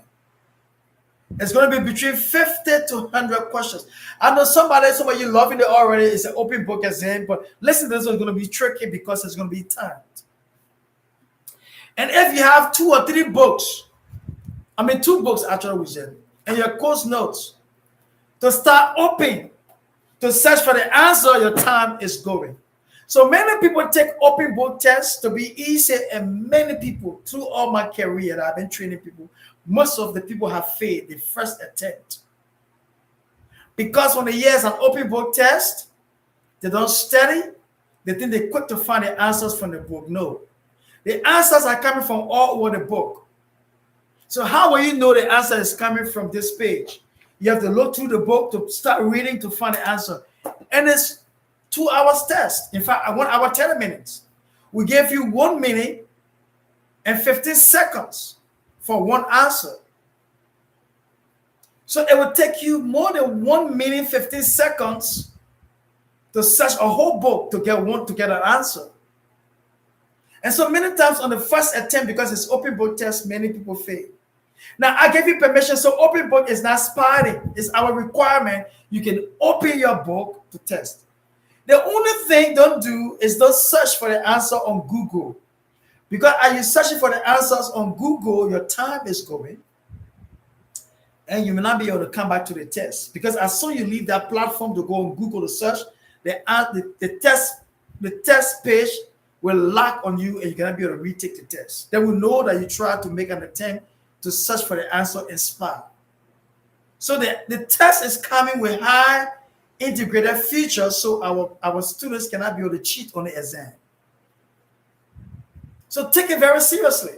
It's going to be between 50 to 100 questions. I know some of you loving it already. It's an open book exam, but listen, this is going to be tricky because it's going to be timed. And if you have 2 or 3 books, 2 books actually with you, and your course notes, to start open to search for the answer, your time is going. So many people take open book tests to be easy, and many people, through all my career that I've been training people, most of the people have failed the first attempt. Because when they hear an open book test, they don't study, they think they're quick to find the answers from the book. No. The answers are coming from all over the book. So how will you know the answer is coming from this page? You have to look through the book to start reading to find the answer. And it's 2 hours test. In fact, 1 hour, 10 minutes. We gave you 1 minute and 15 seconds for one answer. So it will take you more than 1 minute 15 seconds to search a whole book to get an answer. And so many times on the first attempt, because it's open book test, many people fail. Now I gave you permission, so open book is not spotting, it's our requirement. You can open your book to test. The only thing don't do is don't search for the answer on Google. Because as you're searching for the answers on Google, your time is going, and you may not be able to come back to the test. Because as soon as you leave that platform to go on Google to search, the test page will lock on you, and you're gonna be able to retake the test. They will know that you tried to make an attempt to search for the answer in SPA. So the test is coming with high integrated features, so our students cannot be able to cheat on the exam. So take it very seriously,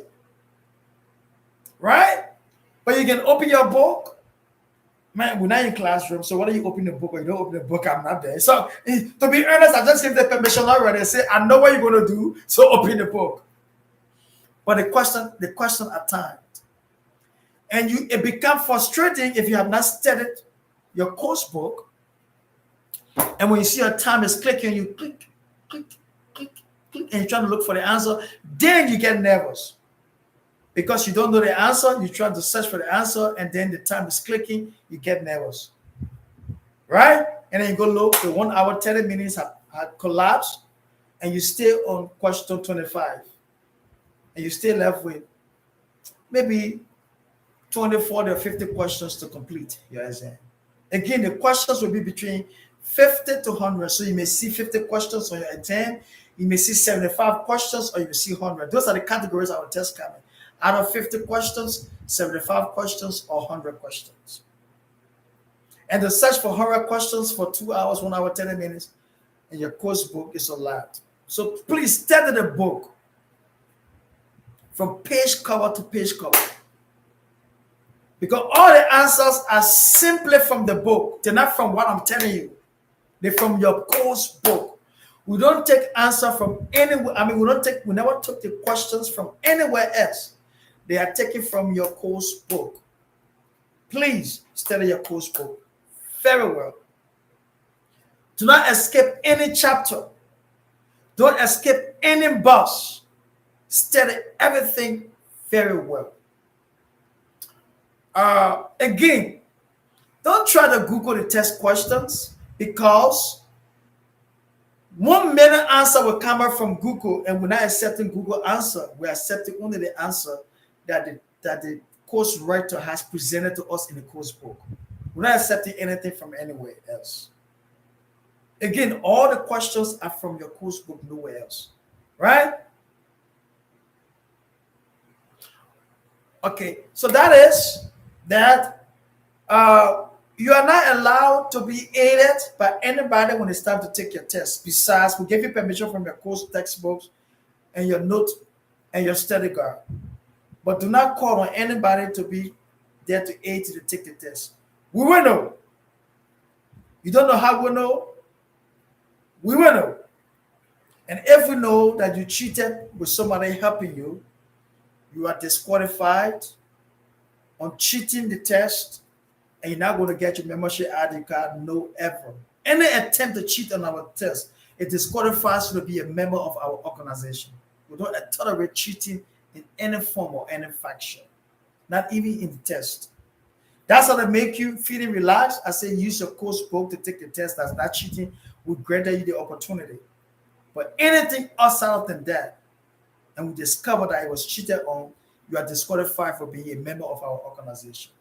right? But you can open your book. Man, we're not in classroom, so whether you open the book or you don't open the book, I'm not there. So to be honest, I just gave the permission already. I say, I know what you're going to do, so open the book. But the question at times, and it becomes frustrating if you have not studied your course book, and when you see your time is clicking, you click, click, click, click, and you're trying to look for the answer, then you get nervous. Because you don't know the answer, you try to search for the answer, and then the time is clicking, you get nervous. Right? And then you go look, the 1 hour, 30 minutes had collapsed, and you stay on question 25. And you stay left with maybe 20, 40, or 50 questions to complete your exam. Again, the questions will be between 50 to 100. So you may see 50 questions on your exam, you may see 75 questions, or you may see 100. Those are the categories our test coming. Out of 50 questions, 75 questions, or 100 questions. And the search for 100 questions for 2 hours, 1 hour, 30 minutes, and your course book is a lot. So please study the book from page cover to page cover. Because all the answers are simply from the book. They're not from what I'm telling you. They're from your course book. We don't take answer from anywhere. I mean, we never took the questions from anywhere else. They are taken from your course book. Please study your course book very well. Do not escape any chapter. Don't escape any bus. Study everything very well. Again, don't try to Google the test questions, because 1 million answer will come out from Google, and we're not accepting Google answer. We're accepting only the answer that the course writer has presented to us in the course book. We're not accepting anything from anywhere else. Again, all the questions are from your course book, nowhere else. Right? Okay, so that is that you are not allowed to be aided by anybody when it's time to take your test. Besides, we give you permission from your course textbooks and your note and your study guide. But do not call on anybody to be there to aid you to take the test. We will know. You don't know how we know? We will know. And if we know that you cheated with somebody helping you, you are disqualified on cheating the test, and you're not going to get your membership ID card, no ever. Any attempt to cheat on our test, it disqualifies you to be a member of our organization. We don't tolerate cheating in any form or any faction, not even in the test. That's how they make you feeling relaxed. I say use your course book to take the test. That's not cheating. We grant you the opportunity. But anything outside than that, and we discover that it was cheated on, you are disqualified for being a member of our organization.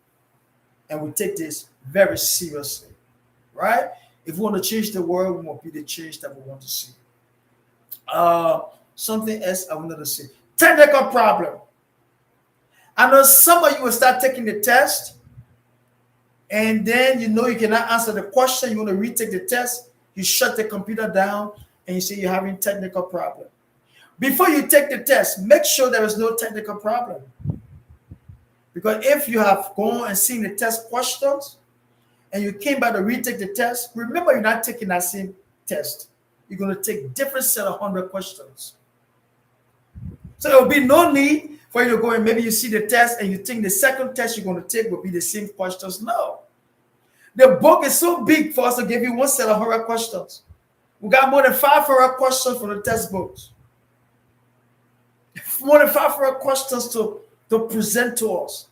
And we take this very seriously, right? If we want to change the world, we want to be the change that we want to see. Something else I wanted to say. Technical problem. I know some of you will start taking the test, and then you know you cannot answer the question. You want to retake the test. You shut the computer down, and you say you're having technical problem. Before you take the test, make sure there is no technical problem. Because if you have gone and seen the test questions and you came back to retake the test, remember you're not taking that same test. You're going to take different set of 100 questions. So there will be no need for When you're going, maybe you see the test and you think the second test you're going to take will be the same questions. No. The book is so big for us to give you one set of 100 questions. We got more than 500 questions from the test books. More than 500 questions to present to us.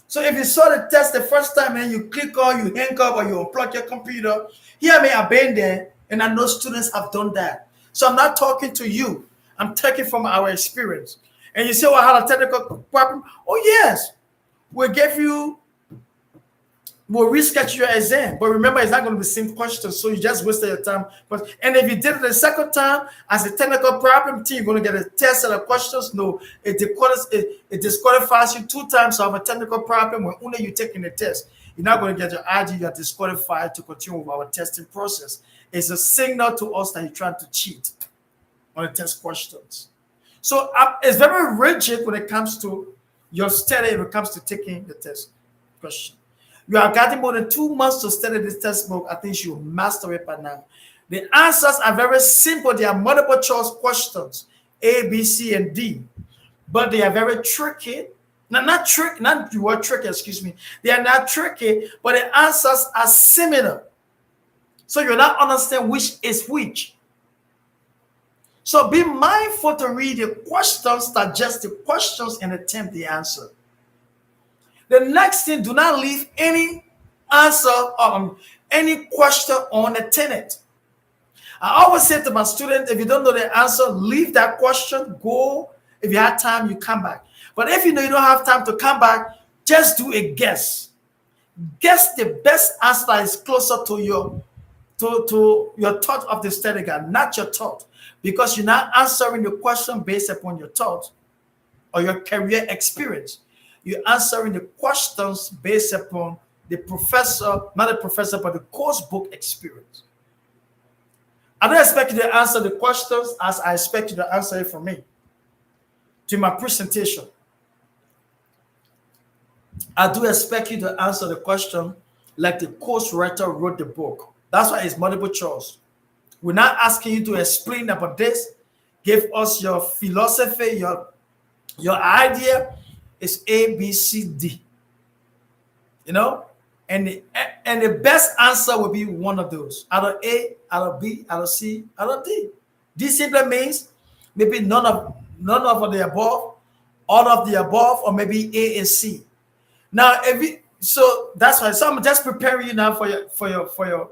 So if you saw the test the first time and you click on, you hang up, or you unplug your computer, here may have been there, and I know students have done that. So I'm not talking to you. I'm talking from our experience. And you say, well, I had a technical problem. Oh, yes. We'll reschedule your exam. But remember, it's not going to be the same questions, so you just wasted your time. And if you did it the second time as a technical problem, you're going to get a test set of questions. No, it disqualifies you 2 times of a technical problem when only you're taking the test. You're not going to get your ID. You're disqualified to continue with our testing process. It's a signal to us that you're trying to cheat on the test questions. So it's very rigid when it comes to your study, when it comes to taking the test question. You are getting more than 2 months to study this test book. I think you master it by now. The answers are very simple. They are multiple choice questions, A, B, C, and D. But they are very tricky. Not the word tricky, excuse me. They are not tricky, but the answers are similar. So you'll not understand which is which. So be mindful to read the questions, digest the questions, and attempt the answer. The next thing, do not leave any answer, any question unattended. I always say to my students, if you don't know the answer, leave that question, go. If you have time, you come back. But if you know you don't have time to come back, just do a guess. Guess the best answer that is closer to your thought of the study guide, not your thought. Because you're not answering the question based upon your thought or your career experience. You're answering the questions based upon the professor, not the professor, but the course book experience. I don't expect you to answer the questions as I expect you to answer it for me. To my presentation, I do expect you to answer the question like the course writer wrote the book. That's why it's multiple choice. We're not asking you to explain about this. Give us your philosophy, your idea. It's A, B, C, D. You know? And the best answer will be one of those. Either A, either B, either C, either D. D simply means maybe none of the above, all of the above, or maybe A and C. Now, so that's why. So I'm just preparing you now for your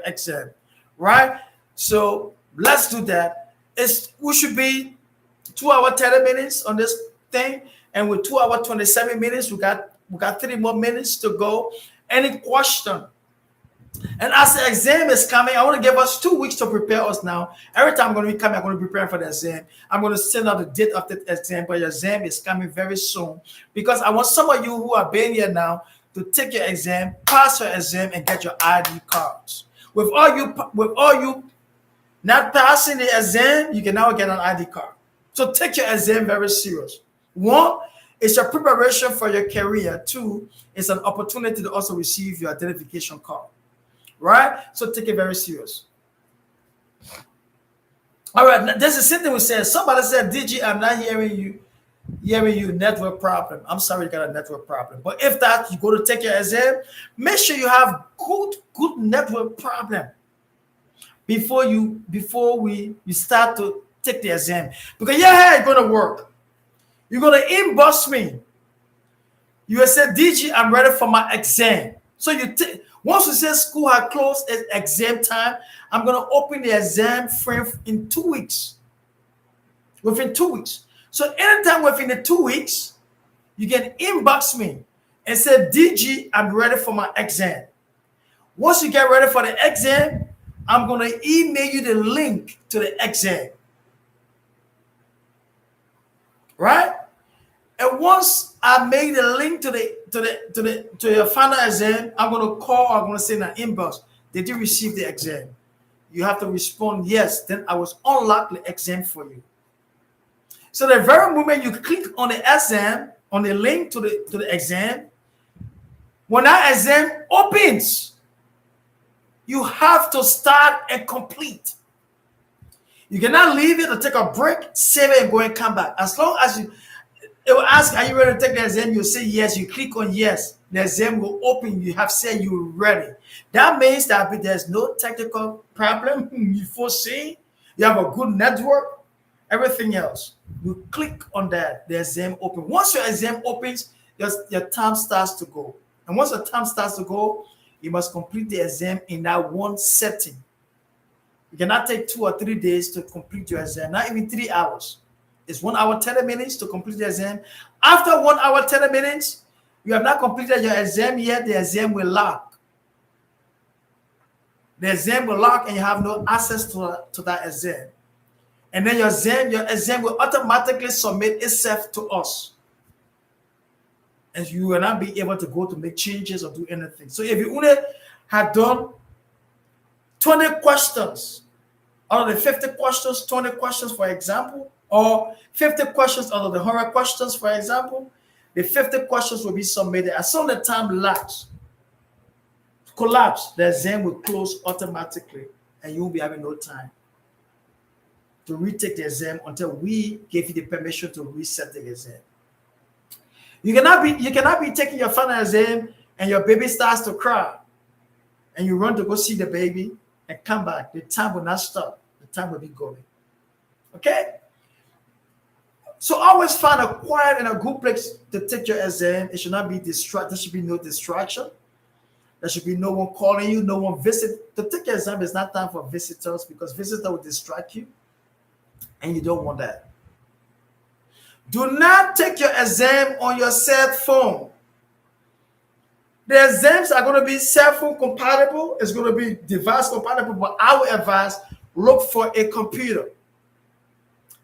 exam, right? So let's do that. We should be 2 hours 30 minutes on this thing, and with 2 hours 27 minutes, we got 3 more minutes to go. Any question? And as the exam is coming, I want to give us 2 weeks to prepare us now. Every time I'm going to be coming, I'm going to be preparing for the exam. I'm going to send out the date of the exam, but your exam is coming very soon. Because I want some of you who are being here now to take your exam, pass your exam, and get your ID cards. With all you not passing the exam, you can now get an ID card. So take your exam very serious. 1, it's a preparation for your career. 2, it's an opportunity to also receive your identification card. Right? So take it very serious. All right. There's a sentence we said. Somebody said, DG, I'm not hearing you. Network problem. I'm sorry you got a network problem. But if that, you go to take your exam, make sure you have good network problem before we start to take the exam. Because it's going to work. You're going to inbox me. You will say, DG, I'm ready for my exam. So once you say school has closed at exam time, I'm going to open the exam frame in 2 weeks. Within 2 weeks. So anytime within the 2 weeks, you can inbox me and say, DG, I'm ready for my exam. Once you get ready for the exam, I'm going to email you the link to the exam. Right? And once I make the link to your final exam, I'm going to call, I'm going to send an inbox. Did you receive the exam? You have to respond yes. Then I will unlock the exam for you. So the very moment you click on the exam, on the link to the exam, when that exam opens, you have to start and complete. You cannot leave it or take a break, save it, and go and come back. As long as you, it will ask, are you ready to take the exam? You say yes. You click on yes. The exam will open. You have said you're ready. That means that there's no technical problem you foresee. You have a good network. Everything else. You click on that. The exam open. Once your exam opens, your time starts to go. And once the time starts to go, you must complete the exam in that one setting. You cannot take 2 or 3 days to complete your exam, not even 3 hours. It's 1 hour, 30 minutes to complete the exam. After 1 hour, 30 minutes, you have not completed your exam yet, the exam will lock. The exam will lock and you have no access to that exam. And then your exam will automatically submit itself to us. And you will not be able to go to make changes or do anything. So if you only had done 20 questions out of the 50 questions, 20 questions, for example, or 50 questions out of the 100 questions, for example, the 50 questions will be submitted. As soon as the time collapse, the exam will close automatically and you will be having no time to retake the exam until we give you the permission to reset the exam. You cannot be taking your final exam and your baby starts to cry and you run to go see the baby and come back. The time will not stop. The time will be going. Okay? So always find a quiet and a good place to take your exam. It should not be distracted. There should be no distraction. There should be no one calling you, no one visit. To take your exam is not time for visitors because visitors will distract you and you don't want that. Do not take your exam on your cell phone. The exams are going to be cell phone compatible. It's going to be device compatible, but I would advise look for a computer,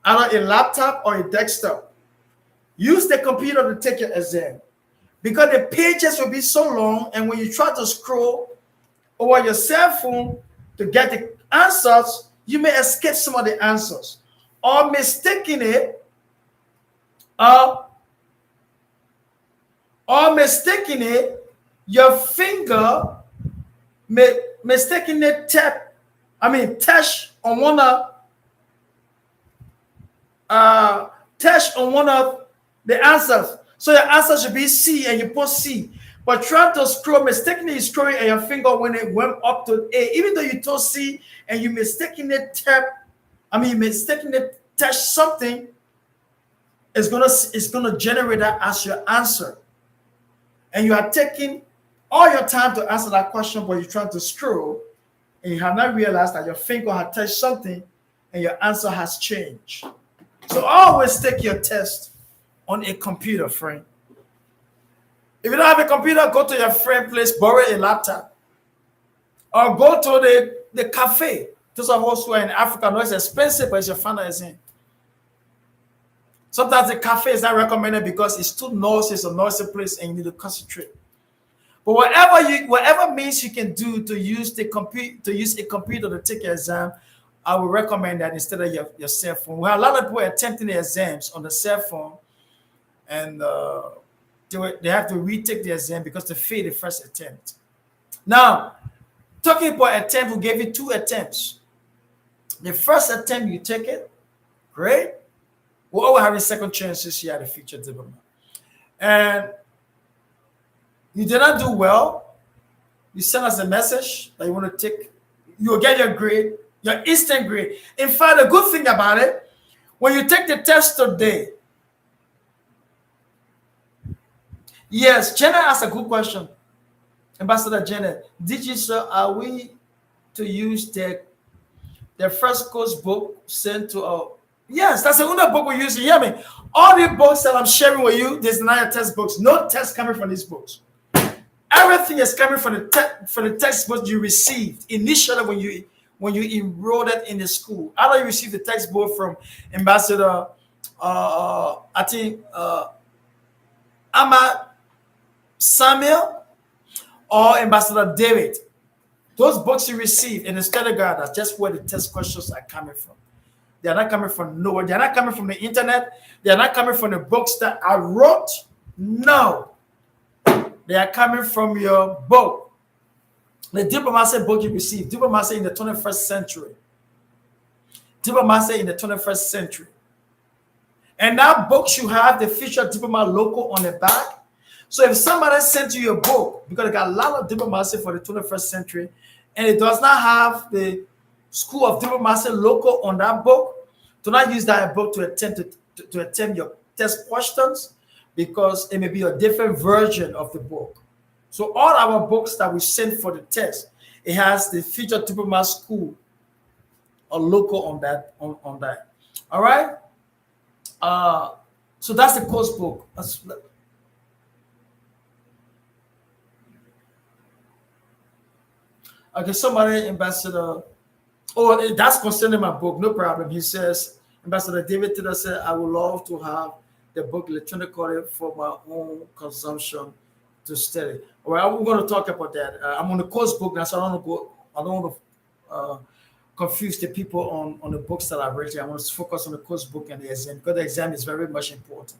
either a laptop or a desktop. Use the computer to take your exam because the pages will be so long, and when you try to scroll over your cell phone to get the answers, you may escape some of the answers or mistaking it. Your finger mistakenly touch on one of the answers. So your answer should be C and you put C. But try to scroll, mistakenly scrolling and your finger when it went up to A, even though you told C and you mistakenly touch something, it's gonna generate that as your answer. And you are taking all your time to answer that question, but you're trying to scroll and you have not realized that your finger had touched something and your answer has changed. So always take your test on a computer, friend. If you don't have a computer, go to your friend's place, borrow a laptop. Or go to the cafe. Those of us who are in Africa know it's expensive, but it's your final exam. Sometimes the cafe is not recommended because it's too noisy, it's a noisy place and you need to concentrate. But whatever means you can do to use a computer to take your exam, I would recommend that instead of your cell phone. We have a lot of people attempting the exams on the cell phone, and they have to retake the exam because they failed the first attempt. Now, talking about attempt, we gave you 2 attempts. The first attempt, you take it, great. We're always having second chances here at the feature diploma. And you did not do well, you send us a message that you want to take, you'll get your grade, your instant grade. In fact, the good thing about it, when you take the test today, yes, Jenna asked a good question. Ambassador Jenna, did you, sir, are we to use the first course book sent to our... Yes, that's the only book we use. You hear me? All the books that I'm sharing with you, there's not your textbooks. No text coming from these books. Everything is coming from the textbooks you received initially when you enrolled in the school. Either you received the textbook from Ambassador, Ahmad Samuel or Ambassador David. Those books you received in the study guide, that's just where the test questions are coming from. They are not coming from nowhere. They are not coming from the internet. They are not coming from the books that I wrote. No. They are coming from your book. The diplomacy book you received, diplomacy in the 21st century. diplomacy in the 21st century. And that book should have the Future Diplomat logo on the back. So if somebody sent you a book, because they got a lot of diplomacy for the 21st century, and it does not have the School of Diplomacy logo on that book, do not use that book to attempt your test questions, because it may be a different version of the book. So all our books that we send for the test, it has the Future Diplomat School or logo on that. All right. So that's the course book. Okay, somebody, Ambassador. Oh, that's concerning my book. No problem. He says, Ambassador David Taylor said, I would love to have the book electronically for my own consumption to study. All right, we're going to talk about that. I'm on the course book now, so I don't want to confuse the people on the books that I've read. I want to focus on the course book and the exam, because the exam is very much important.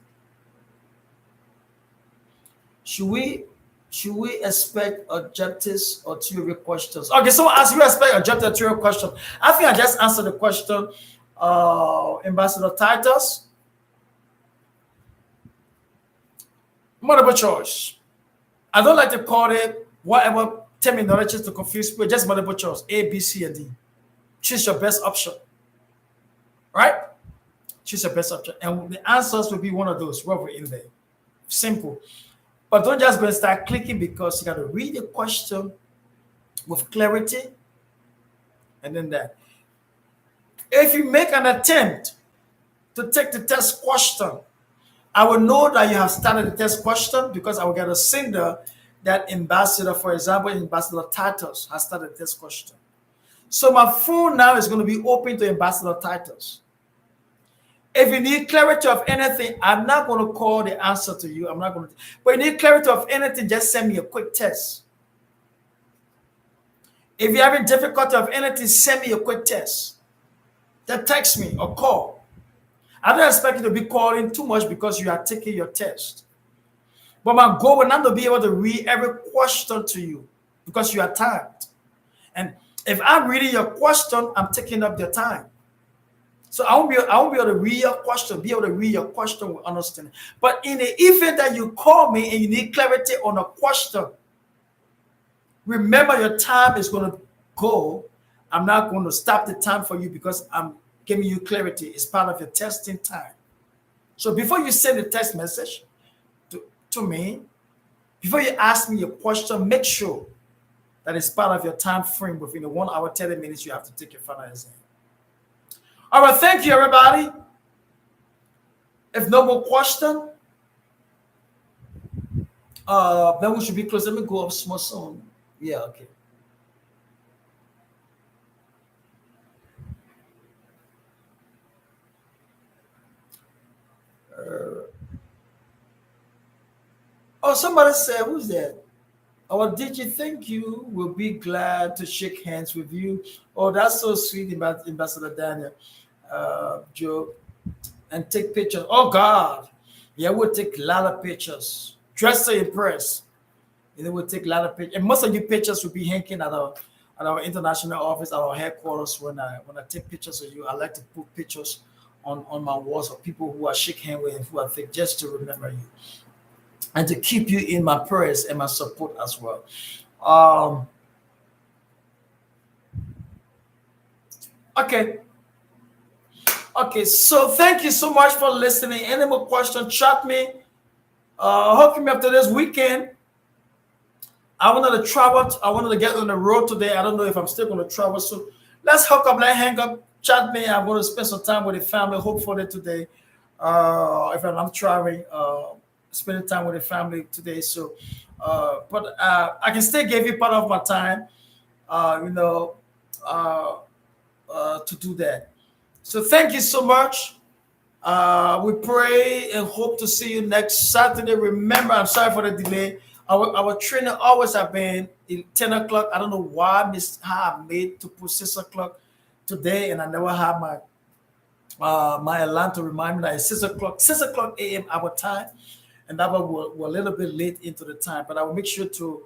Should we expect objectives or theory questions? Okay, so as you expect objective theory question, I think I just answered the question. Ambassador Titus, multiple choice. I don't like to call it whatever terminology to confuse people. Just multiple choice: A, B, C, and D. Choose your best option. Right? Choose your best option, and the answers will be one of those. Whatever in there, simple. But don't just go and start clicking, because you got to read the question with clarity, and then that. If you make an attempt to take the test question, I will know that you have started the test question, because I will get a signal that Ambassador, for example, Ambassador Titus has started the test question. So my phone now is going to be open to Ambassador Titus. If you need clarity of anything, I'm not going to call the answer to you. I'm not going to. But you need clarity of anything, just send me a quick test. If you're having difficulty of anything, send me a quick test. Then text me or call. I don't expect you to be calling too much, because you are taking your test. But my goal is not to be able to read every question to you, because you are timed. And if I'm reading your question, I'm taking up your time. So I won't be able to read your question, with understanding. But in the event that you call me and you need clarity on a question, remember your time is going to go. I'm not going to stop the time for you, because I'm giving you clarity. It's part of your testing time. So before you send a text message to me, before you ask me a question, make sure that it's part of your time frame. Within the 1 hour, 30 minutes, you have to take your final exam. All right, thank you, everybody. If no more question, then we should be close. Let me go up small soon. Yeah, okay. Somebody said, who's that? Our DG, thank you. We'll be glad to shake hands with you. Oh, that's so sweet, Ambassador Daniel. Joe, and take pictures. Oh, God. Yeah, we'll take a lot of pictures. Dress to impress. We'll take a lot of pictures. And most of your pictures will be hanging at our international office, at our headquarters. When I take pictures of you, I like to put pictures on my walls of people who I shake hands with and who I think, just to remember you. And to keep you in my prayers and my support as well. Okay. Okay, so thank you so much for listening. Any more questions, chat me. Hook me up to this weekend. I wanted to travel. I wanted to get on the road today. I don't know if I'm still going to travel. So let's hook up, let's hang up, chat me. I'm going to spend some time with the family, hopefully today. If I'm traveling, spending time with the family today. So, but I can still give you part of my time, to do that. So thank you so much. We pray and hope to see you next Saturday. Remember, I'm sorry for the delay. Our training always have been 10 o'clock. I don't know why I made to put 6 o'clock today, and I never have my alarm to remind me that it's 6 o'clock a.m. our time, and that we're a little bit late into the time. But I will make sure to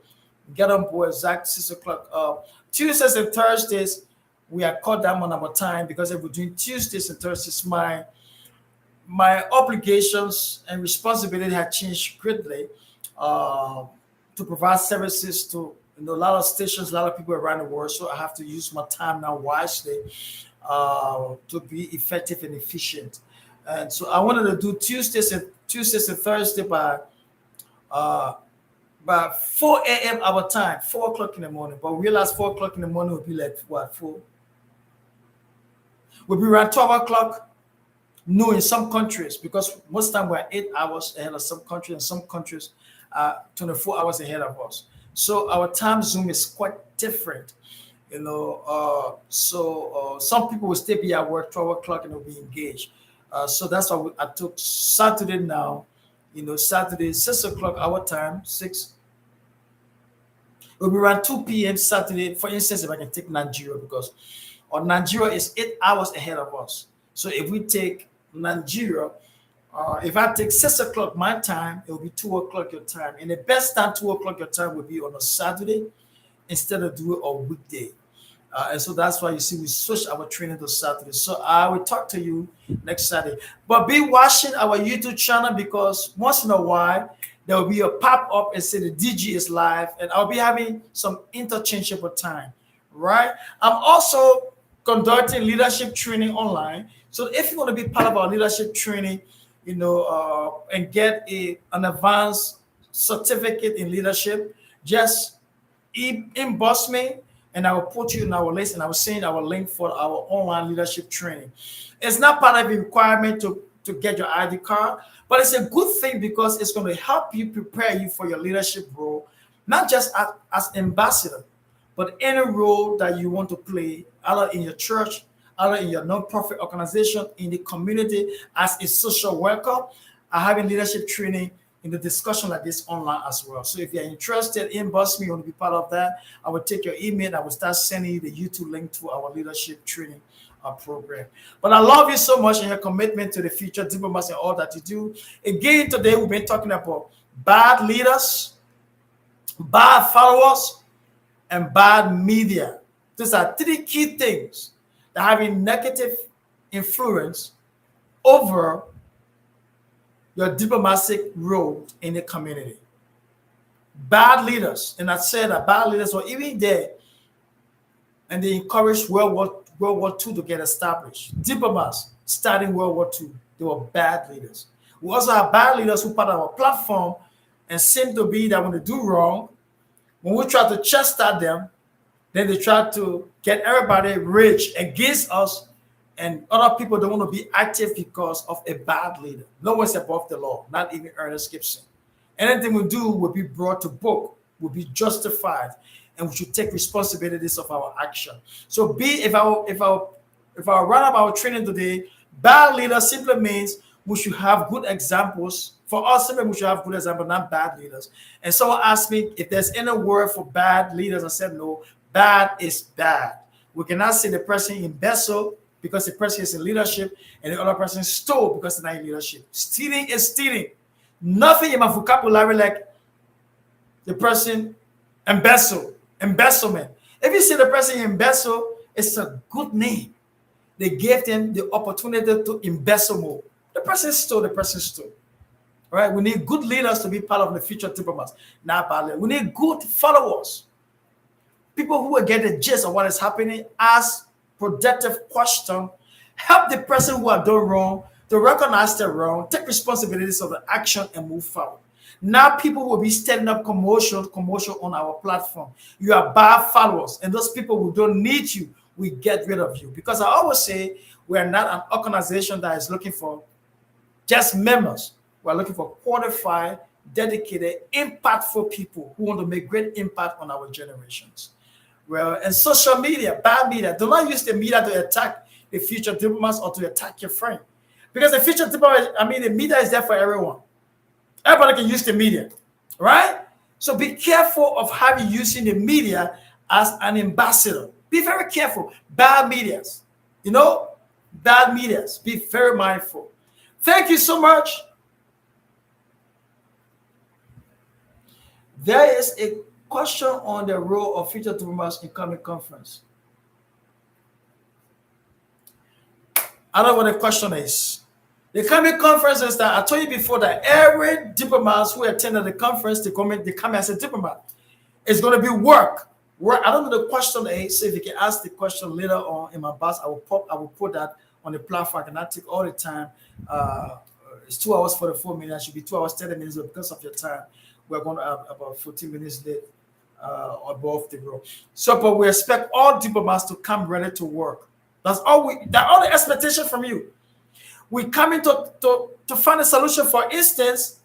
get on board exact 6 o'clock. Tuesdays and Thursdays, we are cut down on our time because if we're doing Tuesdays and Thursdays, my obligations and responsibility had changed greatly uh, to provide services to a lot of stations, a lot of people around the world. So I have to use my time now wisely to be effective and efficient. And so I wanted to do Tuesdays and Thursday uh, by 4 a.m. our time, 4 o'clock in the morning. But we realized 4 o'clock in the morning would be like what 4? Would be around 12 o'clock. No, in some countries, because most time we're 8 hours ahead of some countries, and some countries are 24 hours ahead of us. So our time zone is quite different. Some people will still be at work 12 o'clock and will be engaged. So that's why I took Saturday now. Saturday 6 o'clock our time, 6. It'll be around 2 p.m. Saturday. For instance, if I can take Nigeria, because Nigeria is 8 hours ahead of us. So if we take Nigeria, if I take 6 o'clock my time, it will be 2 o'clock your time. And the best time 2 o'clock your time will be on a Saturday instead of doing a weekday. And so that's why you see we switch our training to Saturday. So I will talk to you next Saturday. But be watching our YouTube channel because once in a while there will be a pop up and say the DG is live, and I'll be having some interchangeable time. Right? I'm also conducting leadership training online. So if you want to be part of our leadership training, and get an advanced certificate in leadership, just inbox me and I will put you in our list and I will send our link for our online leadership training. It's not part of the requirement to get your ID card, but it's a good thing because it's going to help you prepare you for your leadership role, not just as ambassador, but any role that you want to play, either in your church, either in your nonprofit organization, in the community, as a social worker. I have leadership training in the discussion like this online as well. So if you're interested, inbox me, you want to be part of that. I will take your email. I will start sending you the YouTube link to our leadership training program. But I love you so much and your commitment to the future diplomats and all that you do. Again, today we've been talking about bad leaders, bad followers, and bad media. These are three key things that have a negative influence over your diplomatic role in the community. Bad leaders, and I said that bad leaders were even there and they encouraged World War II to get established. Diplomats starting World War II, they were bad leaders. We also have bad leaders who part of our platform and seem to be that when they do wrong, when we try to chastise them, then they try to get everybody rich against us, and other people don't want to be active because of a bad leader. No one's above the law, not even Ernest Gibson. Anything we do will be brought to book, will be justified, and we should take responsibilities of our action. So if I run up our training today, bad leader simply means we should have good examples. For us, simply we should have good examples, not bad leaders. And someone asked me if there's any word for bad leaders. I said no, bad is bad. We cannot say the person embezzle because the person is in leadership and the other person stole because they're not in leadership. Stealing is stealing. Nothing in my vocabulary like the person embezzlement. If you see the person embezzle, it's a good name. They gave them the opportunity to embezzle more. The person stole, the person stole. All right? We need good leaders to be part of the future diplomats, not bad leaders. We need good followers. People who will get the gist of what is happening, ask productive question, help the person who are done wrong to recognize they're wrong, take responsibilities of the action and move forward. Now people will be standing up commercial on our platform. You are bad followers, and those people who don't need you, we get rid of you. Because I always say we are not an organization that is looking for just members. We're looking for qualified, dedicated, impactful people who want to make great impact on our generations. Well, and social media, bad media, do not use the media to attack the future diplomats or to attack your friend. Because the future diplomat, the media is there for everyone. Everybody can use the media, right? So be careful of how you're using the media as an ambassador. Be very careful. Bad medias, bad medias. Be very mindful. Thank you so much. There is a question on the role of future diplomats in coming conference. I don't know what the question is. The coming conference is that I told you before that every diplomat who attended the conference, they come as a diplomat. It's going to be work. Work. I don't know the question is. So if you can ask the question later on in my box, I will put that on the platform. I cannot take all the time. It's 2 hours 44 minutes. It should be 2 hours 30 minutes, but because of your time, we're going to have about 14 minutes late above the road. So, but we expect all diplomats to come ready to work. That's all the expectation from you. We come in to find a solution. For instance,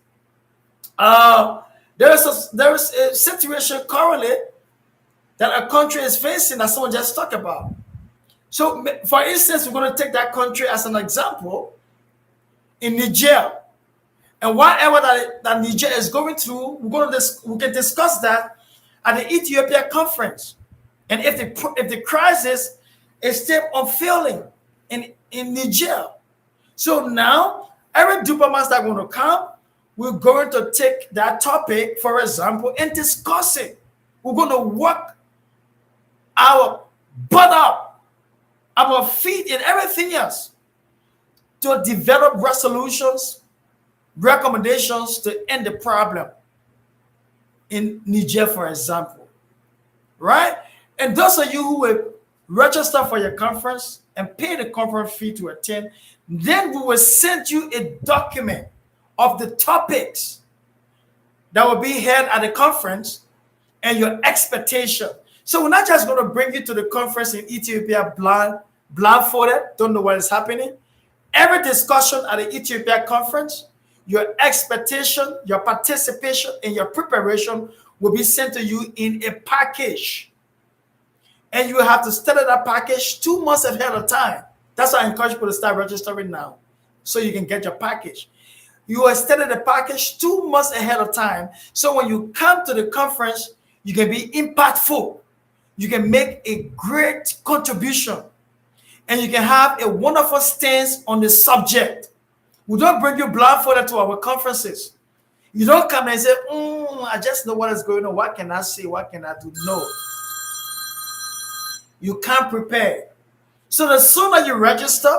there is a situation currently that a country is facing that someone just talked about. So, for instance, we're going to take that country as an example in Niger, and whatever that Niger is going through, we can discuss that at the Ethiopia conference. And if the crisis is still unfailing in Niger, so now every diplomats that are going to come, we're going to take that topic, for example, and discuss it. We're going to work our butt up, our feet, and everything else to develop resolutions, recommendations to end the problem in Niger, for example. Right? And those of you who will register for your conference and pay the conference fee to attend, then we will send you a document of the topics that will be held at the conference and your expectation. So we're not just going to bring you to the conference in Ethiopia blindfolded, don't know what is happening. Every discussion at the Ethiopia conference, your expectation, your participation, and your preparation will be sent to you in a package. And you have to study that package 2 months ahead of time. That's why I encourage people to start registering now, so you can get your package. You are studying the package 2 months ahead of time. So when you come to the conference, you can be impactful. You can make a great contribution. And you can have a wonderful stance on the subject. We don't bring you blindfolded to our conferences. You don't come and say, I just know what is going on. What can I say? What can I do? No. You can't prepare. So the sooner you register,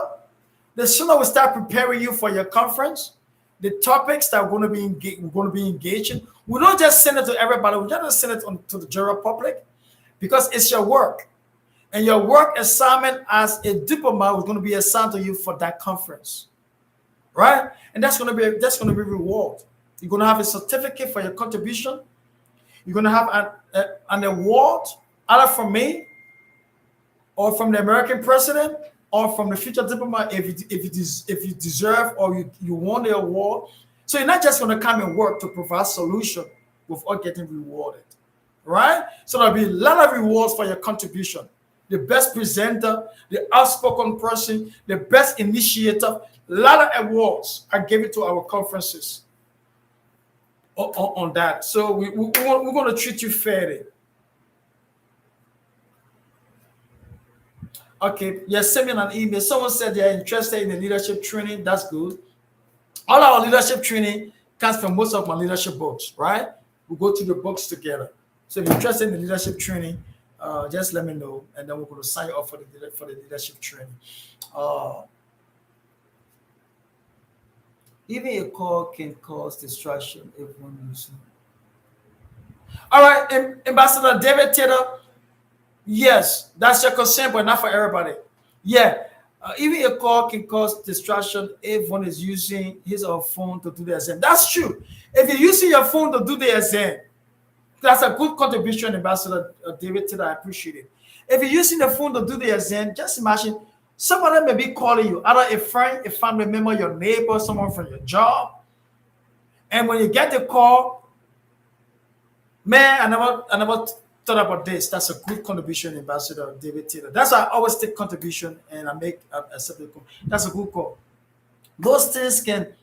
the sooner we start preparing you for your conference, the topics that we're going to be engaging. We don't just send it to everybody. We just send it to the general public, because it's your work. And your work assignment as a diplomat is going to be assigned to you for that conference. Right? And that's going to be reward. You're going to have a certificate for your contribution. You're going to have an award, either from me, or from the American president, or from the future diplomat, if you deserve or you won the award. So you're not just going to come and work to provide solution without getting rewarded, right? So there'll be a lot of rewards for your contribution. The best presenter, the outspoken person, the best initiator, a lot of awards are given to our conferences on that. So we're going to treat you fairly. Okay, yes, send me an email. Someone said they're interested in the leadership training. That's good. All our leadership training comes from most of my leadership books, right? We go through the books together. So if you're interested in the leadership training, just let me know, and then we're going to sign you up for the leadership training. Even a call can cause distraction if one using. All right, Ambassador David Taylor. Yes, that's your concern, but not for everybody. Yeah, even a call can cause distraction if one is using his or her phone to do the exam. That's true. If you're using your phone to do the exam, that's a good contribution, Ambassador David Taylor. I appreciate it. If you're using the phone to do the exam, just imagine somebody may be calling you, either a friend, a family member, your neighbor, someone from your job. And when you get the call, man, I never thought about this. That's a good contribution, Ambassador David Taylor. That's why I always take contribution and I make a separate call. That's a good call. Those things can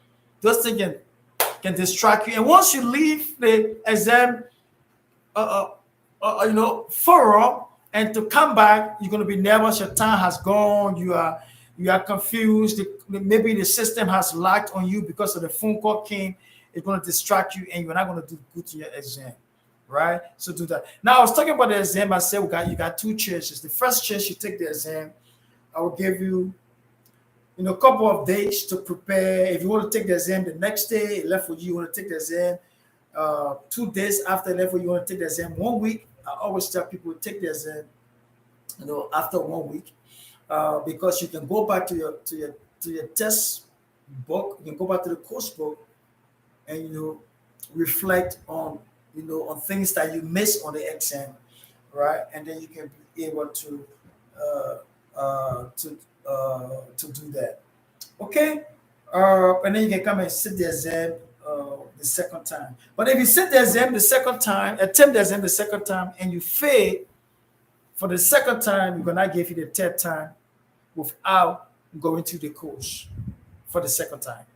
distract you. And once you leave the exam, forum, and to come back, you're going to be nervous. Your time has gone. You are confused. Maybe the system has lagged on you because of the phone call came. It's going to distract you, and you're not going to do good to your exam. Right? So do that. Now, I was talking about the exam. I said you got two chances. The first chance you take the exam, I will give you a couple of days to prepare. If you want to take the exam the next day, it left for you. You want to take the exam 2 days after level, you want to take the exam 1 week. I always tell people take the exam, after 1 week, because you can go back to your test book. You can go back to the course book and reflect on on things that you missed on the exam, right? And then you can be able uh, to do that. Okay, and then you can come and sit the exam the second time. But if you sit the exam the second time, attempt the exam the second time, and you fail for the second time, we're gonna give you the third time without going through the course for the second time.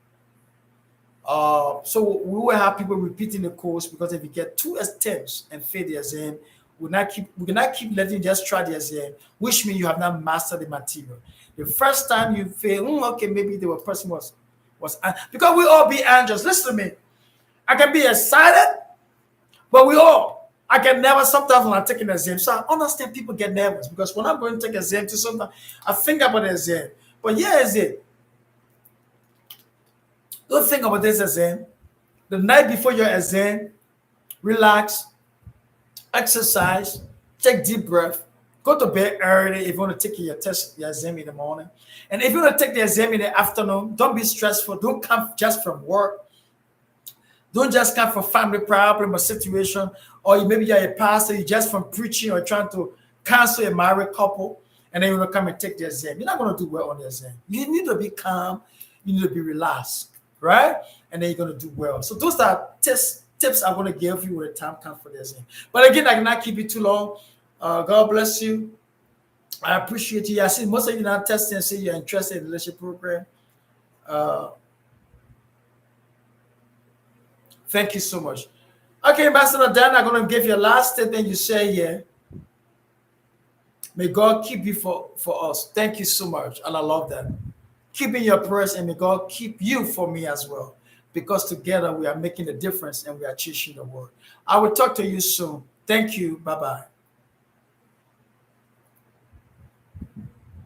So we will have people repeating the course because if you get two attempts and fail the exam, we cannot keep letting you just try the exam, which means you have not mastered the material. The first time you fail, okay, maybe the person because we all be angels. Listen to me. I can be excited, but I can never sometimes when I'm taking an exam. So I understand people get nervous because when I'm going to take an exam, to sometimes I think about the exam. But here is it. Don't think about this exam. The night before your exam, relax, exercise, take deep breath, go to bed early if you want to take your exam in the morning. And if you want to take the exam in the afternoon, don't be stressful. Don't come just from work. Don't just come from family problem or situation, or maybe you're a pastor, you just from preaching or trying to counsel a married couple, and then you want to come and take the exam. You're not going to do well on the exam. You need to be calm. You need to be relaxed, right? And then you're going to do well. So those are tips I'm going to give you when the time comes for the exam. But again, I cannot keep it too long. God bless you. I appreciate you. I see most of you now testing and say you're interested in the leadership program. Uh, Thank you so much. Okay, Ambassador Dan, I'm going to give you a last statement you say here. May God keep you for us. Thank you so much. And I love that. Keep in your prayers and may God keep you for me as well. Because together we are making a difference and we are changing the world. I will talk to you soon. Thank you. Bye-bye.